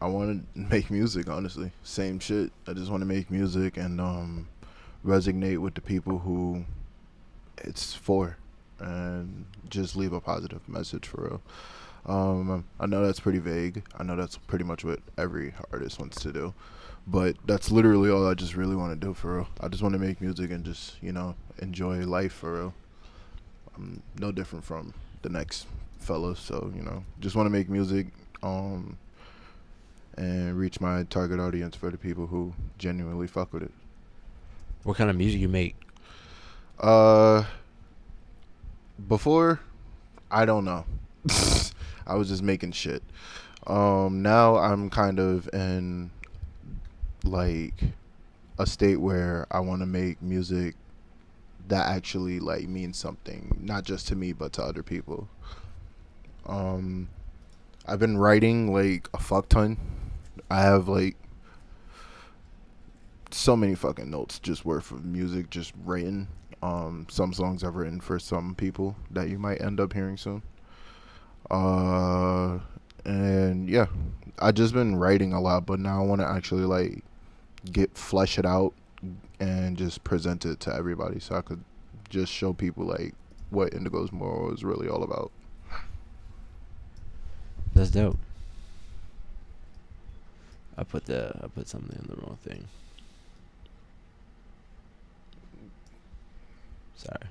I want to make music. Honestly, same shit. I just want to make music and resonate with the people who it's for, and just leave a positive message for real. I know that's pretty vague. I know that's pretty much what every artist wants to do, but that's literally all I just really want to do for real. I just want to make music and just enjoy life for real. I'm no different from the next fellas, so just want to make music, and reach my target audience for the people who genuinely fuck with it. What kind of music you make? Before, I don't know. I was just making shit. Now I'm kind of in like a state where I want to make music that actually like means something, not just to me but to other people. I've been writing like a fuck ton. I have like so many fucking notes just worth of music just written. Some songs I've written for some people that you might end up hearing soon. And yeah, I just been writing a lot, but now I want to actually like flesh it out and just present it to everybody, so I could just show people like what Indigos Moral is really all about. That's dope. I put something on the wrong thing. Sorry.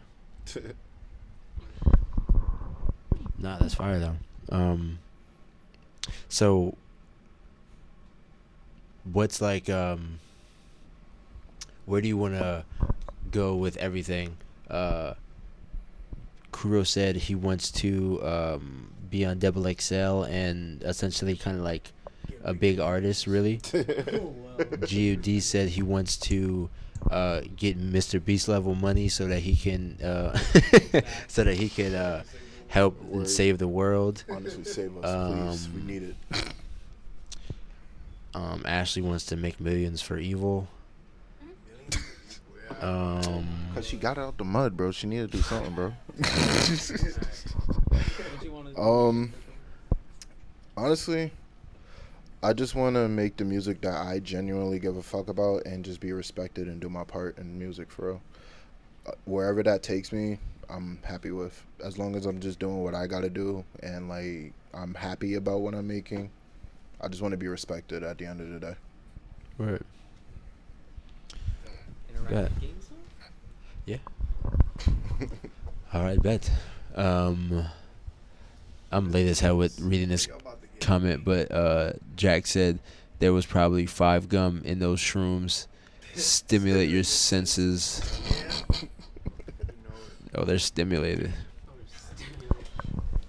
Nah, that's fire though. So what's like where do you want to go with everything? Kuro said he wants to be on Double XL and essentially kind of like a big artist, really. G.O.D said he wants to get Mr. Beast level money so that he can help and save the world. Honestly, save us, please. We need it. Ashley wants to make millions for evil. Cause she got out the mud, bro. She needed to do something, bro. Honestly, I just want to make the music that I genuinely give a fuck about and just be respected and do my part in music for real. Wherever that takes me, I'm happy with. As long as I'm just doing what I gotta do and like I'm happy about what I'm making, I just want to be respected at the end of the day. Right. Yeah. All right, bet. I'm late as hell with reading this comment, but Jack said there was probably 5 gum in those shrooms. Stimulate your senses. Oh, they're stimulated.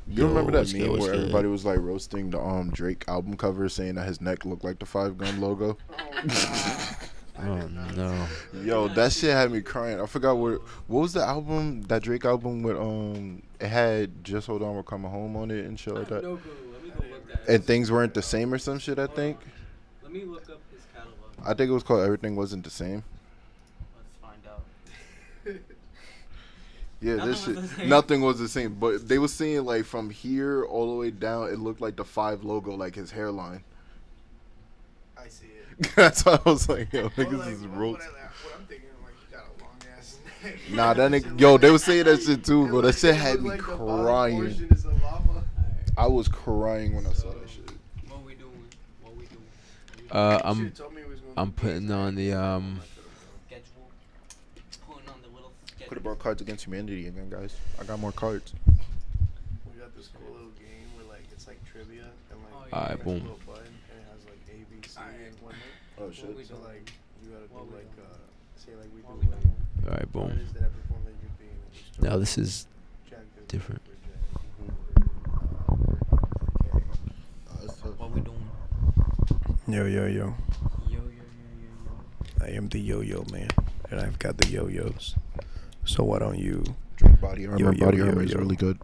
You remember that what's meme good, what's where good? everybody was like roasting the Drake album cover, saying that his neck looked like the 5 Gun logo? Oh no. Yo, that shit had me crying. I forgot what was the album, that Drake album with it had Just Hold On, We're Coming Home on it and shit like that. No clue. Let me go look that. And things weren't the same or some shit, I think. Let me look up his catalog. I think it was called Everything Wasn't the Same. Let's find out. Yeah, Nothing this was shit, the same? nothing was the same. But they were saying like from here all the way down, it looked like the 5 logo, like his hairline. I see it. That's why I was like, yo, Or niggas like, is what roast. I'm thinking, like, you got a long ass neck. Nah, that nigga, yo, they were saying that shit too, bro. That shit had me like the bottom crying. portion is a llama. I was crying when I saw that shit. What we doing? What we doing? I'm putting on the Schedule. Putting on the little Could have brought Cards Against Humanity again, guys. I got more cards. We got this cool little game where like it's like trivia and like Alright, it's boom. a little button and it has like A, B, C, and whatnot. Oh shit. So like you gotta do like say like we do we like all right, boom. artists that have performed like you're being. Now this is Jack does different. for Jack. What we doing? Yo. Yo. I am the yo-yo man, and I've got the yo-yos. So why don't you? Drink Body Armor. Yo, Body Armor is yo. really good.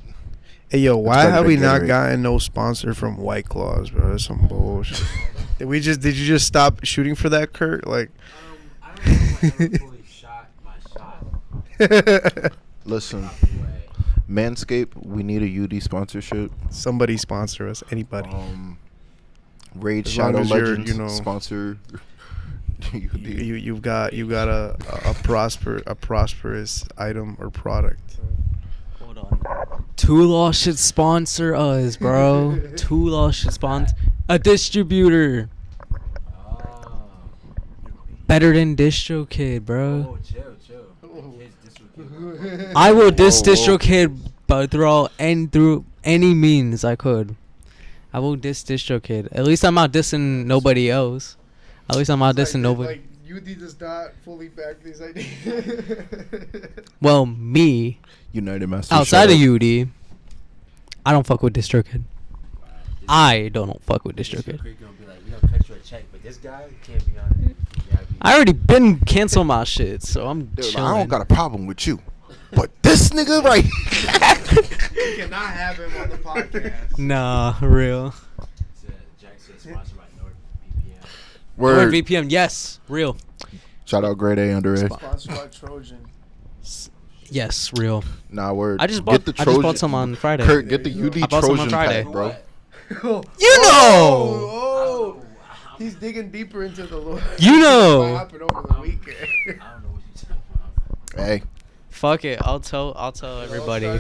Hey yo, why better have than we not Gatorade. gotten no sponsor from White Claws, bro? That's some bullshit. Did you just stop shooting for that, Kurt? Like, I don't know if I ever fully shot my shot. Listen, Manscaped, we need a UD sponsorship. somebody sponsor us, anybody. Raid As long Shadow as you're, Legends you know, sponsor. UD. You've got a prosperous item or product. Hold on. Two-Law should sponsor us, bro. Two-Law should sponsor a distributor. Better than DistroKid, bro. Oh, chill. Kids dislocate. I will diss Whoa, whoa. DistroKid, but through any means I could. I will diss DistroKid. At least I'm not dissing nobody else. At least I'm not dissing nobody. UD does not fully back these ideas. Well, me United Masters. outside shut of up. UD, I don't fuck with DistroKid. I don't fuck with DistroKid. Creek gonna be like, we gonna cut you a check, but this guy can't be on it. You gotta be- I already been cancel my shit, so I'm Dude, chilling. I don't got a problem with you, but this nigga right. You cannot have him on the podcast. Nah, real. Jack said sponsored by NordVPN. Word. VPN, yes, real. Shout out Grade A under A. Sponsored by Trojan. Yes, real. Nah, word. I just Get bought some on Friday. Kurt, get the There you UD I bought some on Trojan Friday. pack, bro. You know. Oh, he's digging deeper into the Lord. You know. What happened over the weekend? I don't know what you're talking about. Hey, Fuck it. I'll tell everybody. Don't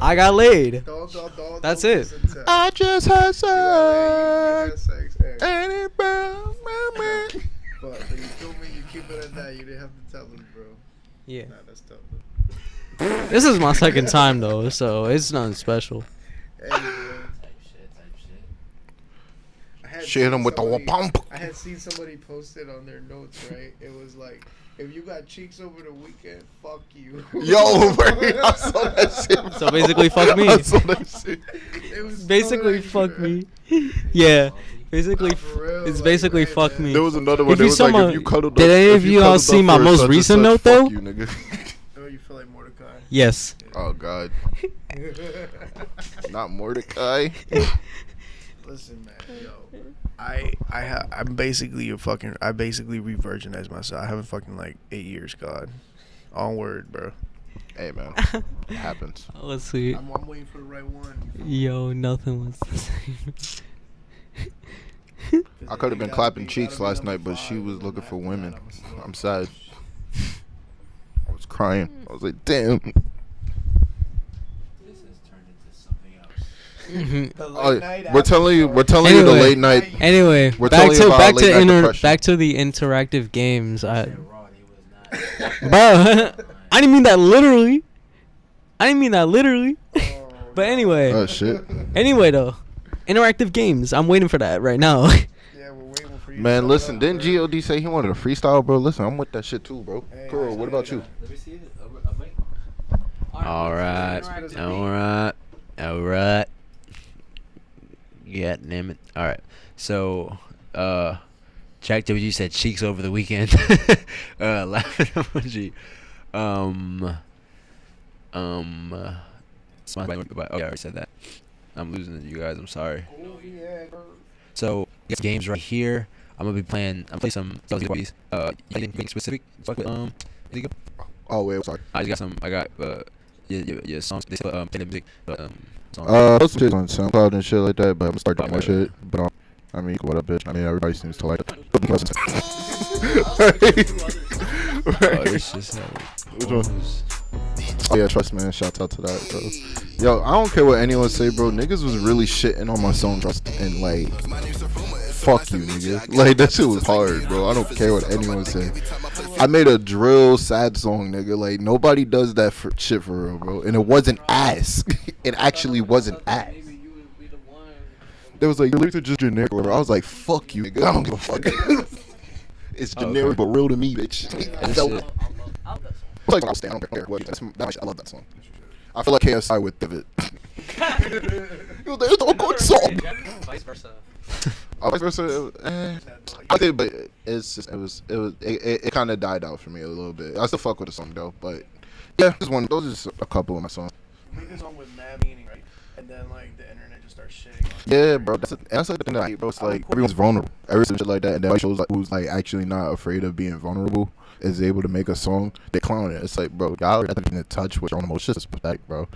I got laid. don't That's it. listen to- I just had You sex. had sex, hey. And it burned my But you told me you keep it at that. You didn't have to tell him, bro. Yeah. Nah, that's tough. This is my second time though, so it's nothing special. Hey, bro. Type shit. I had Shit him seen with the somebody- pump. I had seen somebody post it on their notes, right? It was like, if you got cheeks over the weekend, fuck you. Yo, bro, I saw that shit. So basically, fuck me. I saw that shit. It was Basically, so fuck accurate. me. Yeah. Basically, Nah, for real, it's like, basically right, fuck man. me. There was another one. If There you was saw like, my- if you cuddled did up, any if of you cuddled all up see my for most such and recent such, note, fuck though? You, nigga. Oh, you feel like Mordecai. Yes. Oh God, not Mordecai. Listen, man, yo, I'm basically I basically re-virginized myself. I haven't fucking like 8 years, God. On word, bro. Hey man, it happens. Let's see. I'm waiting for the right one. Yo, nothing was the same. I could have been clapping cheeks last night, but she was looking for women. I'm sad. I was crying. I was like, damn. This has turned into something else. Oh, we're telling you the Anyway. late night. Anyway, We're back telling you to about back late to night depression. back to the interactive games. Said Raw, he was not. Bro, I didn't mean that literally. But anyway, Oh shit, anyway though, interactive games. I'm waiting for that right now. Yeah, we're waiting for you. man. to Listen, start didn't up, G.O.D say he wanted a freestyle, bro? Listen, I'm with that shit too, bro. Hey, Kuro, what about you? Let me see it. All right. Yeah, name it. All right. So, Jack W said cheeks over the weekend. Laughing emoji. Oh, yeah, I already said that. I'm losing it, you guys. I'm sorry. Oh, yeah, bro. So, games right here. I'm gonna be playing. I'm playing some these. Anything specific? Fuck with Indigo? Oh wait, sorry. I just got some. I got your songs. They still play the music. But songs. Post shit on SoundCloud and shit like that, but I'm gonna start doing that shit. But I mean, what up, bitch? I mean, everybody seems to like it. Oh, this just Which one? Oh yeah, trust man. Shout out to that, bro. Yo, I don't care what anyone say, bro. Niggas was really shitting on my song, trust, and like fuck you, nigga. Like, that shit was hard, bro. I don't care what anyone say. I made a drill sad song, nigga. Like, nobody does that for shit for real, bro. And it wasn't ass. It actually wasn't ass. Maybe you would be the one. They was like, your lyrics are just generic, bro. I was like, fuck you, nigga. I don't give a fuck. It's generic, but real to me, bitch. That So, shit. like, I don't care what you say. I love that song. I feel like KSI with it. It was like, it's a good song. Vice versa. Vice versa, I did, but it's just, it kind of died out for me a little bit. I still fuck with the song though, but yeah, those are just a couple of my songs. Make a song with mad meaning, right? And then like the internet just starts shitting on it. Yeah, bro, that's like the thing that I hate, bro. It's like everyone's vulnerable, everything shit like that, and then shows like who's like actually not afraid of being vulnerable is able to make a song. They clown it. It's like, bro, y'all are in touch with your own emotions. It's pathetic, bro.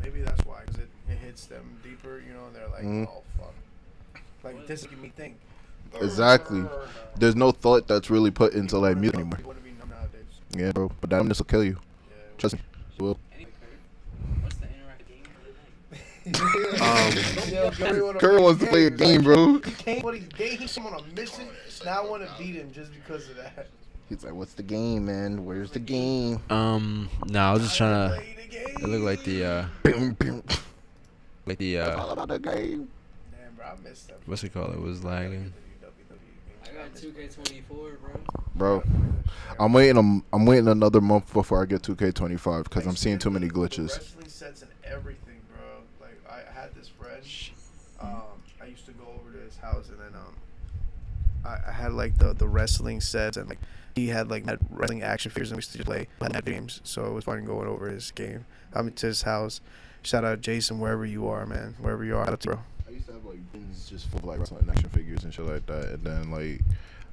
Maybe that's why, because it hits them deeper, you know, and they're like, oh, fuck. Like, this is making me think. Exactly. There's no thought that's really put into like music anymore. You want to be numb nowadays. Yeah, bro, but that numbness will kill you. Yeah. Trust me, it will. Anyway, Kurt, what's the interactive game for the night? Curry wants to play a game, bro. He's on a mission. Now I want to beat him just because of that. He's like, what's the game, man? Where's the game? No, I was just trying to. It looked like the The game. Damn, bro, I missed that. what's it called? It was lagging. I got 2K24, bro. Bro, I'm waiting another month before I get 2K25 because I'm seeing too many glitches. Wrestling sets and everything, bro. Like I had this friend. I used to go over to his house and then I had like the wrestling sets and like he had like wrestling action figures and we used to just play net games. So it was fun going over his game. I mean to his house. Shout out Jason wherever you are, man. Wherever you are, bro. I used to have like bins just full of like wrestling action figures and shit like that. And then like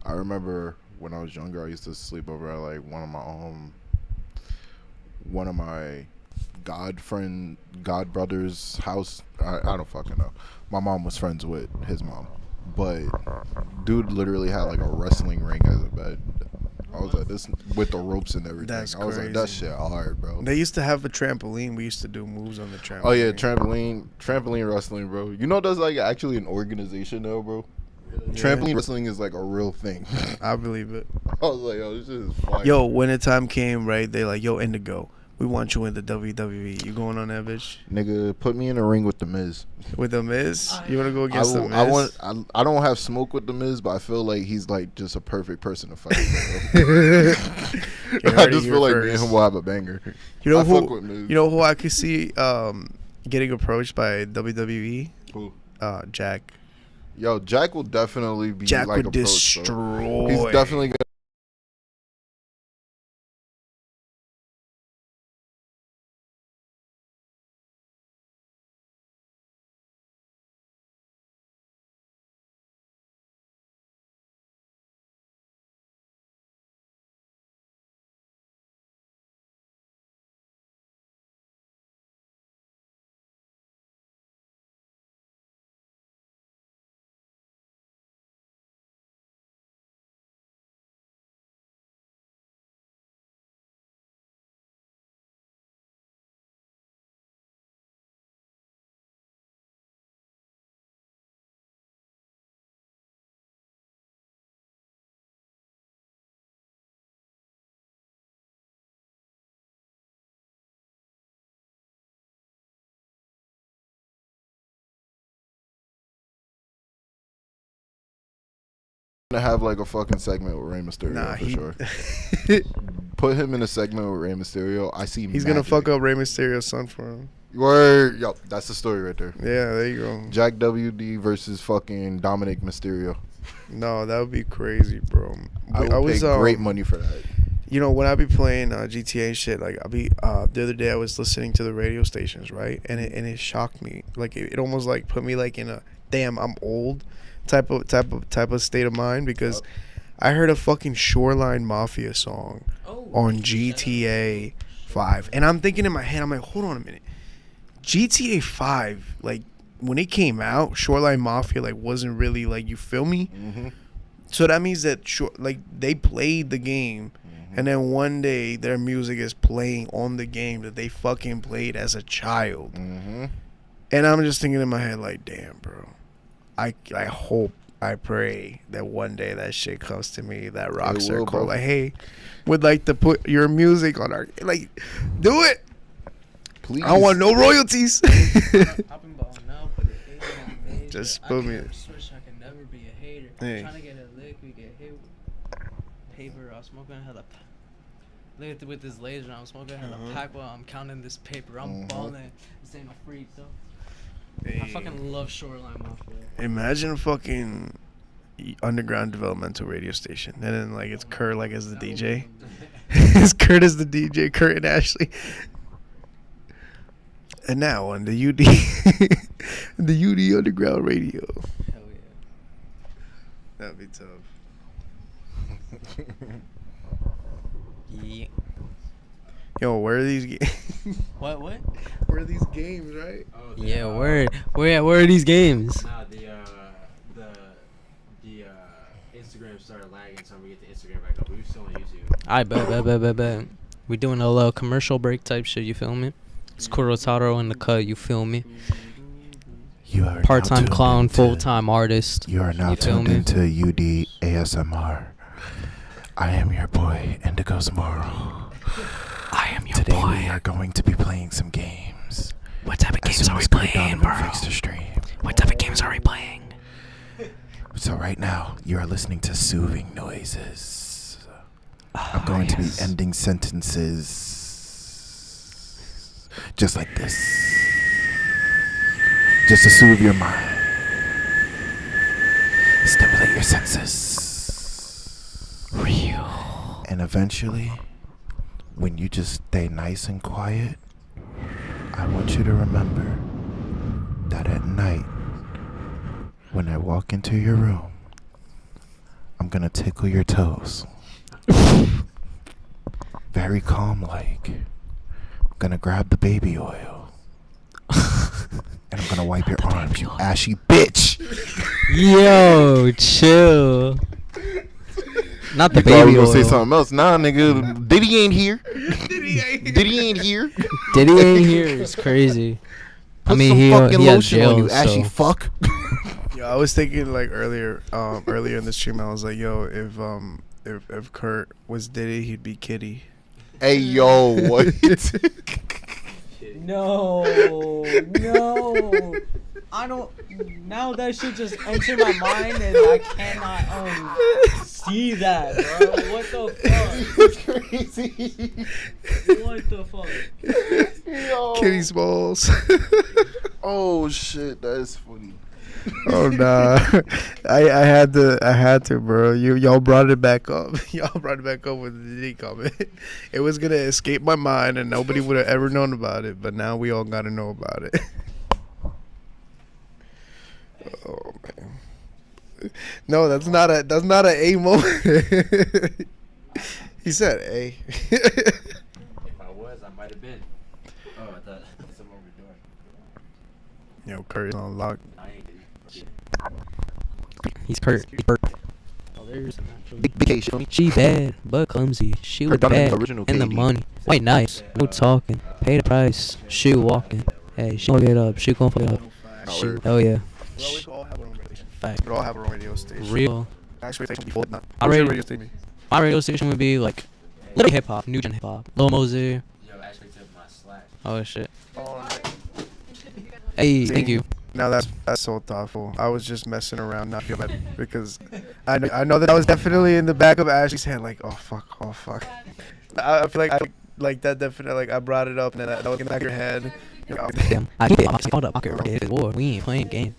I remember when I was younger, I used to sleep over at like one of my god brother's house. I don't fucking know. My mom was friends with his mom, but dude literally had like a wrestling ring as a bed. I was like, this with the ropes and everything. That's I was like, that shit hard, bro. They used to have a trampoline. We used to do moves on the trampoline. Oh yeah, trampoline wrestling, bro. You know, there's like actually an organization now, bro. Trampoline wrestling is like a real thing. I believe it. I was like, yo, this shit is fire. Yo, when the time came, right, they like, yo, Indigo, we want you in the WWE. You going on that bitch? Nigga, put me in a ring with the Miz. With the Miz? You want to go against the Miz? I don't have smoke with the Miz, but I feel like he's like just a perfect person to fight with, bro. I just feel like me and him will have a banger. You know I fuck with who? Miz. You know who I could see getting approached by WWE? Who? Jack. Yo, Jack will definitely be Jack like would approached, bro. destroy. He's definitely gonna. To have like a fucking segment with Rey Mysterio for sure. Put him in a segment with Rey Mysterio. I see. He's gonna fuck up Rey Mysterio's son for him. Word. Yo, that's the story right there. Yeah, there you go. Jack WD versus fucking Dominic Mysterio. No, that would be crazy, bro. I would pay great money for that. You know, when I be playing GTA and shit, like I be the other day I was listening to the radio stations, right, and it shocked me. Like it almost like put me like in a damn I'm old type of state of mind because I heard a fucking Shoreline Mafia song on GTA 5, and I'm thinking in my head, I'm like, hold on a minute, GTA 5, like when it came out, Shoreline Mafia like wasn't really like, you feel me? Mm-hmm. So that means that like they played the game, and then one day their music is playing on the game that they fucking played as a child. Mm-hmm. And I'm just thinking in my head like, damn, bro, I hope I pray that one day that shit comes to me, that It Rockstar will, call, bro. like, hey, would like to put your music on our, like, do it. Please. I don't want no royalties. I've been balling out, but it ain't major. Just I put can me- never switch. I can never be a hater. Hey. Trying to get a lick, we get hit with paper. I'm smoking hella. Look at with this laser. I'm smoking hella pack while I'm counting this paper. I'm balling. This ain't no freak though. I Hey. fucking love Shoreline Mafia. Imagine fucking underground developmental radio station, and then like it's Kurt like as the DJ. It's Kurt as the DJ, Kurt and Ashley. And now on the UD, the UD Underground Radio. Hell yeah. That'd be tough. Yeah. Yo, where are these games? What? Where are these games, right? Oh, Yeah, word. Where are these games? Nah, the Instagram started lagging, so I'm gonna get the Instagram back up. We were still on YouTube. I bet. We doing a little commercial break type shit, you feel me? It's Kurotaro in the cut, you feel me? You are Part-time now tuned clown, into- full-time artist. You are now You feel tuned me? into UD ASMR. I am your boy, Indigos Moral. I am your Today boy. we are going to be playing some games. What type of As games soon are we as Cody playing, Donovan bro? fixed the stream. What type of games are we playing? So right now, you are listening to soothing noises. I'm going to be yes. ending sentences just like this. Just to soothe your mind. Stimulate your senses. Real. And eventually, when you just stay nice and quiet, I want you to remember that at night, when I walk into your room, I'm gonna tickle your toes. Very calm like. I'm gonna grab the baby oil. And I'm gonna wipe your arms, you ashy bitch! Yo, chill. Not the You thought I was baby gonna oil. say something else. Nah, nigga, Diddy ain't here. Diddy ain't here. Diddy ain't here. It's crazy. I Put mean, some he fucking has lotion jail, on you, ashy so. fuck. Yeah, I was thinking like earlier in the stream, I was like, yo, if Kurt was Diddy, he'd be Kitty. Hey, yo, what? No. I don't. Now that shit just entered my mind and I cannot see that, bro. What the fuck? Crazy. What the fuck? Yo. Kitty Smalls. Oh shit, that is funny. Oh nah, I had to, bro. Y'all brought it back up. Y'all brought it back up with the Diddy comment. It was gonna escape my mind, and nobody would have ever known about it. But now we all gotta know about it. Oh man, no, that's not a A moment. He said A. If I was, I might have been. Oh, I thought someone was doing. Yo, Kurt is on lock. I ain't did. He's Kurt. He's Bert. Oh, there's Big vacation. She bad, but clumsy. She Kurt look Donovan, bad. original And the KD. money. White nice. No talking. Pay the price. She walking. Hey, she gonna get up. She gonna fuck it up. She, oh yeah. Well, we could all have our own radio station. Fact. We could all have our own radio station. Real. Actually, station before not. I What's your rated- radio station? My radio station would be like literally hip hop, new gen hip hop. Lil Mosey. Yo, actually took my slack. Oh shit. Oh, Hey, See? thank you. now that's so thoughtful. I was just messing around, not feel bad because I know that I was definitely in the back of Ashley's head, like, oh fuck. I feel like that definitely, like, I brought it up and then that was in the back of your head. You know, Damn. I can't hold up. Okay, war. We ain't playing game.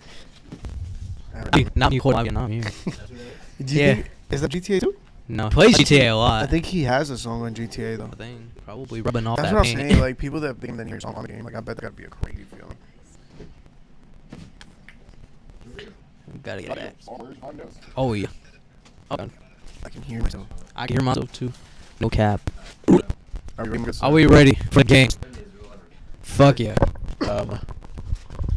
Not me holding. Not me. Do you Yeah. think, is that GTA 2? No, he plays GTA a lot. I think he has a song on GTA though. I think probably rubbing off That's that what I'm paint. saying. Like people that think that hear a song on the game, like I bet that gotta be a crazy feeling. Gotta get that. Oh yeah. Okay. I can hear myself. I can hear myself too. No cap. Are we ready? Are we ready for the game? Fuck yeah.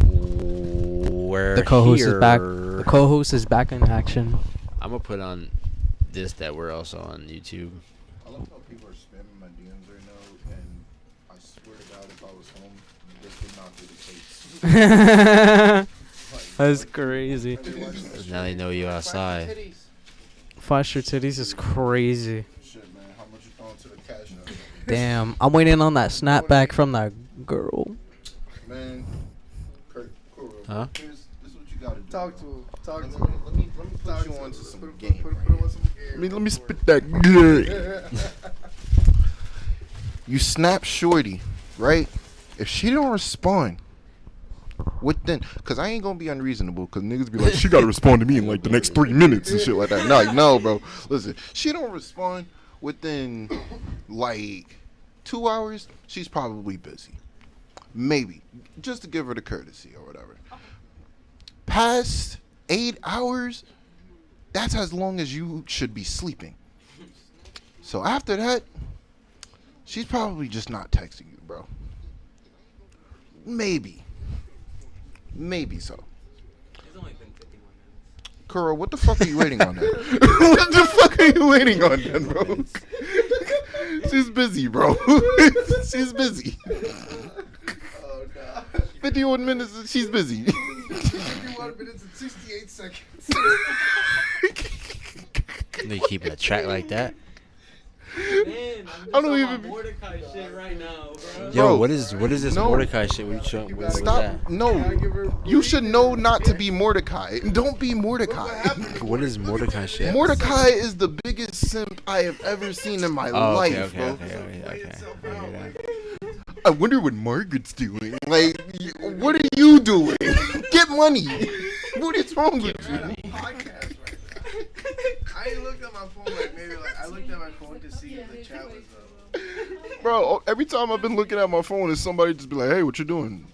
We're The co-host here. is back. The co-host is back in action. I'm gonna put on this that we're also on YouTube. I love how people are spamming my DMs right now, and I swear to God, if I was home, this would not be the case. That's crazy. Now they know you outside. Flash your titties is crazy. Shit, man. How much you throwing to the cash now? Damn, I'm waiting on that snapback from that girl. Man. Huh? This is what you gotta do. Talk to him. Talk to him. Let me put you onto some game. Put him on some game. Let me spit that good. You snap shorty, right? If she don't respond within, cause I ain't gonna be unreasonable, cause niggas be like, she gotta respond to me in like the next 3 minutes and shit like that. No, bro. Listen, she don't respond within like 2 hours. She's probably busy. Maybe just to give her the courtesy or whatever. Past 8 hours, that's as long as you should be sleeping. So after that, she's probably just not texting you, bro. Maybe so. It's only been 51 minutes. Kuro, what the fuck are you waiting on then? What the fuck are you waiting on then, bro? She's busy, bro. She's busy. Oh, nah. 51 minutes, she's busy. 51 minutes and 68 seconds. They keeping a track like that. Man, I don't even. Mordecai shit right now, bro. Yo, Bro, what is this no. Mordecai shit? What you showing? What was Stop. that? No. You should know not to be Mordecai. Don't be Mordecai. What is Mordecai shit? Mordecai is the biggest simp I have ever seen in my Oh, life, okay, bro. okay. I hear that. I wonder what Margaret's doing. Like, what are you doing? Get money. What is wrong with you? Podcast, right? I ain't looked at my phone I looked at my phone to see if the chat was Bro, every time I've been looking at my phone, is somebody just be like, hey, what you doing?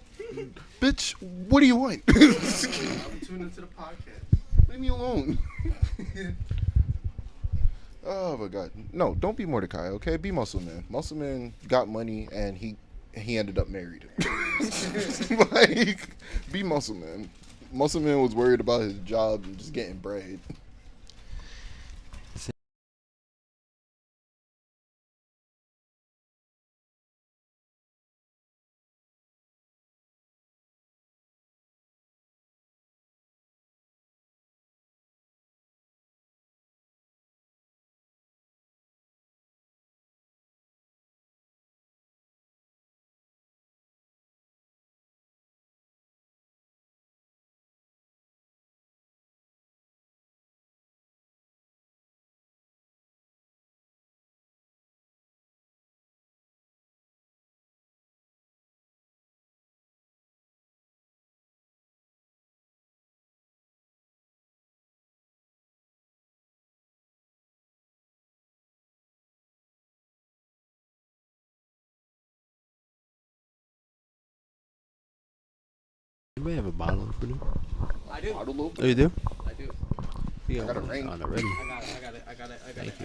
Bitch, what do you want? I'm tuned into the podcast. Leave me alone. Oh my God. No, don't be Mordecai, okay? Be Muscle Man. Muscle Man got money and he ended up married. Like, be Muscle Man. Muscle Man was worried about his job and just getting bread. Anybody have a bottle opener? I do. Oh, you do? I do. You got a ring. on already. I got it. Thank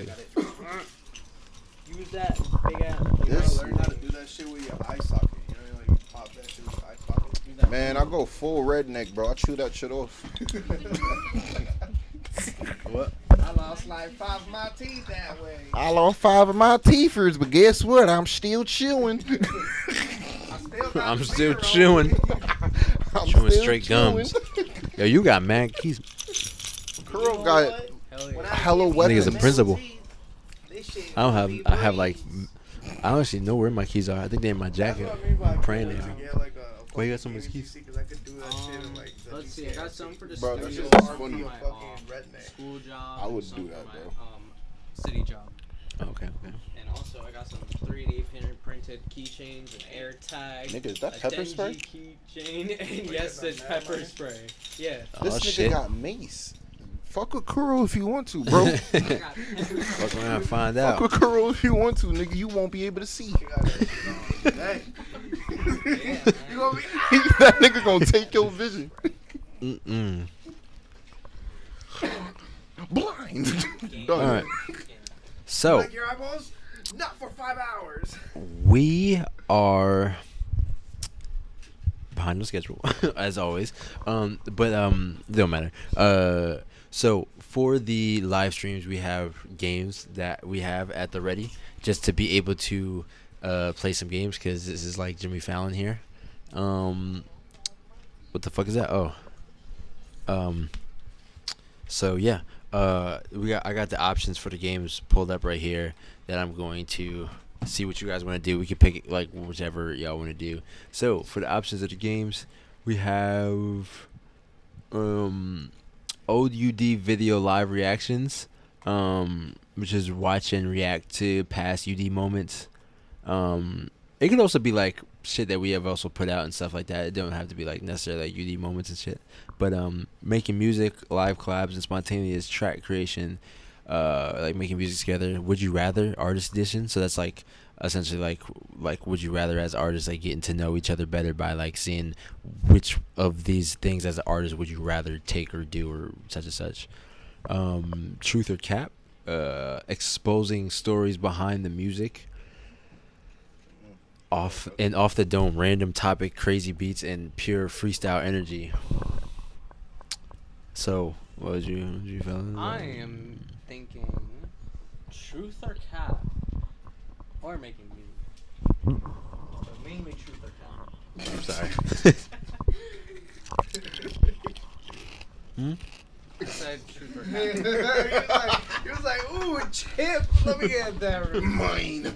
Use that big ass. You This- gotta learn how to do that shit with your eye socket. You know, like you pop that shit with your eye socket. Use that Man, I go full redneck, bro. I chew that shit off. What? I lost like 5 of my teeth that way. I lost 5 of my teethers, but guess what? I'm still chewing. I'm still chewing. I'm Chewing still straight chewing. gums. Yo, you got mad keys. Kuro got Hell yeah. hella weapons. Nigga's a principal. I have like, I don't actually know where my keys are. I think they're in my jacket. I'm praying they are. Why you got so much keys? Because I could do that shit in like the Let's see. I got some for the Bro, that studio, shit is some for funny. my fucking redneck. school job. I and wouldn't some do that, for bro. my city job. Okay. And also, I got some 3D printed keychains and air tags. Nigga, is that a pepper Denji spray? keychain, and yes, it's pepper spray. Yeah. This Oh, nigga shit. got mace. Fuck with Kuro if you want to, bro. I got Fuck around and find Fuck out. with Kuro if you want to, nigga. You won't be able to see. Hey. You gonna be That nigga gonna take your vision. Mm-mm. Blind. All right. So like your eyeballs? Not for 5 hours. we are behind the schedule as always. But it don't matter. So for the live streams, we have games that we have at the ready just to be able to play some games because this is like Jimmy Fallon here. What the fuck is that? Oh, So yeah, I got the options for the games pulled up right here that I'm going to see what you guys want to do. We can pick like whichever y'all want to do. So for the options of the games, we have old UD video live reactions, which is watch and react to past UD moments. It could also be like shit that we have also put out and stuff like that. It don't have to be like necessarily like UD moments and shit. But making music, live collabs, and spontaneous track creation, like making music together. Would you rather artist edition? So that's like essentially like would you rather as artists, like getting to know each other better by like seeing which of these things as an artist would you rather take or do or such and such. Truth or cap, exposing stories behind the music. Off the dome, random topic, crazy beats, and pure freestyle energy. So, what did you feel? I am thinking truth or cap, or making music. But mainly truth or cap. I'm sorry. I said truth or cap. He was like, ooh, a chip. Let me get that. Mine.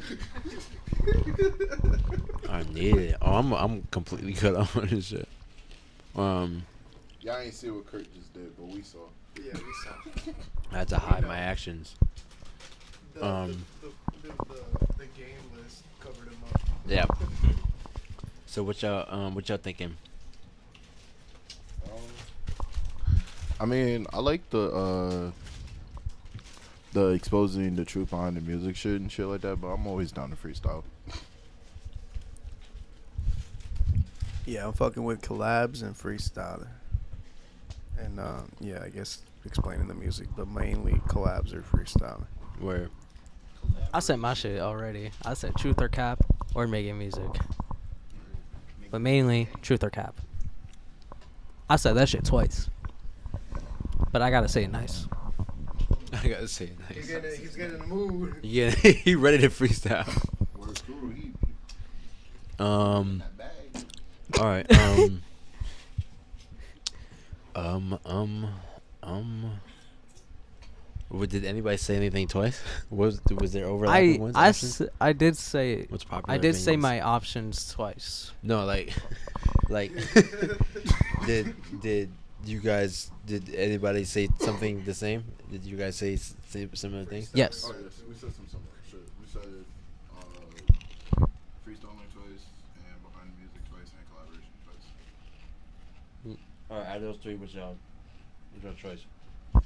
I need it. Oh, I'm completely cut off on this shit. Y'all ain't see what Kurt just did, but we saw. Yeah, we saw. I had to hide my actions. The game list covered him up. Yeah. So what y'all thinking? I mean, I like the exposing the truth behind the music shit and shit like that, but I'm always down to freestyle. Yeah, I'm fucking with collabs and freestyling. And yeah, I guess explaining the music, but mainly collabs or freestyling. Where? I said my shit already. I said truth or cap, or making music. But mainly truth or cap. I said that shit twice. But I gotta say it nice. I gotta say it nice. He's getting in the mood. Yeah, he ready to freestyle. All right. Did anybody say anything twice? Was there overlapping ones? I did say. What's popular? I did say opinions? my options twice. No, like did you guys? Did anybody say something the same? Did you guys say similar things? Yes. Oh, yes. We said some similar shit. We said freestyling twice, and behind the music twice, and collaboration twice. All right, out of those three, what's your choice? I'm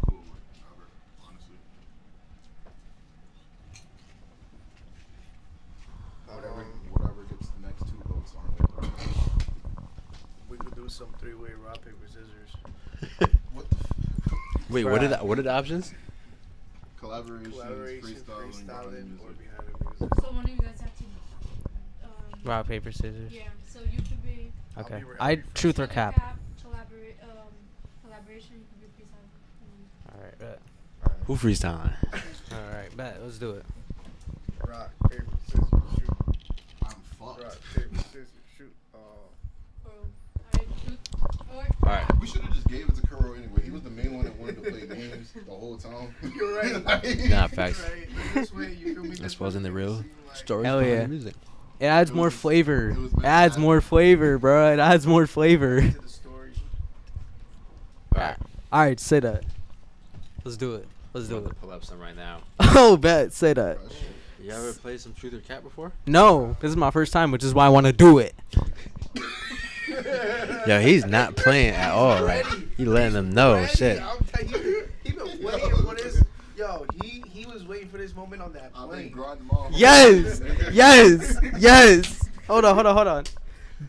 cool with whatever, honestly. Whatever gets the next two votes on it. We could do some three-way rock, paper, scissors. What the Wait, what are the options? Collaboration, freestyling, behind the or music. behind the music. So one of you guys have to. Rock, paper, scissors. Yeah. So you could be. Okay. I'll be Truth or cap. Collaboration. You could be freestyle. All right, bet. Who freestyling? All right, bet. Let's do it. Rock, paper, scissors, shoot. I'm fucked. Rock, paper, scissors, shoot. Alright, truth or. All right. We should have just gave it to Kuro anyway. He was the main one that wanted to play games the whole time. You're right. Nah, facts. Right. This way, you feel me? That's wasn't the real story Hell behind yeah. the music. It adds It more was- flavor. it was It adds meant- more flavor, bro. It adds more flavor. To the story. All right. All right, say that. Let's do it. Let's do I'm it. gonna pull up some right now. Oh, bet. Say that. You ever played some Truth or Cap before? No, this is my first time, which is why I want to do it. Yo, he's not playing at all. Right? He letting them know. Ready. Shit. I'm telling you, he been waiting for this. Yo, he was waiting for this moment on that I've been plane. grinding my Yes, yes, yes. Hold on.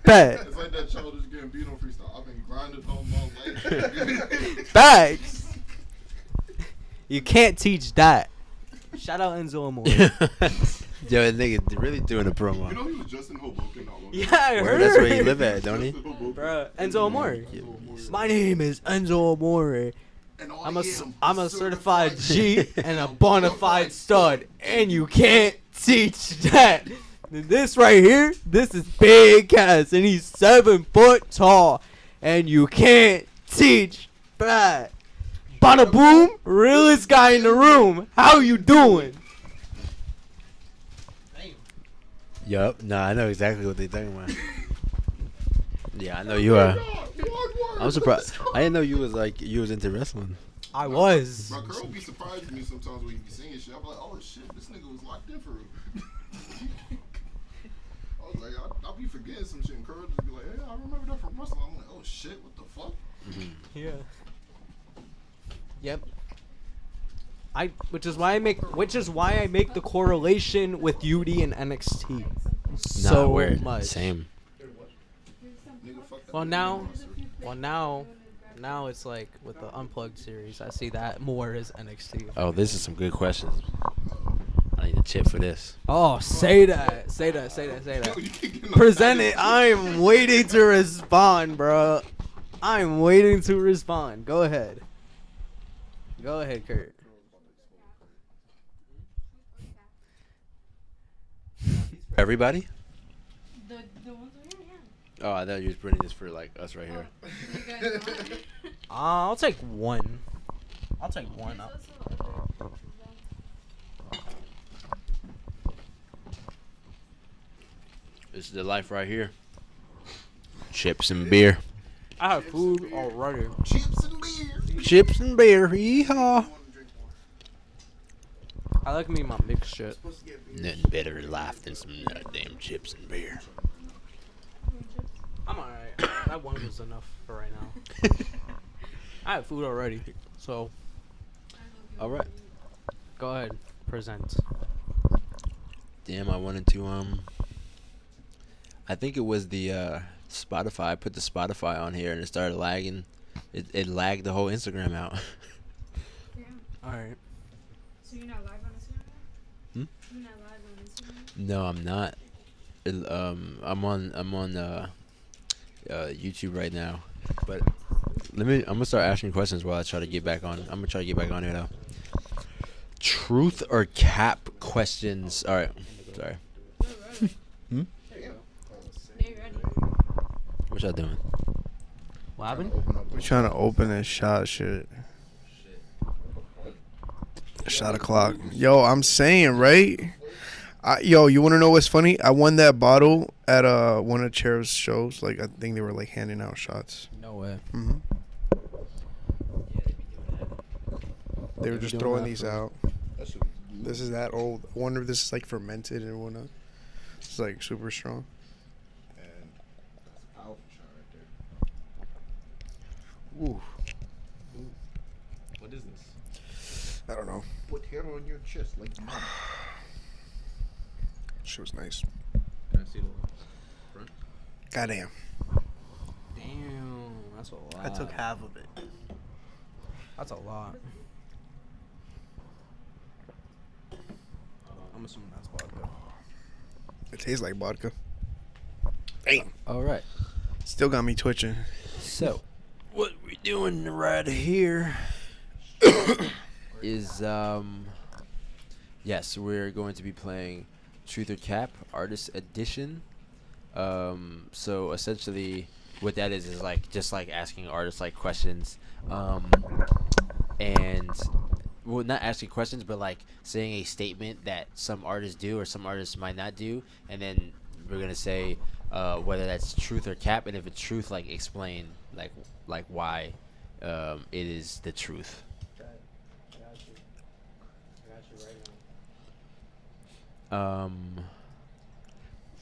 Bet. It's like that childish Gambino freestyle. I've been grinding all my life. Facts. You can't teach that. Shout out Enzo Amore. Yo, that nigga really doing a You promo. know he was just in Hoboken not long ago. Yeah, I Where heard. that's where you live at, don't he? Just in Hoboken. Bruh, Enzo Amore. Yeah. My name is Enzo Amore. And all I'm I a, am, I'm a certified G and a bona fide stud, and you can't teach that. This right here, this is Big Cass, and he's 7 foot tall. and you can't teach that. Bada boom, realest guy in the room. How you doing? Yup. No, I know exactly what they talking about. Yeah, I know you are. I'm surprised. I didn't know you was into wrestling. I was. Bro, Curl be surprised with me sometimes when he be saying shit. I'm like, oh shit, this nigga was locked in for real. I was like, I'll be forgetting some shit, and Curl just be like, hey, I remember that from wrestling. I'm like, oh shit, what the fuck? Yeah. Yep. Which is why I make the correlation with UD and NXT so weird. much. Same. Nigga, fuck that. Well now it's like with the Unplugged series, I see that more as NXT. Oh, this is some good questions. I need a chip for this. Oh, say that. Present it. I'm waiting to respond, bro. I'm waiting to respond. Go ahead. Go ahead, Kurt. Everybody? The ones over here, yeah. Oh, I thought you was putting this for like us right here. You guys want it? I'll take one. I'll take one. There's also other pictures, though. This is the life right here. Chips and beer. I have food already. Chips and beer. Chips and beer. Yeehaw. I like me my mixed shit. Nothing better in life than some goddamn chips and beer. I'm alright. That one was enough for right now. I have food already, so All right. go ahead, present. Damn, I wanted to I think it was the Spotify. I put the Spotify on here and it started lagging. It lagged the whole Instagram out. Yeah. Alright. So you're not live on Instagram? Hmm? You're not live on Instagram? No, I'm not. I'm on YouTube right now, but I'm gonna start asking questions while I try to get back on. I'm gonna try to get back on here though. Truth or cap questions. All right. Sorry. Hmm? They're ready. What y'all doing? What happened? We're trying to open this shot shit. Shot o'clock. Yo, I'm saying, right? Yo, you want to know what's funny? I won that bottle at one of Cher's shows. Like, I think they were like handing out shots. No way. hmm They were be just doing throwing that these for? out. This is that old. I wonder if this is like fermented and whatnot. It's like super strong. And that's a powerful shot right there. Ooh, What is this? I don't know. Put hair on your chest like mama. She was nice. Can I see the front? Goddamn. Damn, that's a lot. I took half of it. That's a lot. I'm assuming that's vodka. It tastes like vodka. Damn. All right. Still got me twitching. So, what we doing right here is yes, we're going to be playing Truth or Cap Artist Edition. So essentially, what that is like just like asking artists like questions, and well, not asking questions, but like saying a statement that some artists do or some artists might not do, and then we're gonna say whether that's truth or cap, and if it's truth, like explain like why it is the truth.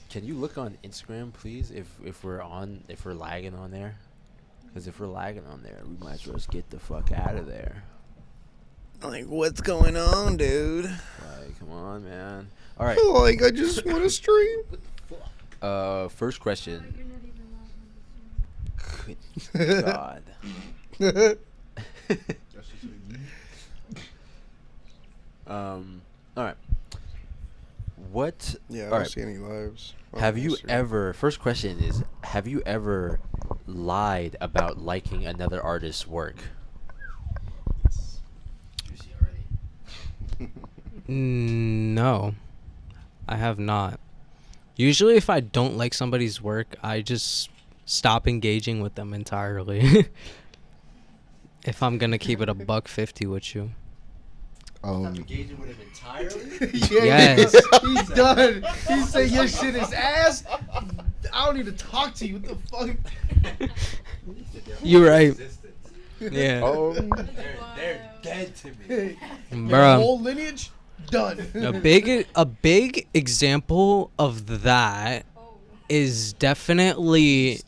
Can you look on Instagram, please, if we're lagging on there? Because if we're lagging on there, we might as well just get the fuck out of there. Like, what's going on, dude? Like, come on, man. All right. Like, I just want to stream. First question. Like you're not even live on Good God. All right. What? Yeah, I all don't right. see any lives. Have you ever? First question is: have you ever lied about liking another artist's work? No, I have not. Usually, if I don't like somebody's work, I just stop engaging with them entirely. If I'm gonna keep it a $150 with you. Engaging with him entirely? Yes. He's done. He said your shit is ass. I don't need to talk to you. What the fuck? You're right. Yeah. They're dead to me. Your Bruh. whole lineage done. A big example of that is definitely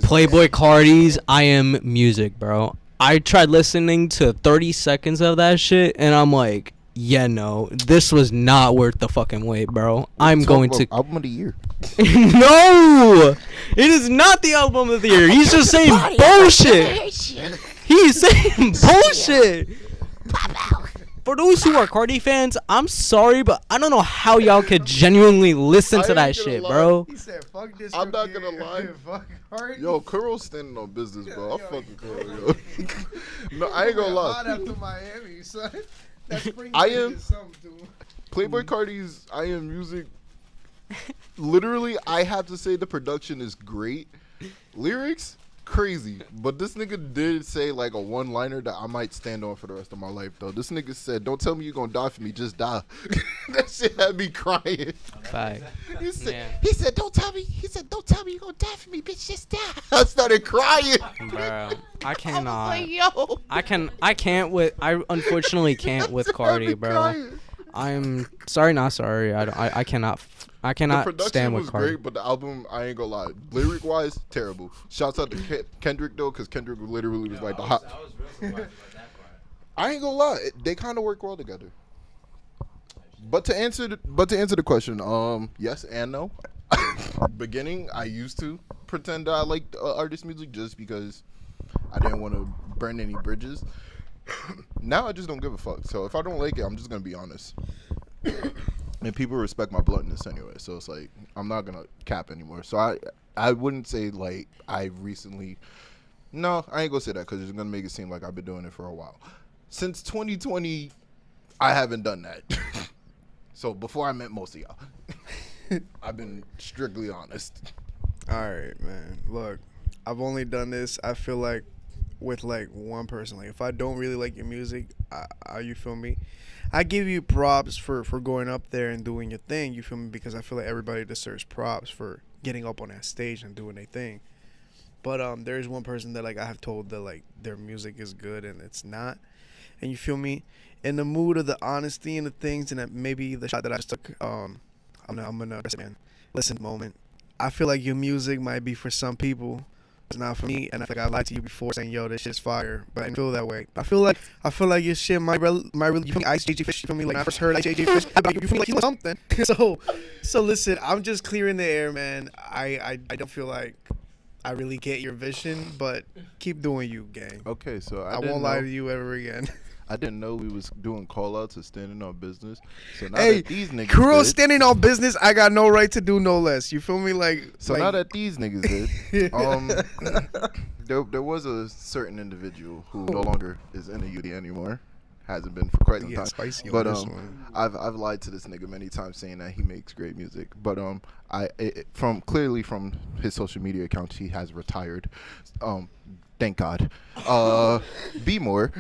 Playboy Cardi's I Am Music, bro. I tried listening to 30 seconds of that shit and I'm like, yeah, no, this was not worth the fucking wait, bro. I'm going to album of the year. No, it is not the album of the year. He's just saying bullshit. He's saying bullshit. For those who are Cardi fans, I'm sorry, but I don't know how y'all could genuinely listen to that shit, bro. He said, fuck this. I'm not gonna lie. Fuck Cardi. Yo, Kuro's standing on business, bro. I fucking Kuro, yo. No, I ain't gonna Hot lie. after Miami, son. That spring I break am- is something to him. Playboy Cardi's I Am Music. Literally, I have to say the production is great. Lyrics, crazy. But this nigga did say like a one-liner that I might stand on for the rest of my life, though. This nigga said, "Don't tell me you're gonna die for me, just die." That shit had me crying. Fact. He said, Yeah. he said, "Don't tell me." He said, "Don't tell me you're gonna die for me, bitch. Just die." I started crying. Bro, I cannot. Like, yo. I can't with. I unfortunately can't with Cardi, bro. Crying. I'm sorry, not sorry. I cannot. I The cannot production stand was with Cardi. great, but the album, I ain't gonna lie, lyric wise, terrible. Shouts out to Kendrick though, because Kendrick literally was like the hot. I was real surprised about that part. I ain't gonna lie, they kind of work well together. But to answer the question, yes and no. Beginning, I used to pretend that I liked artist music just because I didn't want to burn any bridges. Now I just don't give a fuck. So if I don't like it, I'm just gonna be honest. And people respect my bluntness anyway, so it's like I'm not gonna cap anymore. So I wouldn't say like I recently. No, I ain't gonna say that because it's gonna make it seem like I've been doing it for a while. Since 2020, I haven't done that. So before I met most of y'all, I've been strictly honest. All right, man. Look, I've only done this. I feel like with like one person. Like if I don't really like your music, you feel me? I give you props for going up there and doing your thing. You feel me? Because I feel like everybody deserves props for getting up on that stage and doing their thing. But there is one person that like I have told that like their music is good and it's not. And you feel me? In the mood of the honesty and the things and that maybe the shot that I just took. I'm gonna listen moment. I feel like your music might be for some people. It's not for me, and I feel like I lied to you before saying, "Yo, this shit's fire," but I didn't feel that way. I feel like your shit might really, you feel me? Ice JJ Fish, you feel me? Like when I first heard Ice JJ Fish, you feel me? Like he was something. So listen, I'm just clearing the air, man. I don't feel like I really get your vision, but keep doing you, gang. Okay, so I won't lie to you ever again. I didn't know we was doing call outs and standing on business. So now Hey, that these niggas Kuro did, standing on business, I got no right to do no less. You feel me? now that these niggas did, there was a certain individual who no longer is in the UD anymore. Hasn't been for quite some Yeah, time. spicy on But this one. I've lied to this nigga many times saying that he makes great music. But from his social media accounts, he has retired. Thank God. Be more.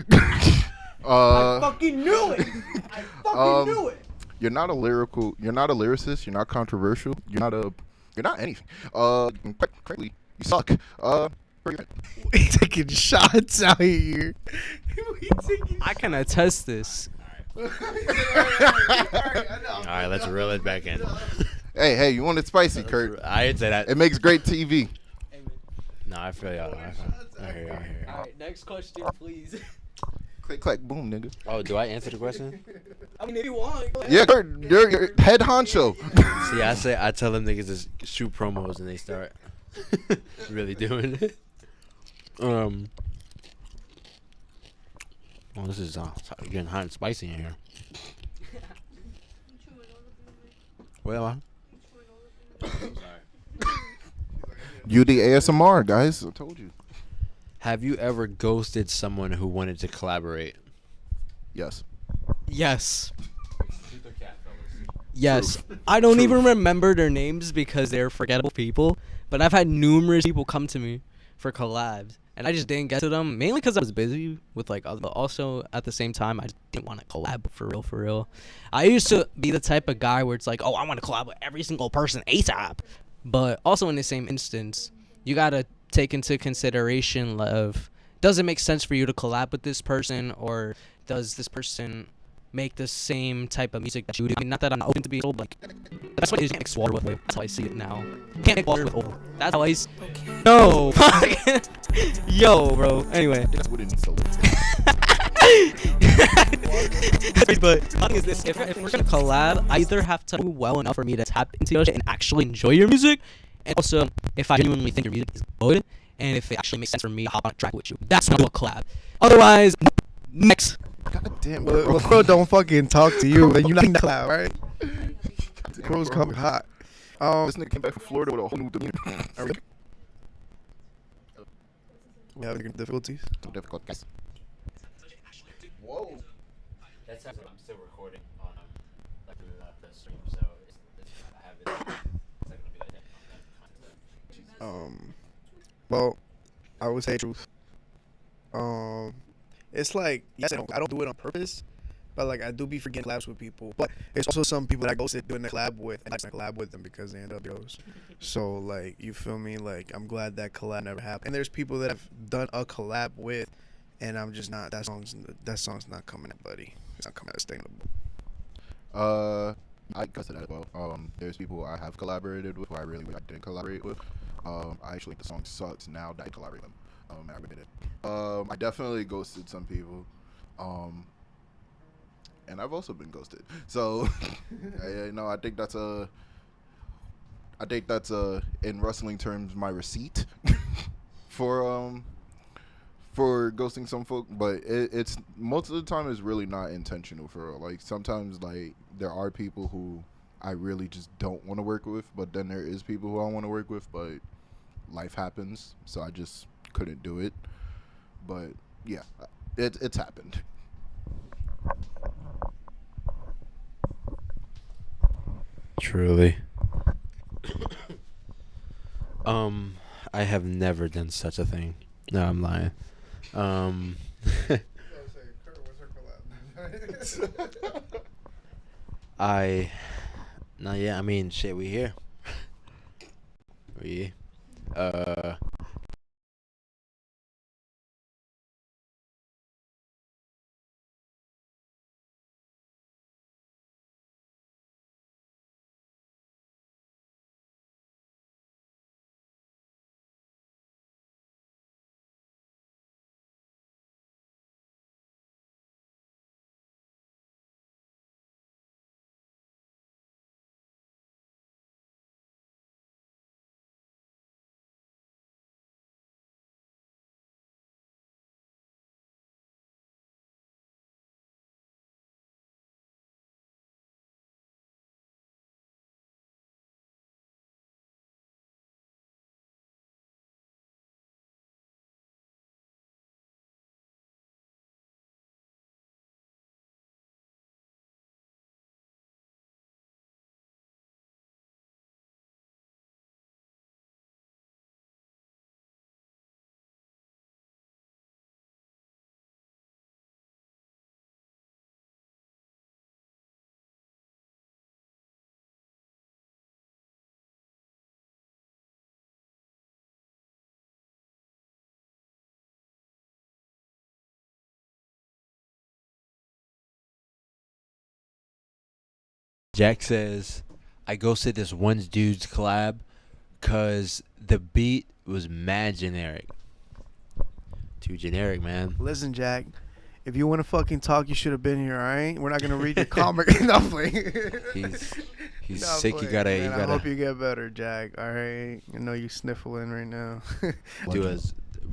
I fucking knew it. I fucking knew it. You're not a lyricist. You're not controversial. You're not anything. Quite frankly, you suck. We taking shots out here. I can attest this. All right, let's reel it back in. Hey, you want it spicy, Kurt? I didn't say that. It makes great TV. No, I feel y'all. I hear y'all. All right, next question, please. Click, clack, boom, nigga. Oh, do I answer the question? I mean, if you want. Yeah, Kurt, you're head honcho. See, I tell them niggas to shoot promos and they start really doing it. Well, this is getting hot and spicy in here. Well, You the ASMR, guys. I told you. have you ever ghosted someone who wanted to collaborate? Yes. Yes. Yes. I don't even remember their names because they're forgettable people. But I've had numerous people come to me for collabs, and I just didn't get to them, mainly because I was busy with like other. But also at the same time, I just didn't want to collab for real. For real, I used to be the type of guy where it's like, oh, I want to collab with every single person ASAP. But also in the same instance, you gotta take into consideration of, does it make sense for you to collab with this person, or does this person make the same type of music that you do? Not that I'm not open to be told, like, the best way is you can't mix water with oil. That's how I see it now. You can't make water with oil. That's how I see it. No. Yo, bro. Anyway. That's what it needs to look. But the thing is this, if we're gonna collab, I either have to do well enough for me to tap into your shit and actually enjoy your music, and also if I genuinely think your music is good, and if it actually makes sense for me to hop on a track with you. That's when I'll do a collab. Otherwise, next. God damn, Well, Crow don't fucking talk to you, and you not in the cloud, right? Crow's coming hot. This nigga came back from Florida with a whole new demeanor. We having difficulties. Some difficult guys. Whoa. That's I'm still recording on like the stream, so I have it. It's not gonna be like that. Well, I would say truth. It's like, yes, I don't do it on purpose, but like I do be forgetting collabs with people. But there's also some people that I ghosted doing a collab with, and I just collab with them because they end up those. So like, you feel me? Like, I'm glad that collab never happened. And there's people that I've done a collab with, and I'm just not, that song's not coming out, buddy. It's not coming out sustainable. I guess that as well. There's people I have collaborated with who I really didn't collaborate with. I actually think the song sucks now that I collaborate with them. I admit it. I definitely ghosted some people. And I've also been ghosted. So, I think that's in wrestling terms, my receipt for ghosting some folk. But it's most of the time it's really not intentional for real. Like sometimes like there are people who I really just don't want to work with, but then there is people who I want to work with, but life happens, so I just couldn't do it. But yeah, it's happened. Truly. I have never done such a thing. No, I'm lying. I mean, shit, we here. We, Jack says, I ghosted this one dude's collab because the beat was mad generic. Too generic, man. Listen, Jack, if you want to fucking talk, you should have been here, all right? We're not going to read your comic. No, He's No, sick. play. You gotta. I hope you get better, Jack, all right? I know you sniffling right now.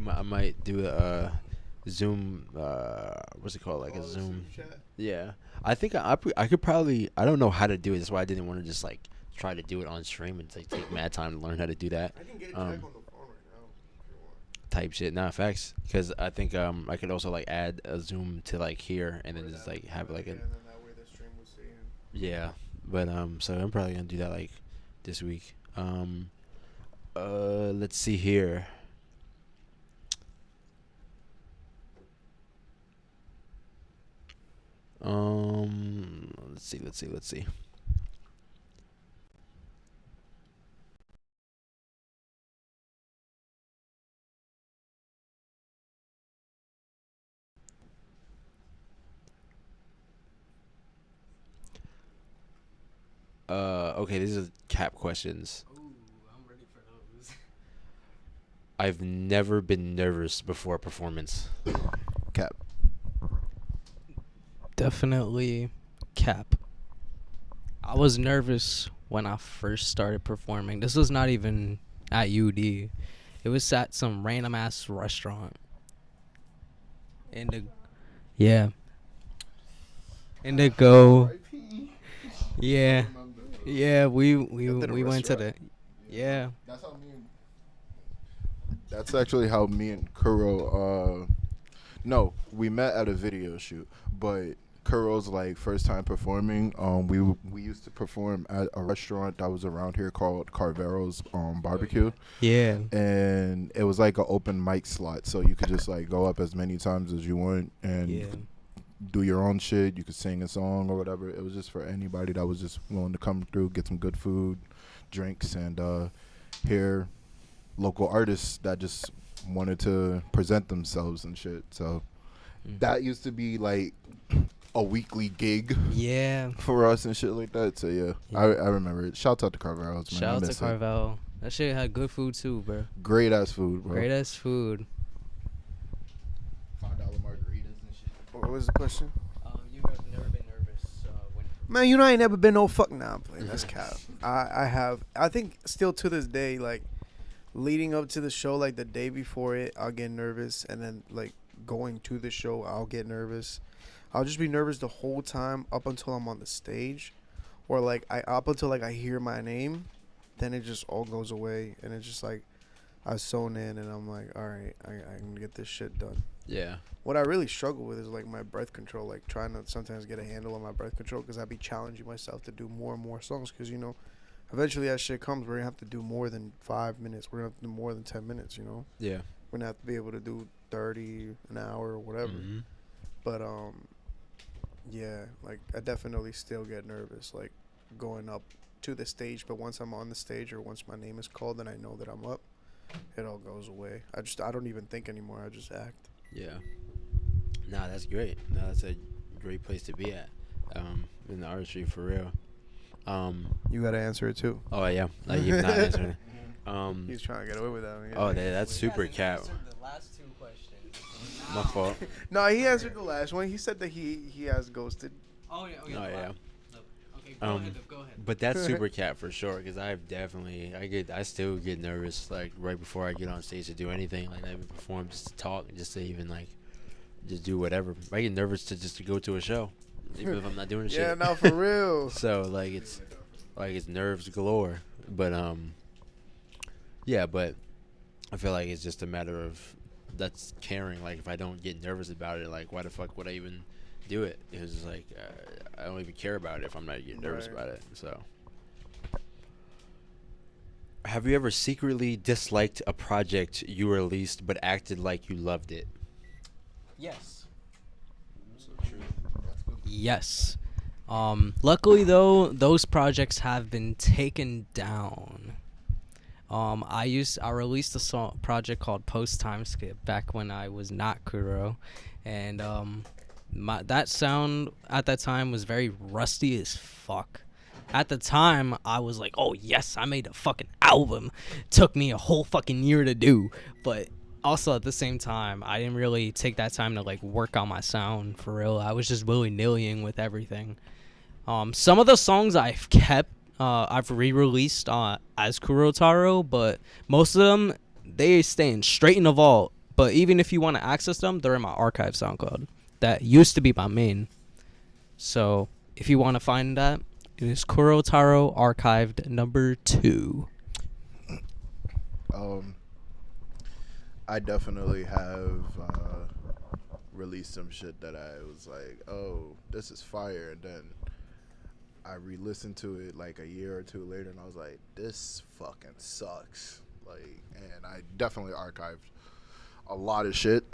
I might do a Zoom. What's it called? Like a Zoom. Yeah. I think I could probably. I don't know how to do it. That's why I didn't want to just like try to do it on stream and like take mad time to learn how to do that. I can get Jack on the phone right now if you want. Type shit. Nah, facts. Because I think I could also like add a Zoom to like here and then just like have like a. And then that way the stream will see him. Yeah. But so I'm probably gonna do that like this week. Let's see here. Let's see. Okay, these are cap questions. Ooh, I'm ready for those. I've never been nervous before a performance. Cap. Definitely cap. I was nervous when I first started performing. This was not even at UD. It was at some random ass restaurant. Yeah. Indigo. Yeah. Yeah, we went to the yeah. That's how me and. That's actually how me and Kuro. No, we met at a video shoot, but Kuro's like first time performing. We used to perform at a restaurant that was around here called Carvero's Barbecue, Yeah. and it was like an open mic slot, so you could just like go up as many times as you want and Yeah. do your own shit. You could sing a song or whatever. It was just for anybody that was just willing to come through, get some good food, drinks, and hear local artists that just wanted to present themselves and shit. So that used to be like a weekly gig Yeah. for us and shit like that. So yeah, Yeah. I remember it. Shout out to Carvero's, man. Shout I out to miss it. Carvel. That shit had good food too, bro. Great ass food, bro. Great ass food. $5 margaritas and shit. What was the question? You have never been nervous when Man, you know I ain't never been no fuck now. That's cap. I have. I think still to this day, like leading up to the show, like the day before it, I'll get nervous, and then like going to the show, I'll get nervous. I'll just be nervous the whole time up until I'm on the stage, or like up until like I hear my name, then it just all goes away, and it's just like I zone in, and I'm like, all right, I can get this shit done. Yeah. What I really struggle with is like my breath control, like trying to sometimes get a handle on my breath control, because I'd be challenging myself to do more and more songs, because eventually that shit comes, we're gonna have to do more than 5 minutes, we're gonna have to do more than 10 minutes, Yeah. we're gonna have to be able to do 30 an hour or whatever. But yeah, like I definitely still get nervous like going up to the stage, but once I'm on the stage or once my name is called and I know that I'm up, it all goes away. I don't even think anymore, I just act. Yeah. Nah, that's great. No, that's a great place to be at. In the artistry for real. You gotta answer it too. Oh yeah. Like you're not answering. He's trying to get away with that. Oh, that's super cap. The last two questions. My fault. No, he answered the last one. He said that he has ghosted. Oh yeah. Oh yeah. Okay, go ahead. Go ahead. But that's super cap for sure, because I've definitely I still get nervous like right before I get on stage to do anything, like I even perform, just to talk, just to even like just do whatever. I get nervous to go to a show, even if I'm not doing shit. Yeah, no, for real. So like it's nerves galore, but yeah, but I feel like it's just a matter of that's caring. Like if I don't get nervous about it, like why the fuck would I even do it? It's like I don't even care about it if I'm not getting nervous Right. about it. So, have you ever secretly disliked a project you released but acted like you loved it? Yes. Yes. Luckily though, those projects have been taken down. I released a project called Post Time Skip back when I was not Kuro, and that sound at that time was very rusty as fuck. At the time, I was like, oh yes, I made a fucking album. Took me a whole fucking year to do, but also at the same time, I didn't really take that time to like work on my sound for real. I was just willy-nillying with everything. Some of the songs I've kept, I've re-released as Kurotaro, but most of them, they staying straight in the vault. But even if you want to access them, they're in my archive SoundCloud. That used to be my main. So if you want to find that, it is Kurotaro Archived number 2. I definitely have released some shit that I was like, oh, this is fire, and then I re-listened to it like a year or two later, and I was like, this fucking sucks. Like, and I definitely archived a lot of shit.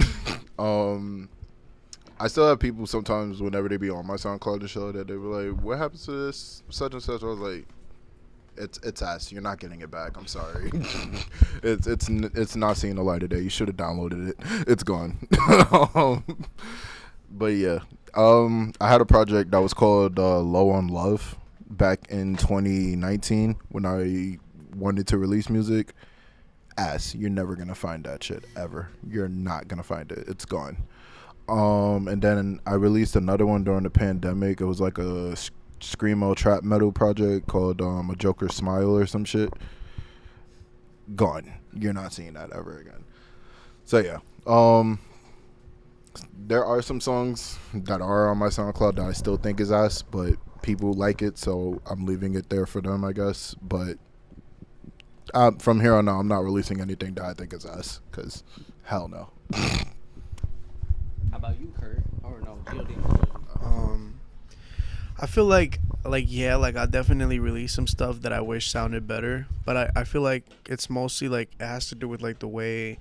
I still have people sometimes whenever they be on my SoundCloud to show that they were like, "What happens to this such and such?" I was like, "It's ass. You're not getting it back. I'm sorry. it's not seeing the light of day. You should have downloaded it. It's gone." um, but yeah, I had a project that was called Low on Love back in 2019 when I wanted to release music. Ass. You're never gonna find that shit ever. You're not gonna find it. It's gone. And then I released another one during the pandemic. It was like a screamo trap metal project called A Joker Smile or some shit. Gone. You're not seeing that ever again. So yeah. There are some songs that are on my SoundCloud that I still think is ass, but people like it, so I'm leaving it there for them, I guess. But from here on out, I'm not releasing anything that I think is ass, because hell no. How about you, Kurt? Or no, G.O.D. I feel like yeah, like I definitely released some stuff that I wish sounded better, but I feel like it's mostly like it has to do with like the way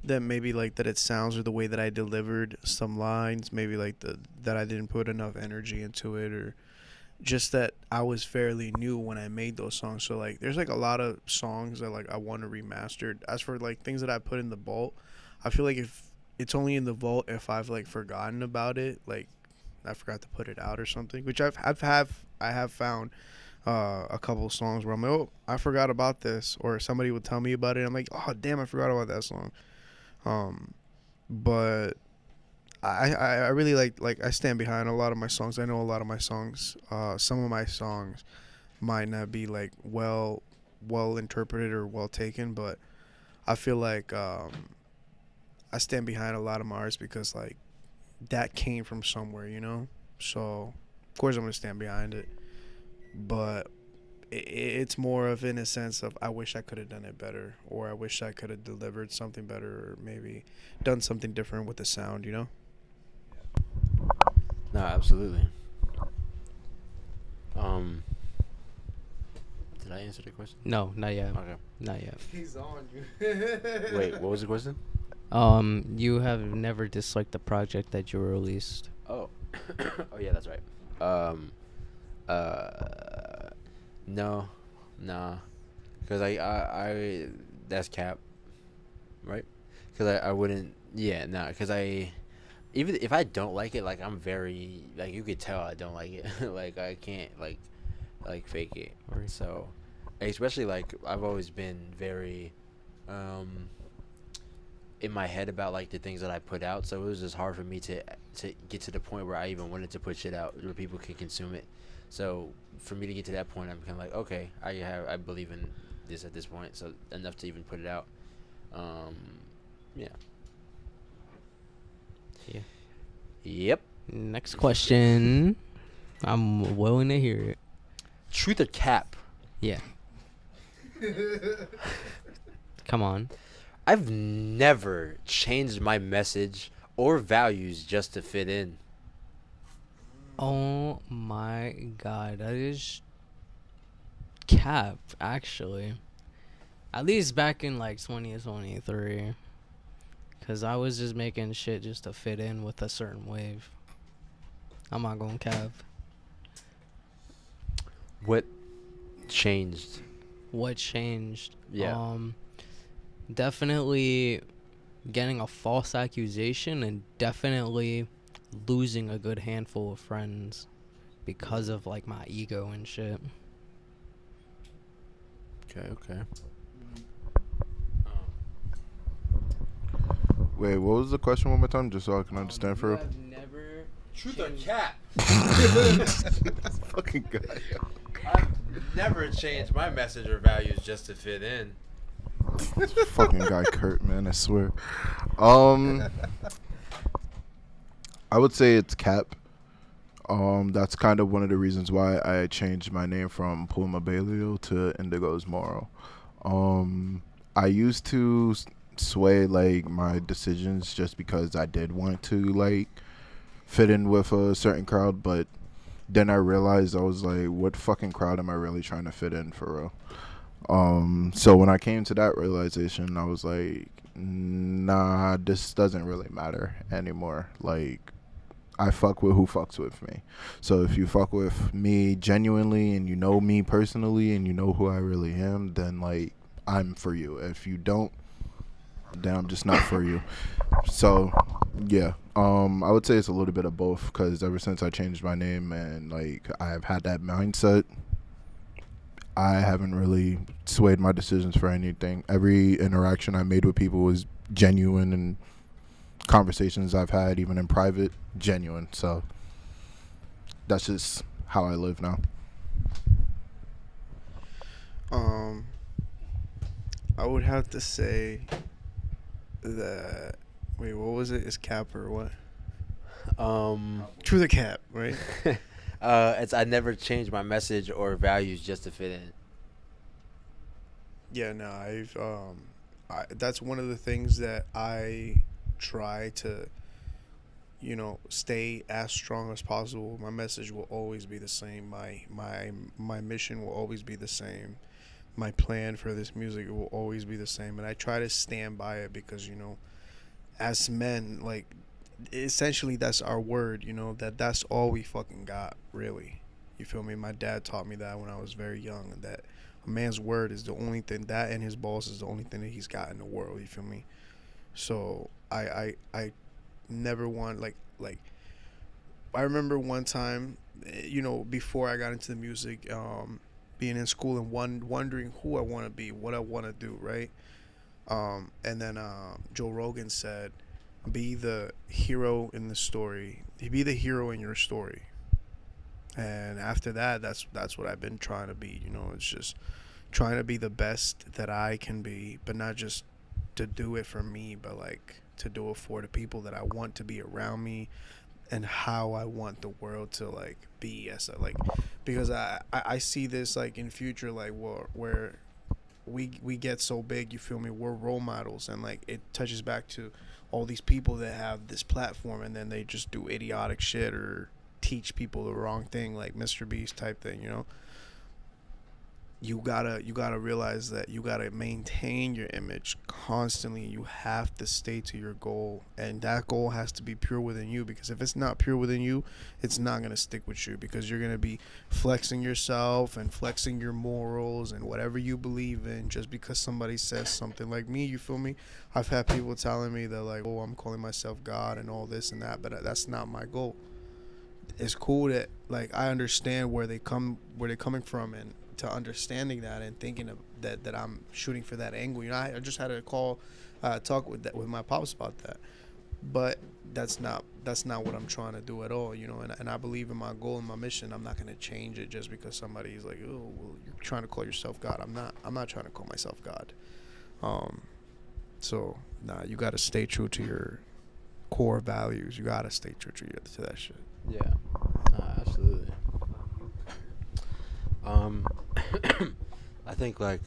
that maybe like that it sounds or the way that I delivered some lines, maybe like that I didn't put enough energy into it, or just that I was fairly new when I made those songs. So like there's like a lot of songs that like I want to remaster. As for like things that I put in the vault, I feel like if it's only in the vault if I've like forgotten about it, like I forgot to put it out or something, which I have found a couple songs where I'm like, oh, I forgot about this, or somebody would tell me about it. I'm like, oh damn, I forgot about that song. But I really like I stand behind a lot of my songs. I know a lot of my songs. Some of my songs might not be like well interpreted or well taken, but I feel like I stand behind a lot of my artists because like that came from somewhere, you know. So of course I'm gonna stand behind it, but it's more of in a sense of I wish I could have done it better, or I wish I could have delivered something better, or maybe done something different with the sound, you know. No, absolutely. Did I answer the question? No, not yet. Okay. Not yet. He's on you. Wait, what was the question? You have never disliked the project that you released. Oh. Oh yeah, that's right. No, nah, because I that's cap, right? Because I wouldn't, yeah, nah, because even if I don't like it, like I'm very, like you could tell I don't like it, like I can't like fake it, Right. so especially like I've always been very in my head about like the things that I put out, so it was just hard for me to get to the point where I even wanted to put shit out where people can consume it. So for me to get to that point, I'm kind of like, okay, I believe in this at this point, so enough to even put it out. Yeah. Yeah. Yep. Next question. I'm willing to hear it. Truth or cap? Yeah. Come on. I've never changed my message or values just to fit in. Oh my god, that is cap, actually. At least back in like 2023. Because I was just making shit just to fit in with a certain wave. I'm not going cap. What changed? What changed? Yeah. Definitely getting a false accusation and definitely losing a good handful of friends because of like my ego and shit. Okay. Wait, what was the question one more time, just so I can understand for real? I've never Truth or cap? Fucking guy. I've never changed my message or values just to fit in. This fucking guy Kurt, man, I swear. I would say it's cap. That's kind of one of the reasons why I changed my name from Puma Baleo to Indigos Moro. I used to sway like my decisions just because I did want to like fit in with a certain crowd, but then I realized I was like, what fucking crowd am I really trying to fit in for real? So when I came to that realization, I was like, nah, this doesn't really matter anymore. Like, I fuck with who fucks with me. So if you fuck with me genuinely and you know me personally and you know who I really am, then like I'm for you. If you don't, then I'm just not for you. So yeah, I would say it's a little bit of both because ever since I changed my name and like I've had that mindset, I haven't really swayed my decisions for anything. Every interaction I made with people was genuine, and conversations I've had, even in private, genuine. So that's just how I live now. I would have to say that. Wait, what was it? Is cap or what? True the cap, right? It's I never change my message or values just to fit in. Yeah, no, that's one of the things that I try to, stay as strong as possible. My message will always be the same. My mission will always be the same. My plan for this music will always be the same, and I try to stand by it because as men, like, essentially that's our word. That's all we fucking got, really. You feel me? My dad taught me that when I was very young, that a man's word is the only thing, that and his boss is the only thing that he's got in the world. You feel me? So I never want like I remember one time, before I got into the music, being in school and wondering who I want to be, what I want to do, right? And then Joe Rogan said, "Be the hero in the story. Be the hero in your story." And after that, that's what I've been trying to be. It's just trying to be the best that I can be, but not just to do it for me, but like to do it for the people that I want to be around me, and how I want the world to like be as a, like, because I see this like in future, like where we get so big, you feel me, we're role models, and like it touches back to all these people that have this platform and then they just do idiotic shit or teach people the wrong thing, like Mr. Beast type thing. You gotta realize that you gotta maintain your image constantly. You have to stay to your goal, and that goal has to be pure within you, because if it's not pure within you, it's not gonna stick with you, because you're gonna be flexing yourself and flexing your morals and whatever you believe in just because somebody says something. Like me, you feel me, I've had people telling me that, like, oh, I'm calling myself God and all this and that, but that's not my goal. It's cool that, like, I understand where they're coming from, and to understanding that and thinking of that I'm shooting for that angle. I just had a talk with my pops about that, but that's not what I'm trying to do at all. And I believe in my goal and my mission. I'm not gonna change it just because somebody's like, oh, well, you're trying to call yourself God. I'm not trying to call myself God. So nah, you gotta stay true to your core values. You gotta stay true to that shit. Yeah, absolutely. I think like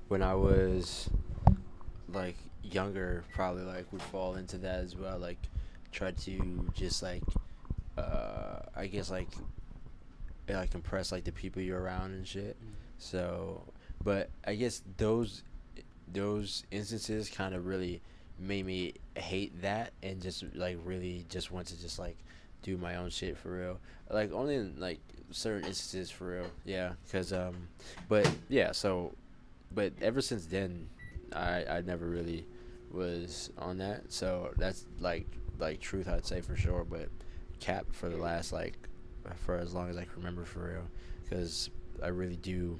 when I was like younger, probably like would fall into that as well. Like try to just like I guess like impress like the people you're around and shit. So, but I guess those instances kind of really made me hate that and just like really just want to just like do my own shit for real. Like only in like certain instances for real. Yeah, cuz but yeah, so but ever since then I never really was on that. So that's like truth, I'd say for sure, but cap for the last like for as long as I can remember for real, cuz I really do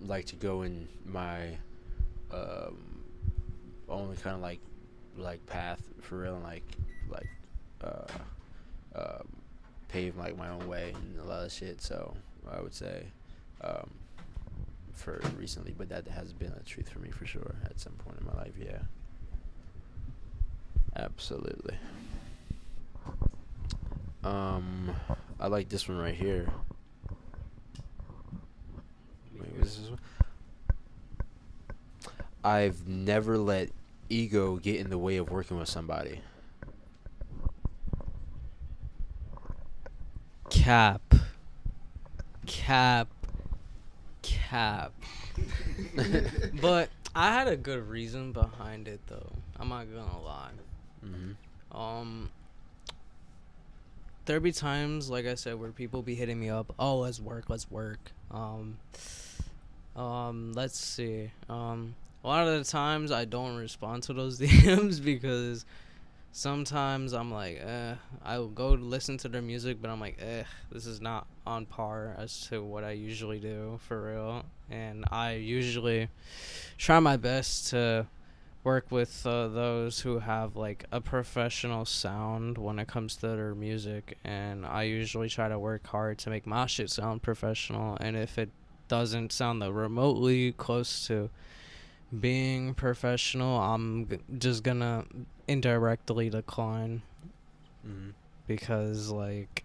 like to go in my only kind of like path for real, and like pave like my own way and a lot of shit. So I would say for recently, but that has been a truth for me for sure at some point in my life. Yeah, absolutely. I like this one right here. Wait, what is this one? I've never let ego get in the way of working with somebody. Cap. cap. But I had a good reason behind it, though. I'm not gonna lie. Mm-hmm. There be times, like I said, where people be hitting me up. Oh, let's work. Let's see. A lot of the times I don't respond to those DMs because sometimes I'm like, I will go listen to their music, but I'm like, this is not on par as to what I usually do for real. And I usually try my best to work with those who have like a professional sound when it comes to their music, and I usually try to work hard to make my shit sound professional. And if it doesn't sound remotely close to being professional, I'm just gonna indirectly decline. Mm-hmm. Because like,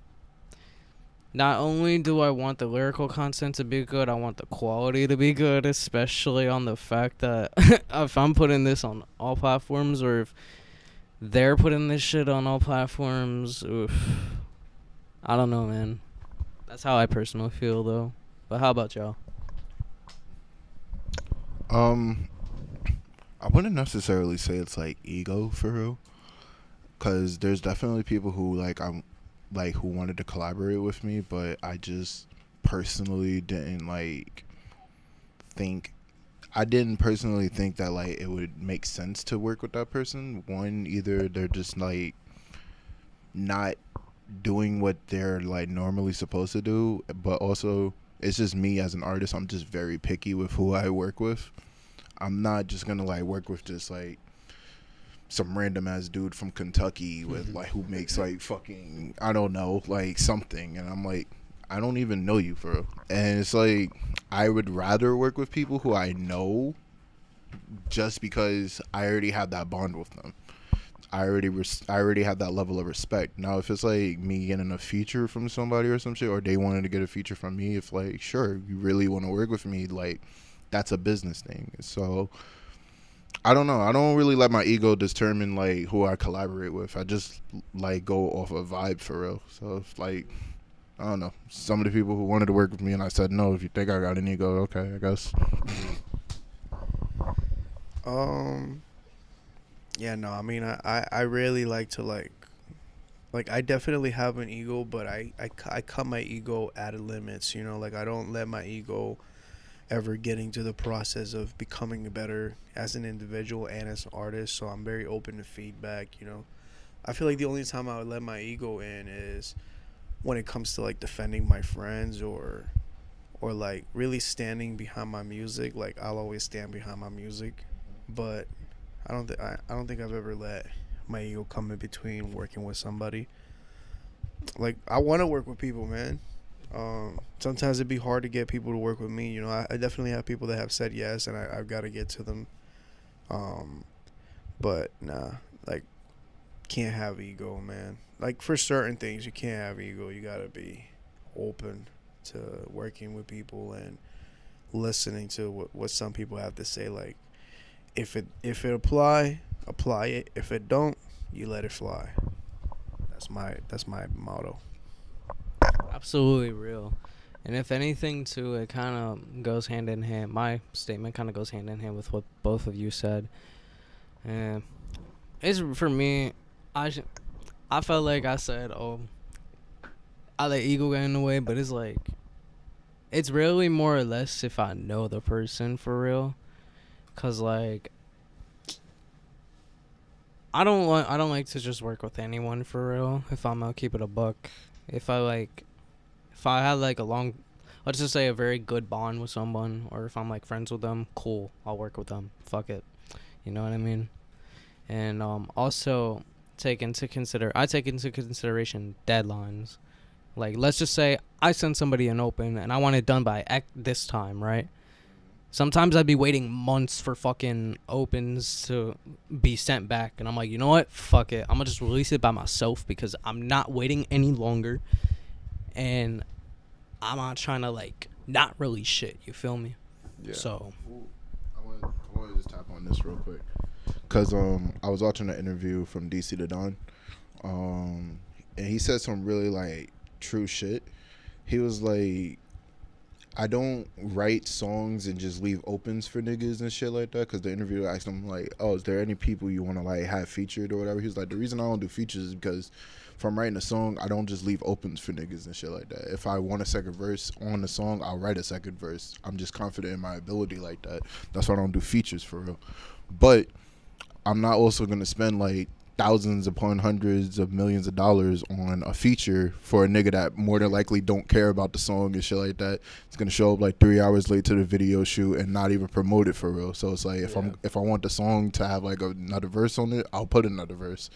not only do I want the lyrical content to be good, I want the quality to be good, especially on the fact that if I'm putting this on all platforms, or if they're putting this shit on all platforms, oof, I don't know, man. That's how I personally feel, though. But how about y'all? I wouldn't necessarily say it's like ego for real, because there's definitely people who who wanted to collaborate with me, but I just personally didn't personally think that like it would make sense to work with that person. One, either they're just like not doing what they're like normally supposed to do, but also it's just me as an artist. I'm just very picky with who I work with. I'm not just gonna like work with just like some random ass dude from Kentucky with like who makes like fucking, I don't know, like something, and I'm like, I don't even know you, for real. And it's like, I would rather work with people who I know, just because I already have that bond with them. I already have that level of respect. Now, if it's like me getting a feature from somebody or some shit, or they wanted to get a feature from me, if like, sure, you really want to work with me, like, that's a business thing. So I don't know. I don't really let my ego determine like who I collaborate with. I just like go off a vibe for real. So if like, I don't know, some of the people who wanted to work with me and I said no, if you think I got an ego, okay, I guess. Yeah, no, I mean, I really like to like I definitely have an ego, but I cut my ego at limits, you know, like I don't let my ego ever getting to the process of becoming better as an individual and as an artist. So I'm very open to feedback, you know. I feel like the only time I would let my ego in is when it comes to like defending my friends, or like really standing behind my music. Like I'll always stand behind my music, but I don't think I've ever let my ego come in between working with somebody. Like I want to work with people, man. Sometimes it'd be hard to get people to work with me. You know, I definitely have people that have said yes, and I've got to get to them. But nah, like, can't have ego, man. Like for certain things, you can't have ego. You gotta be open to working with people and listening to what some people have to say. Like, if it apply it. If it don't, you let it fly. That's my motto. Absolutely real. And if anything, too, it kind of goes hand in hand. My statement kind of goes hand in hand with what both of you said. And it's for me, I felt like I said, oh, I let ego get in the way, but it's like, it's really more or less if I know the person for real. Cause like, I don't like to just work with anyone for real. If I'm gonna keep it a buck, if I had like a long, let's just say a very good bond with someone, or if I'm like friends with them, cool, I'll work with them. Fuck it, you know what I mean? And also I take into consideration deadlines. Like, let's just say I send somebody an open and I want it done by this time, right? Sometimes I'd be waiting months for fucking opens to be sent back. And I'm like, you know what? Fuck it. I'm going to just release it by myself because I'm not waiting any longer. And I'm not trying to, like, not release shit. You feel me? Yeah. So. Ooh, I want to just tap on this real quick. Because I was watching an interview from DC to Don. And he said some really, like, true shit. He was like, I don't write songs and just leave opens for niggas and shit like that. Because the interviewer asked him like, "Oh, is there any people you want to like have featured or whatever?" He was like, "The reason I don't do features is because if I'm writing a song, I don't just leave opens for niggas and shit like that. If I want a second verse on the song, I'll write a second verse. I'm just confident in my ability like that. That's why I don't do features for real. But I'm not also gonna spend like thousands upon hundreds of millions of dollars on a feature for a nigga that more than likely don't care about the song and shit like that. It's gonna show up like 3 hours late to the video shoot and not even promote it for real. So it's like if I want the song to have like another verse on it, I'll put another verse.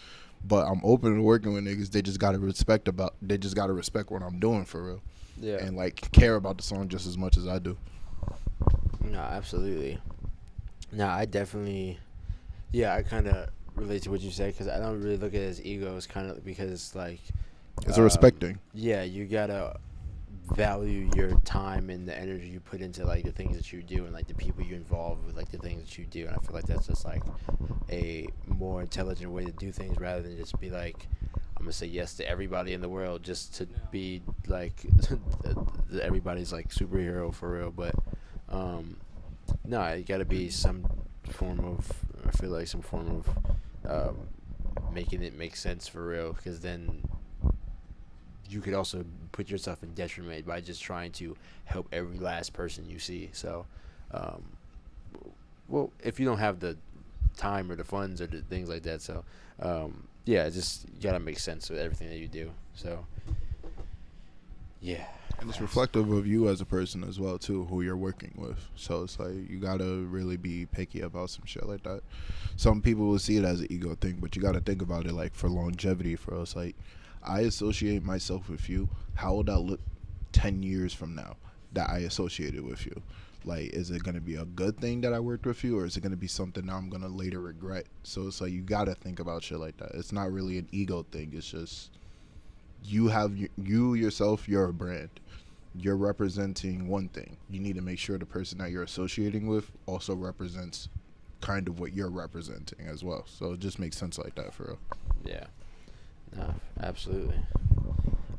But I'm open to working with niggas. They just gotta respect what I'm doing for real. Yeah. And like care about the song just as much as I do. No, absolutely. No, I definitely. Yeah, I kind of relate to what you said because I don't really look at it as ego. It's kind of because like It's a respect thing. Yeah, you gotta value your time and the energy you put into like the things that you do and like the people you involve with like the things that you do, and I feel like that's just like a more intelligent way to do things rather than just be like, I'm gonna say yes to everybody in the world just to be like everybody's like superhero for real. But no, it gotta be some form of, I feel like some form of making it make sense for real, because then you could also put yourself in detriment by just trying to help every last person you see. So well, if you don't have the time or the funds or the things like that, so yeah, it just, you gotta make sense with everything that you do. So yeah, and it's reflective of you as a person as well too, who you're working with. So it's like you gotta really be picky about some shit like that. Some people will see it as an ego thing, but you gotta think about it like for longevity. For us, like I associate myself with you. How would I look 10 years from now that I associated with you? Like, is it going to be a good thing that I worked with you, or is it going to be something that I'm going to later regret? So it's like you got to think about shit like that. It's not really an ego thing. It's just you have you yourself, you're a brand. You're representing one thing. You need to make sure the person that you're associating with also represents kind of what you're representing as well. So it just makes sense like that for real. yeah, no, absolutely.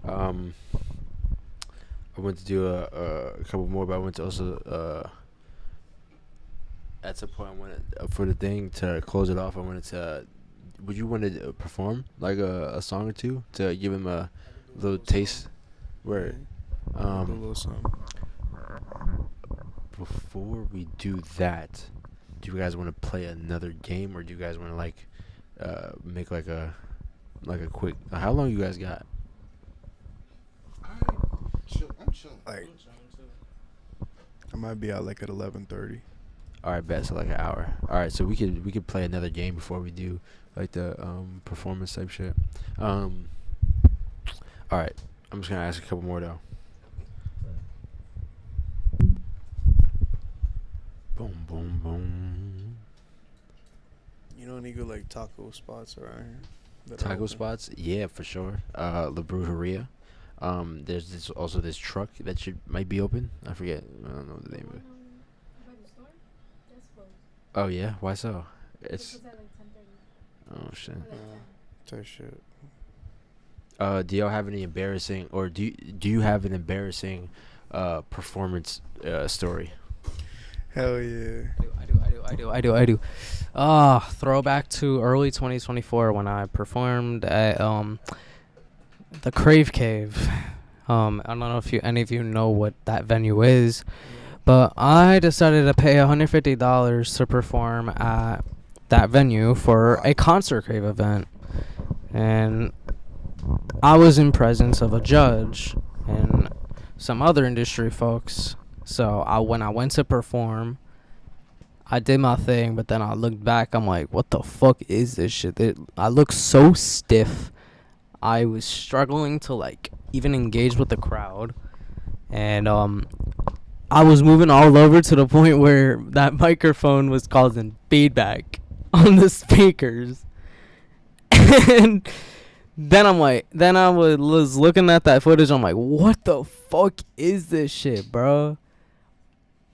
I went to do a couple more, but I went to also at some point I wanted for the thing to close it off. I wanted to. Would you want to perform like a song or two to give him a little taste? Where Do a little something. before we do that, do you guys want to play another game, or do you guys want to like make like a quick? How long you guys got? I'm chilling. Like, I might be out like at 11:30. All right, bet. So like an hour. All right, so we could play another game before we do like the performance type shit. All right, I'm just gonna ask a couple more though. Boom, boom, boom. You know any good like taco spots around here? that are Taco open? spots, yeah, for sure. La Brujeria. There's this truck that might be open. I forget. I don't know the name of it. By the store? That's closed. Oh yeah, why so? It It's closed at like 10:30. oh shit. Or like 10. That shit. Do y'all have any embarrassing, or do you have an embarrassing performance story? Hell yeah. I do. Throwback to early 2024 when I performed at the Crave Cave. I don't know if any of you know what that venue is, but I decided to pay $150 to perform at that venue for a concert Crave event, and I was in presence of a judge and some other industry folks. So when I went to perform, I did my thing, but then I looked back. I'm like, what the fuck is this shit? I look so stiff. I was struggling to like even engage with the crowd, and I was moving all over to the point where that microphone was causing feedback on the speakers. And then I was looking at that footage. I'm like, what the fuck is this shit, bro?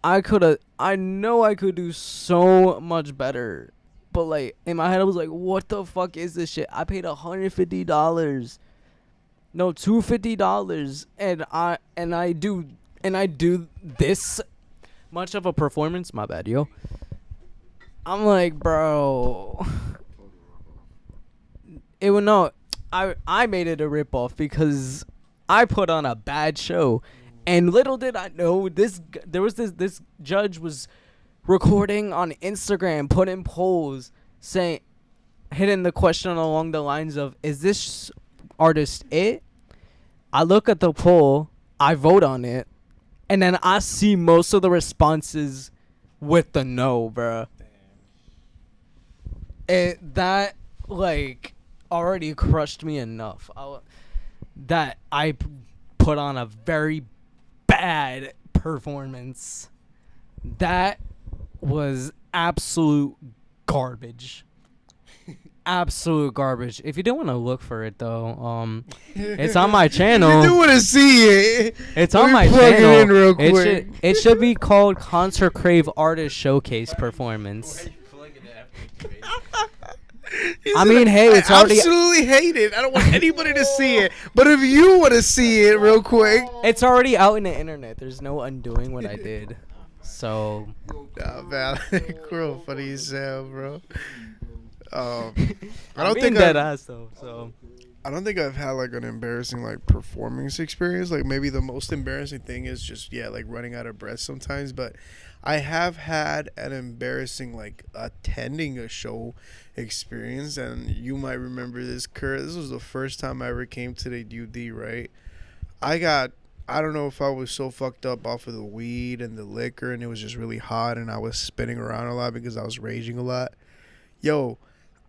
I know I could do so much better. But like in my head I was like, what the fuck is this shit? I paid $150. No, $250, and I do and I do this much of a performance, my bad, yo. I'm like, bro, it would no. I made it a ripoff because I put on a bad show, and little did I know this judge was recording on Instagram, putting polls, saying, hitting the question along the lines of, "Is this artist it?" I look at the poll, I vote on it, and then I see most of the responses with the no, bruh. That like already crushed me enough. That I put on a very bad performance. That was absolute garbage. Absolute garbage. If you don't want to look for it though, it's on my channel. You do want to see it. It's on my channel. It should be called Concert Crave Artist Showcase Performance. I mean, hey, it's already. I absolutely hate it. I don't want anybody to see it. But if you want to see it real quick, it's already out in the internet. There's no undoing what I did. So. Nah, man, Crow funny as hell, bro. I I'm don't think dead ass though. So. I don't think I've had like an embarrassing like performance experience. Like maybe the most embarrassing thing is just like running out of breath sometimes. But I have had an embarrassing like attending a show experience, and you might remember this, Kurt. This was the first time I ever came to the UD. Right, I don't know if I was so fucked up off of the weed and the liquor, and it was just really hot, and I was spinning around a lot because I was raging a lot. Yo,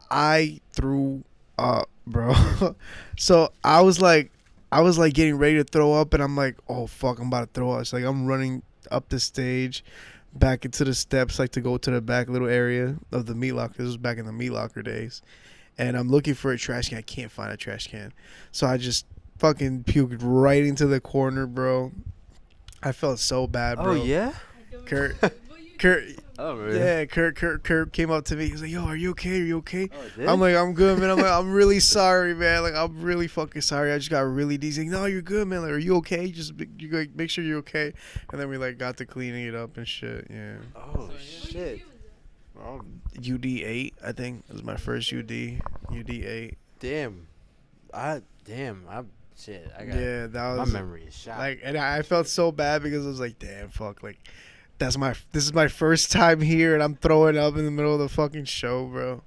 I threw up, bro. So I was like getting ready to throw up, and I'm like, oh fuck, I'm about to throw up. It's like I'm running up the stage, back into the steps, like to go to the back little area of the meat locker. This was back in the meat locker days, and I'm looking for a trash can. I can't find a trash can, so I just fucking puked right into the corner, bro. I felt so bad, bro. Oh yeah. Kurt. Oh really? Yeah, Kurt came up to me. He's like, "Yo, are you okay? Are you okay?" Oh, it did? I'm like, "I'm good, man." I'm like, "I'm really sorry, man. Like, I'm really fucking sorry. I just got really decent." No, you're good, man. Like, are you okay? You like, make sure you're okay. And then we like got to cleaning it up and shit. Yeah. Oh shit. UD8, I think it was my first UD8. Damn. I shit. I got. Yeah, that My was memory is shot. like, and I felt so bad because I was like, "Damn, fuck, like." This is my first time here, and I'm throwing up in the middle of the fucking show, bro.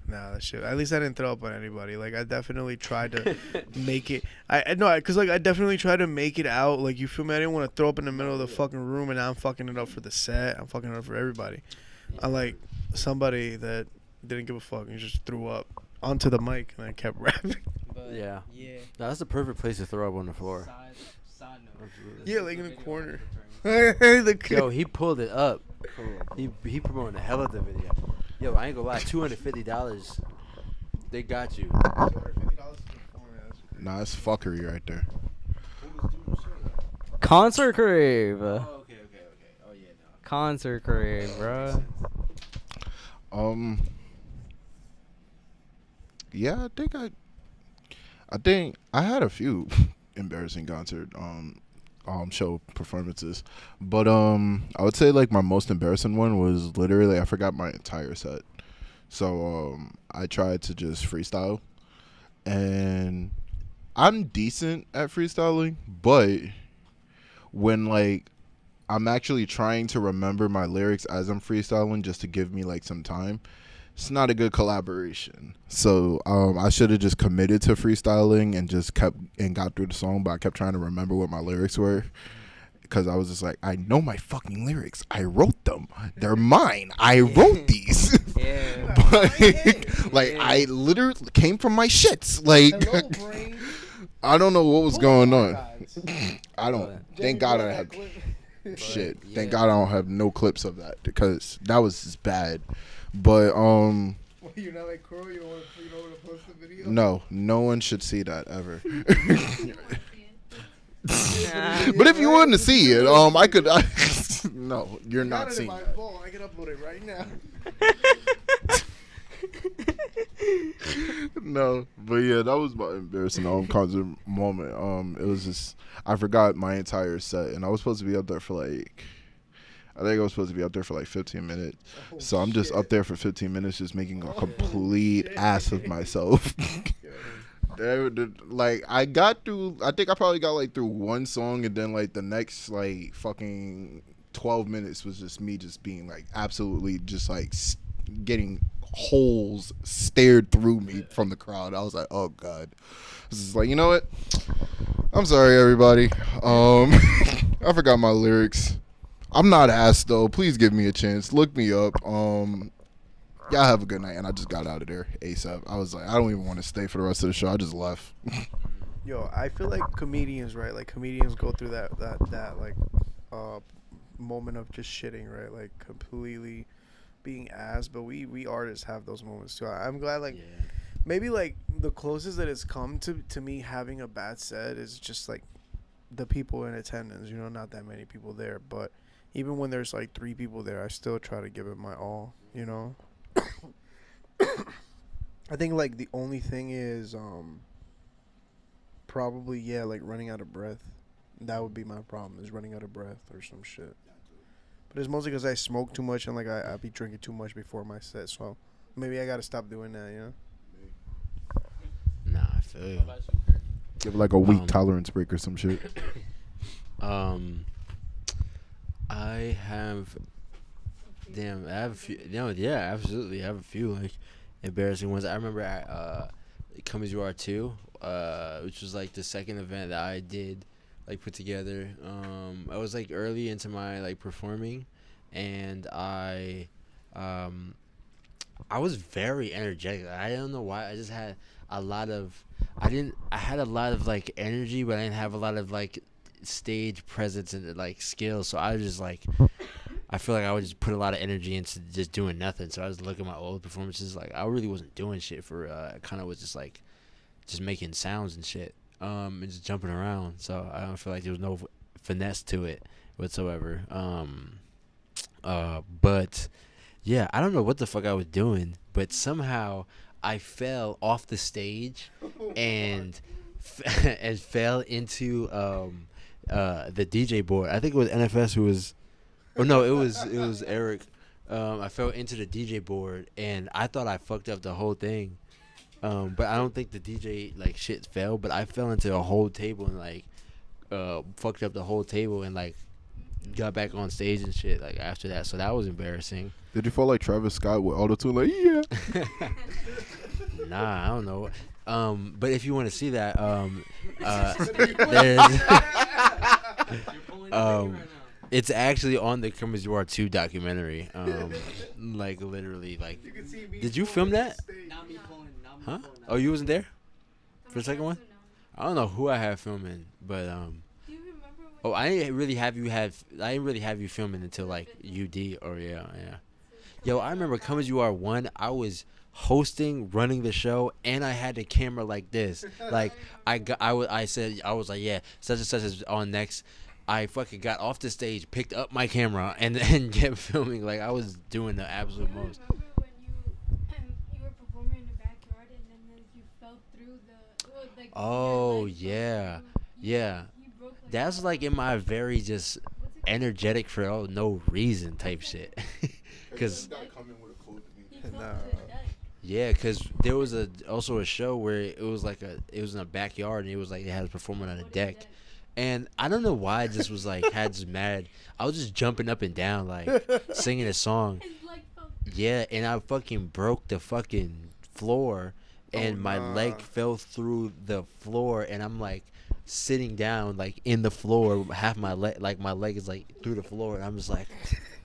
Nah, that shit. At least I didn't throw up on anybody. Like, I definitely tried to make it. Because I definitely tried to make it out. Like, you feel me? I didn't want to throw up in the middle of the fucking room, and now I'm fucking it up for the set. I'm fucking it up for everybody. I like somebody that didn't give a fuck and just threw up onto the mic, and I kept rapping. But Yeah. Yeah. No, that's the perfect place to throw up on the floor. Side note. Absolutely. Yeah, like in the corner. Yo, he pulled it up. He promoting the hell of the video. Yo, I ain't gonna lie, $250. They got you. Nah, it's fuckery right there. Concert Crave. Okay. Oh yeah, no. Concert Crave, bro. Yeah, I think I had a few embarrassing concert show performances, but I would say like my most embarrassing one was literally I forgot my entire set, so I tried to just freestyle, and I'm decent at freestyling, but when like I'm actually trying to remember my lyrics as I'm freestyling just to give me like some time, it's not a good collaboration. So I should have just committed to freestyling and just got through the song, but I kept trying to remember what my lyrics were because I was just like, I know my fucking lyrics. I wrote them. They're mine. I wrote these. Yeah. But like I literally came from my shits. Like I don't know what was going on. I don't. Thank God I have shit. Thank God I don't have no clips of that because that was just bad. But You're not like Kuro. You don't want to post the video. No one should see that ever. But if you want to see it, I could. No, you're not seeing that. I can upload it right now. No, but yeah, that was my embarrassing concert moment. It was just I forgot my entire set, and I was supposed to be up there for like, I think I was supposed to be up there for like 15 minutes. So I'm just up there for 15 minutes, just making a complete ass of myself. Like I got through, I think I probably got like through one song, and then like the next like fucking 12 minutes was just me just being like absolutely just like getting holes stared through me from the crowd. I was like, oh god. This is like, you know what? I'm sorry everybody. I forgot my lyrics. I'm not asked though. Please give me a chance. Look me up. Y'all have a good night. And I just got out of there ASAP. I was like, I don't even want to stay for the rest of the show. I just left. Yo, I feel like comedians, right? Like comedians go through that like moment of just shitting, right? Like completely being ass. But we artists have those moments too. I'm glad, like maybe like the closest that it's come to me having a bad set is just like the people in attendance. You know, not that many people there, but even when there's like 3 people there, I still try to give it my all. You know. I think like the only thing is probably like running out of breath. That would be my problem, is running out of breath or some shit. But it's mostly because I smoke too much and like I be drinking too much before my set, so maybe I gotta stop doing that, you know? Nah, I feel you. Give like a weak tolerance break or some shit. I have a few. No, yeah, absolutely. I have a few like embarrassing ones. I remember at Come As You Are 2, which was like the second event that I did, like put together. I was like early into my like performing, and I was very energetic. I don't know why. I just had a lot of. I had a lot of like energy, but I didn't have a lot of like stage presence and like skills. So I was just like, I feel like I would just put a lot of energy into just doing nothing. So I was looking at my old performances, like I really wasn't doing shit for. I kind of was just like, just making sounds and shit, and just jumping around. So I don't feel like there was no finesse to it whatsoever. But yeah, I don't know what the fuck I was doing, but somehow I fell off the stage and and fell into the DJ board. I think it was NFS who was, or no, it was Eric. I fell into the DJ board and I thought I fucked up the whole thing. But I don't think the DJ like shit fell, but I fell into a whole table and like fucked up the whole table and like got back on stage and shit like after that. So that was embarrassing. Did you fall like Travis Scott with auto-tune? Like, yeah. Nah, I don't know. But if you want to see that, it's actually on the Come As You Are 2 documentary. Like literally, like, did you film that? Huh? Oh, you wasn't there for the second one? I don't know who I have filming, but Do you remember when oh, I didn't really have you filming until like UD or yeah. Yo, I remember Come As You Are 1. I was hosting, running the show, and I had the camera like this. Like I was like, yeah, such and such is on next. I fucking got off the stage, picked up my camera, and kept filming. Like I was doing the absolute do you most. remember when you were performing in the backyard and then you fell through the like Oh your leg fell yeah, through, yeah. you broke like That's like in my very just what's it energetic for no reason type shit. Cause he fell Nah. to the deck. yeah, cause there was also a show where it was in a backyard and it was like they had us performing on a deck. And I don't know why I just was like had just mad. I was just jumping up and down like singing a song. His leg fell. Yeah, and I fucking broke the fucking floor and my leg fell through the floor and I'm like sitting down like in the floor, half my leg is like through the floor and I'm just like,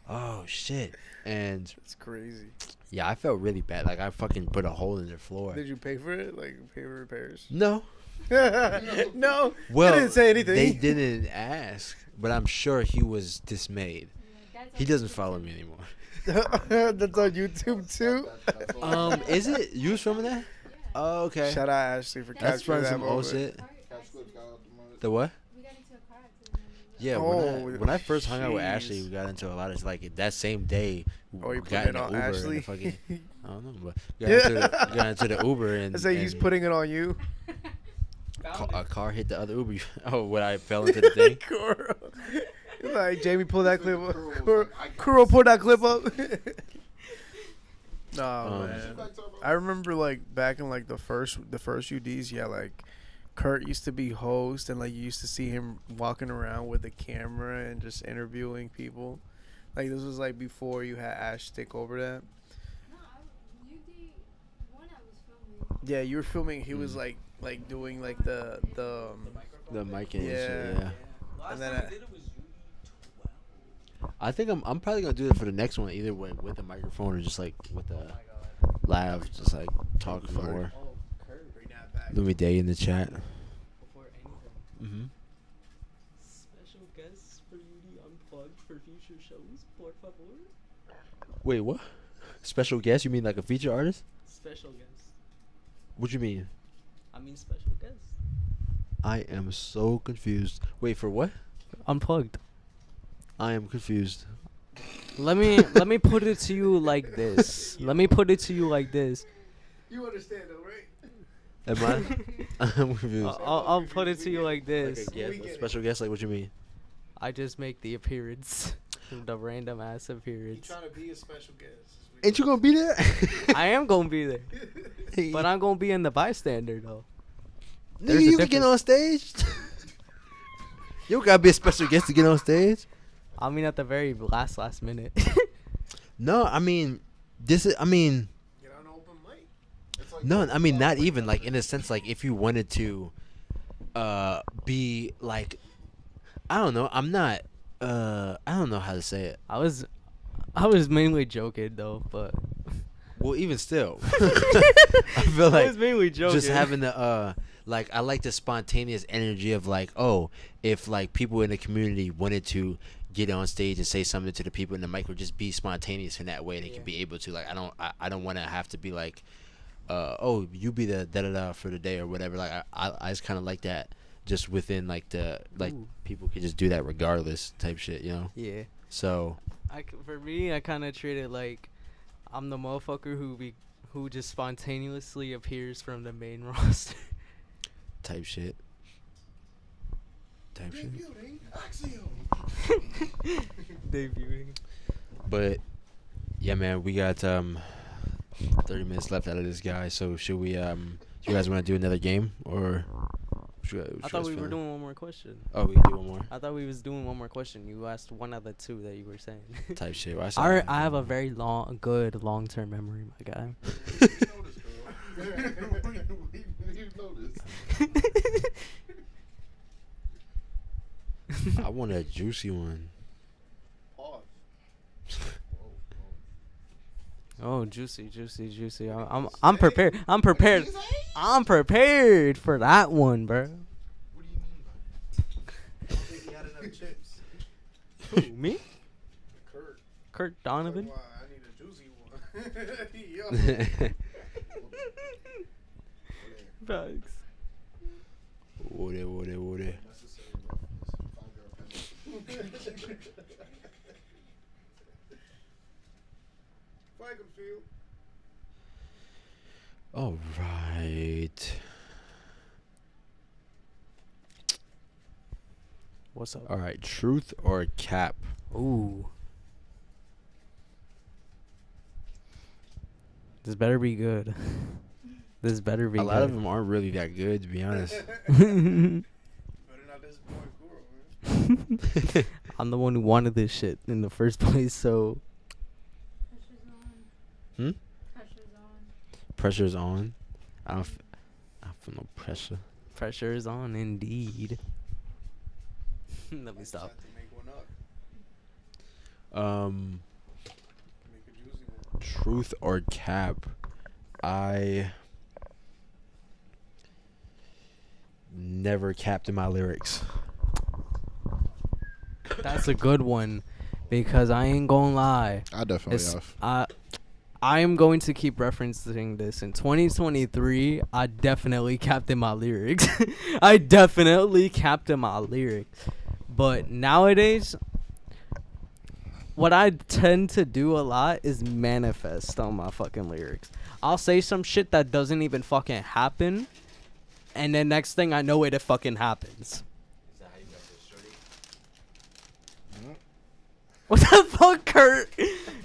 oh shit. And It's crazy. yeah, I felt really bad. Like I fucking put a hole in the floor. Did you pay for it? Like pay for repairs? No. No. Well, they didn't say anything. They didn't ask, but I'm sure he was dismayed. Yeah, that's He on doesn't YouTube follow too. me anymore. That's on YouTube too. Is it? You was filming that? Yeah. Oh, okay. Shout out Ashley for That's capturing from that some old moment. shit. Car accident. The what? We got into a car accident. Yeah, Oh, when I first hung out with jeez. Ashley, we got into a lot of like that same day. Oh, you we put got it in the on Uber and Ashley? the fucking I don't know, but got into the Uber and I say he's and putting it on you. a car hit the other Uber. Oh, when I fell into the thing. Kuro. He's like, Jamie, pull that clip up. Kuro, pull that clip up. Nah, man. I remember like back in like the first UDs, yeah, like Kurt used to be host, and like you used to see him walking around with a camera and just interviewing people. Like this was like before you had Ash take over that. No, you did one I was filming. Yeah, you were filming. He was like doing like the mic and Yeah. shit. Yeah. Last And then time I- we did it was I think I'm probably gonna do it for the next one, either way with a microphone or just like with a live, just like talk more. Oh, Kurt. Bring that back. Louis Day in the chat. Before anything. Mm-hmm. Special guests for UD Unplugged for future shows, por favor. Wait, what? Special guest? You mean like a feature artist? Special guests. What you mean? I mean special guests. I am so confused. Wait, for what? Unplugged. I am confused. Let me put it to you like this. Let me put it to you like this. You understand though, right? Am I? I'm confused. I'll put it to you like this. Like a guest, a special guest? Like what you mean? I just make the appearance, the random ass appearance. Trying to be a special guest. Ain't you gonna be there? I am gonna be there, but I'm gonna be in the bystander though. Nigga, there's a you can get on stage. You don't gotta be a special guest to get on stage. I mean, at the very last minute. No, I mean, this is. I mean, Get on open mic. no, I mean not even like in a sense like if you wanted to, be like, I don't know. I'm not. I don't know how to say it. I was mainly joking though, but Well, even still, I feel I like was mainly joking. just having the like I like the spontaneous energy of like, oh, if like people in the community wanted to get on stage and say something to the people in the mic, or just be spontaneous in that way, they can be able to. Like I don't want to have to be like, oh, you be the da da da for the day or whatever. Like I just kind of like that, just within like the like Ooh. people could just do that regardless type shit, you know. Yeah. So For me, I kind of treat it like I'm the motherfucker who just spontaneously appears from the main roster. type shit. Debuting. But yeah, man, we got 30 minutes left out of this guy. So should we you guys want to do another game or? I thought we were doing one more question. Oh, we can do one more I thought we was doing one more question. You asked one of the two that you were saying. type shit. Well, I have a very good long-term memory, my guy. I want a juicy one. Oh, juicy. I'm prepared. I'm prepared for that one, bro. What do you mean by that? I don't think he had enough chips. Who, me? Kurt. Donovan? Wow, I need a juicy one. Yo. Facts. Woody. Field. All right. What's up? All right. Truth or cap? Ooh. This better be good. This better be A good. lot of them aren't really that good, to be honest. Better not disappoint Kuro, man. I'm the one who wanted this shit in the first place, so Pressure's on. Hmm? Pressure's on. Pressure's on. I don't feel no pressure. pressure is on indeed. Let me Just stop. had to make one up. Make a juicy one. Truth or cap? I never capped in my lyrics. That's a good one, because I ain't gonna lie. I definitely It's, have. I am going to keep referencing this. In 2023, I definitely capped in my lyrics. I definitely capped in my lyrics. But nowadays, what I tend to do a lot is manifest on my fucking lyrics. I'll say some shit that doesn't even fucking happen, and then next thing I know, it fucking happens. What the fuck, Kurt?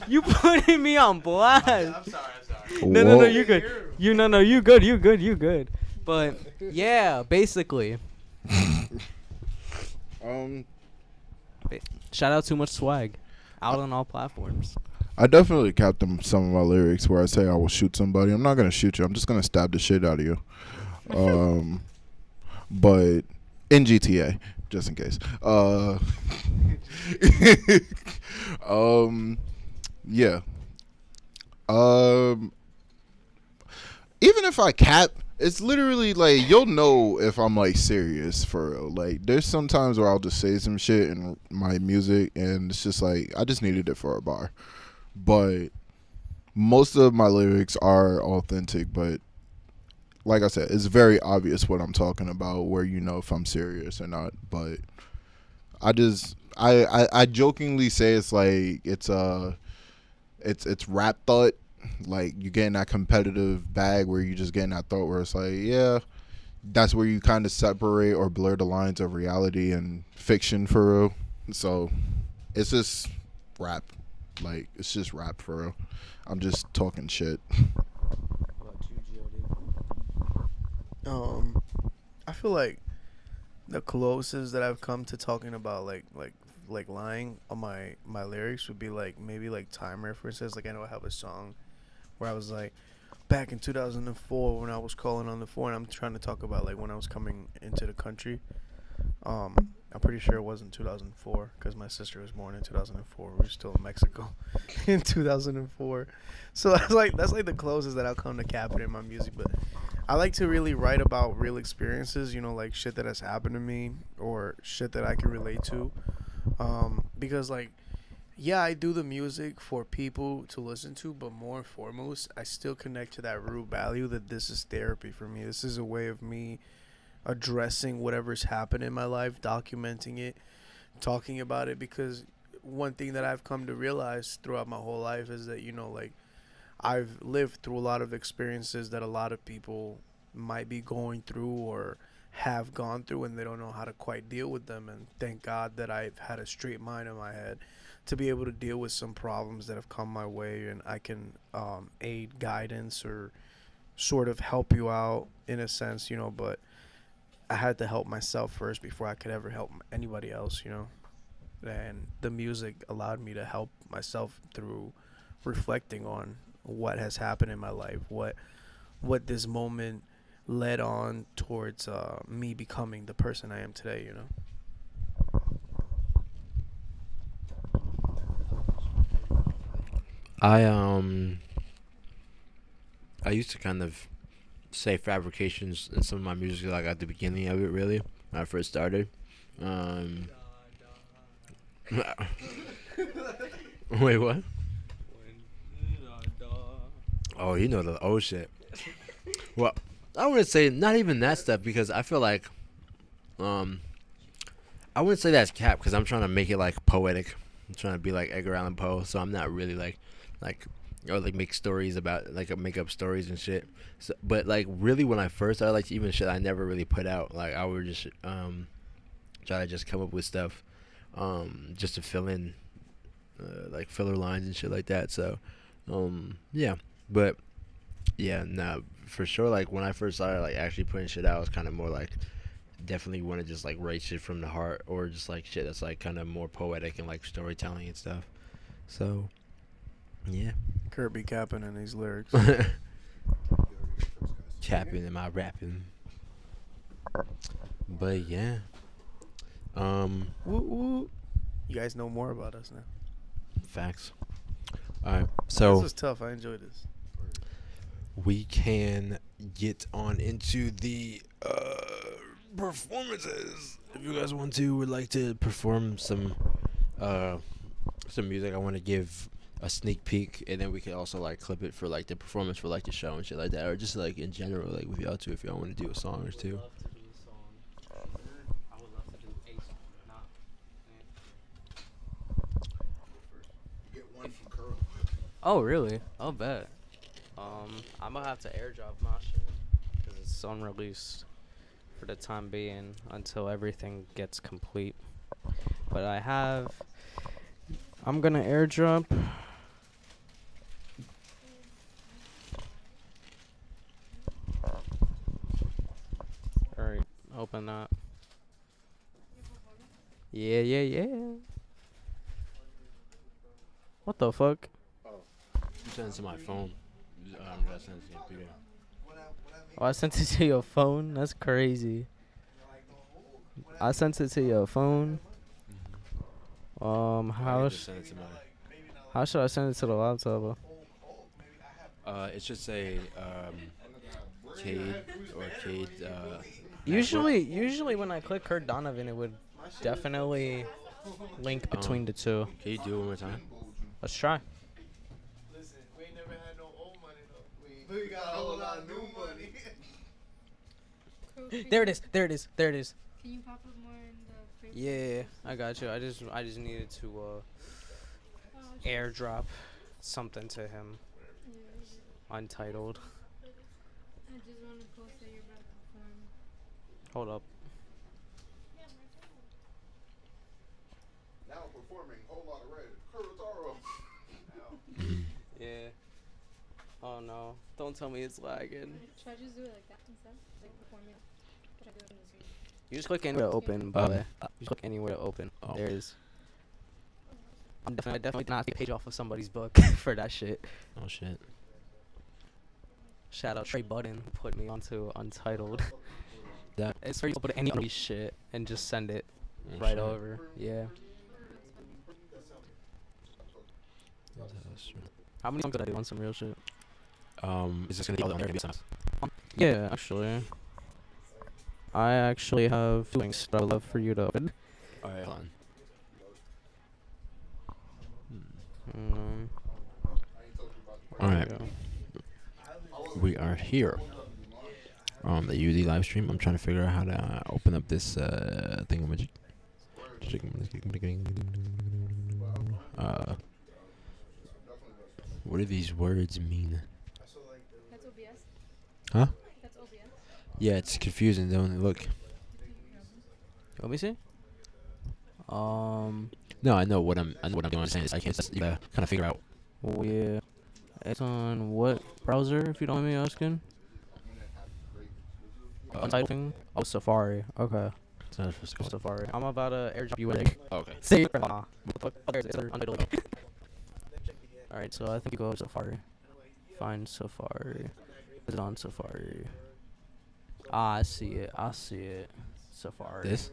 You putting me on blast. I'm sorry. No, you good. You good. But yeah, basically. Shout out Too Much Swag. Out on all platforms. I definitely capped some of my lyrics where I say I will shoot somebody. I'm not gonna shoot you. I'm just gonna stab the shit out of you. But in GTA, just in case. Yeah. Even if I cap, it's literally like you'll know if I'm like serious for real. Like there's some times where I'll just say some shit in my music and it's just like I just needed it for a bar. But most of my lyrics are authentic, but like I said, it's very obvious what I'm talking about where you know if I'm serious or not. But I jokingly say it's like it's rap thought. Like you get in that competitive bag where you just get in that thought where it's like, yeah, that's where you kind of separate or blur the lines of reality and fiction for real. So it's just rap. Like it's just rap for real. I'm just talking shit. I feel like the closest that I've come to talking about like lying on my lyrics would be like maybe like time references. Like I know I have a song where I was like back in 2004 when I was calling on the phone. I'm trying to talk about like when I was coming into the country. I'm pretty sure it wasn't 2004 because my sister was born in 2004. We were still in Mexico in 2004. So that's like the closest that I'll come to capping in my music. But I like to really write about real experiences, you know, like shit that has happened to me or shit that I can relate to. Because like, yeah, I do the music for people to listen to, but more and foremost, I still connect to that root value that this is therapy for me. This is a way of me addressing whatever's happened in my life, documenting it, talking about it, because one thing that I've come to realize throughout my whole life is that, you know, like I've lived through a lot of experiences that a lot of people might be going through or have gone through and they don't know how to quite deal with them. And thank God that I've had a straight mind in my head to be able to deal with some problems that have come my way, and I can aid guidance or sort of help you out in a sense, you know, but I had to help myself first before I could ever help anybody else, you know. And the music allowed me to help myself through reflecting on what has happened in my life, what this moment led on towards me becoming the person I am today, you know. I used to kind of say fabrications in some of my music like at the beginning of it, really, when I first started. Wait, what? Oh, you know the old shit. Well, I wouldn't say not even that stuff because I feel like I wouldn't say that's cap because I'm trying to make it like poetic. I'm trying to be like Edgar Allan Poe, so I'm not really like or like make stories about like make up stories and shit. So, but like really when I first started, like even shit I never really put out. Like I would just try to just come up with stuff just to fill in like filler lines and shit like that. So yeah, but yeah, nah, for sure. Like when I first started like actually putting shit out, I was kind of more like definitely want to just like write shit from the heart or just like shit that's like kind of more poetic and like storytelling and stuff. So yeah. Kirby capping in these lyrics. Capping in my rapping. But yeah. Woo woo. You guys know more about us now. Facts. Alright, so this was tough. I enjoyed this. We can get on into the performances. If you guys would like to perform some music, I want to give a sneak peek, and then we can also like clip it for like the performance for like the show and shit like that, or just like in general, like with y'all too, if y'all want to do a song or two. Oh, really? I'll bet. I'm gonna have to airdrop my shit because it's unreleased for the time being until everything gets complete. But I'm gonna airdrop. Alright, open that. Yeah, yeah, yeah. What the fuck? You sent it to my phone. I sent it to your computer. Oh, I sent it to your phone? That's crazy. I sent it to your phone. I just sent it to my. How should I send it to the laptop? It should say Cade or Cade. Usually when I click Kurt Donovan, it would definitely link between the two. Can you do it one more time? Let's try. Listen, we ain't never had no old money though. We got a whole lot of new money. There it is. There it is. There it is. Can you pop up more in the frame? Yeah, I got you. I just needed to airdrop something to him. Yeah. Untitled. I just want to post that you're about to perform. Hold up. Now performing whole lot of red. Kurotaro. Yeah. Oh no. Don't tell me it's lagging. Should I just do it like that instead? Like perform it? Should I do it in this? You just click anywhere to open, by the way. You just click anywhere to open. Oh. There it is. I'm definitely not take a page off of somebody's book for that shit. Oh shit. Shout out Trey Budden who put me onto Untitled. That. It's where you put any other shit and just send it Oh, right shit. over. Yeah. How many songs could I do on some real shit? Is this gonna be all on there? Maybe some. Yeah, actually. I actually have two links that I would love for you to open. Alright, hold on. Alright. there you go. We are here. The UD live stream. I'm trying to figure out how to open up this thingamajig. What do these words mean? That's OBS? Huh? That's OBS? Yeah, it's confusing, don't it? Look. Let me see. No, I know what I'm doing. I'm saying is I can't just kind of figure out. Oh yeah. It's on what browser, if you don't mind me asking? Untitled thing? Oh, Safari. Okay. It's not supposed to go. Safari. I'm about to airdrop you a link. Oh, okay. See? What the fuck? Oh, there's Untitled link. Alright, so I think you go to Safari. Find Safari. Is it on Safari? Ah, I see it. I see it. Safari. This?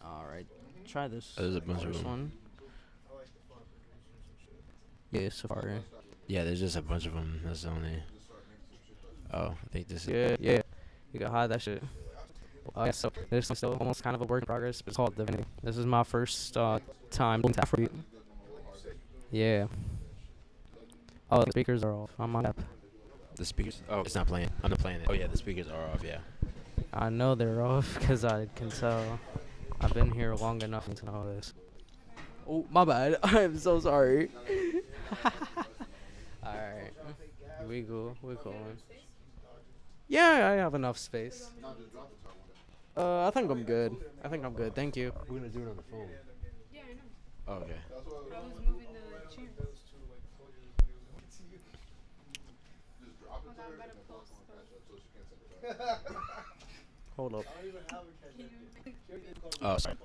Alright. Try this. There's a bunch of first them. one. Yeah, Safari. Yeah, there's just a bunch of them. That's only. Oh, I think this is. Yeah, yeah. You can hide that shit. Yeah, so there's still almost kind of a work in progress, but it's called Divinity. This is my first time doing Afrobeat. Yeah. Oh, the speakers are off. I'm on app. The speakers. Oh, it's not playing. I'm not playing it. Oh yeah, the speakers are off. Yeah. I know they're off because I can tell. I've been here long enough to know this. Oh, my bad. I'm so sorry. Alright. We go. We're going. Yeah, I have enough space. I think I'm good. I think I'm good. Thank you. We're gonna do it on the phone. Yeah, I know. Oh, okay. I was moving the chair. I'm about to post. Hold up. Oh, sorry.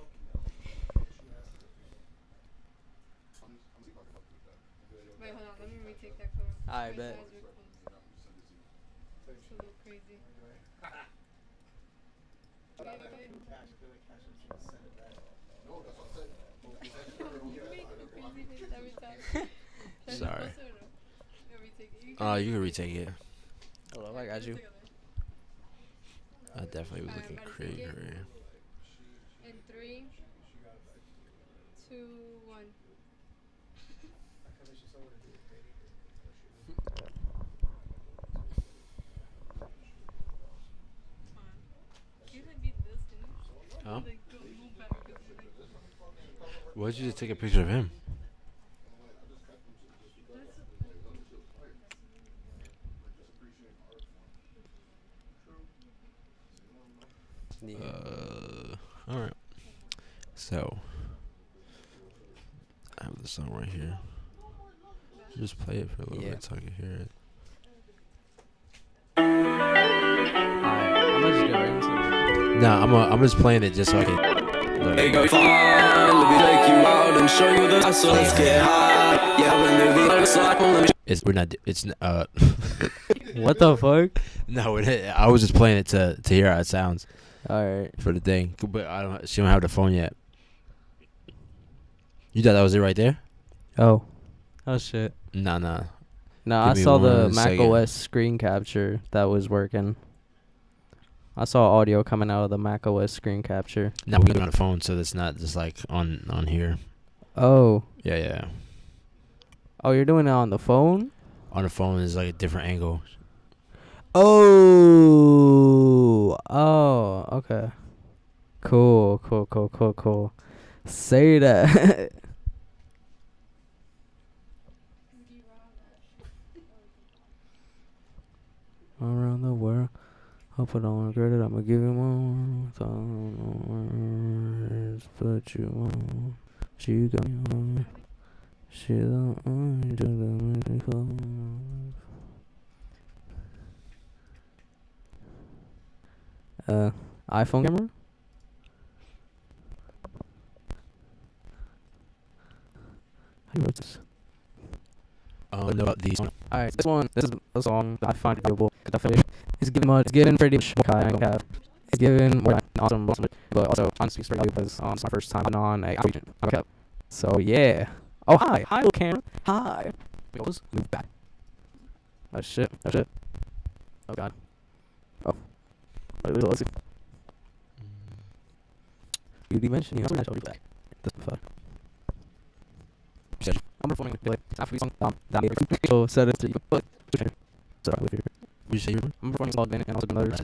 Wait, hold on. Let me retake that photo. I My bet. eyes were closed. It's a little crazy. You make a crazy face every time. Should I Sorry. post it or no? Or retake it? You can retake it. Hold up, I got you. I definitely was looking Alright, crazy. ready, take In 3, 2, 1. You can beat this, can you? Huh? Like, go move back, 'cause like, Why'd you just take a picture of him? that's Yeah. All right. So I have the song right here. Just play it for a little Yeah. bit so I can hear it. Alright, I'm gonna just get right into it. Nah, I'm just playing it just so I can. Hey, go far, let me take you out and show you the so let's get high. Yeah, when the other side, let me It's we're not. It's What the fuck? no. I was just playing it to hear how it sounds Alright. for the thing, but I don't. She don't have the phone yet. You thought that was it right there? Oh. Oh shit. Nah. No, Give I me saw the one Mac second. OS screen capture that was working. I saw audio coming out of the Mac OS screen capture. Now we're on the phone, so that's not just like on here. Oh. Yeah. Oh, you're doing it on the phone? On the phone is like a different angle. Oh. Oh, okay. Cool. Say that. Around the world. Hope I don't regret it. I'ma give you more. Words, but you won't. She got me on. She don't want to make me fall. iPhone camera? How do you wrote this? No, the song. Alright, this is a song that I find valuable. Cause I feel like it's given pretty much more I don't have. It's given more awesome, but also honestly it's very valuable because it's my first time on a outreach. Okay. So yeah. Oh hi, little camera. Hi. Wait, let's move back. Oh shit. Oh god. Oh. Let's see. You mentioned I'm gonna be back. That's the fuck. I'm performing like after we song that so set it to you. So Would you say you were? I'm performing Solid Bennett and also another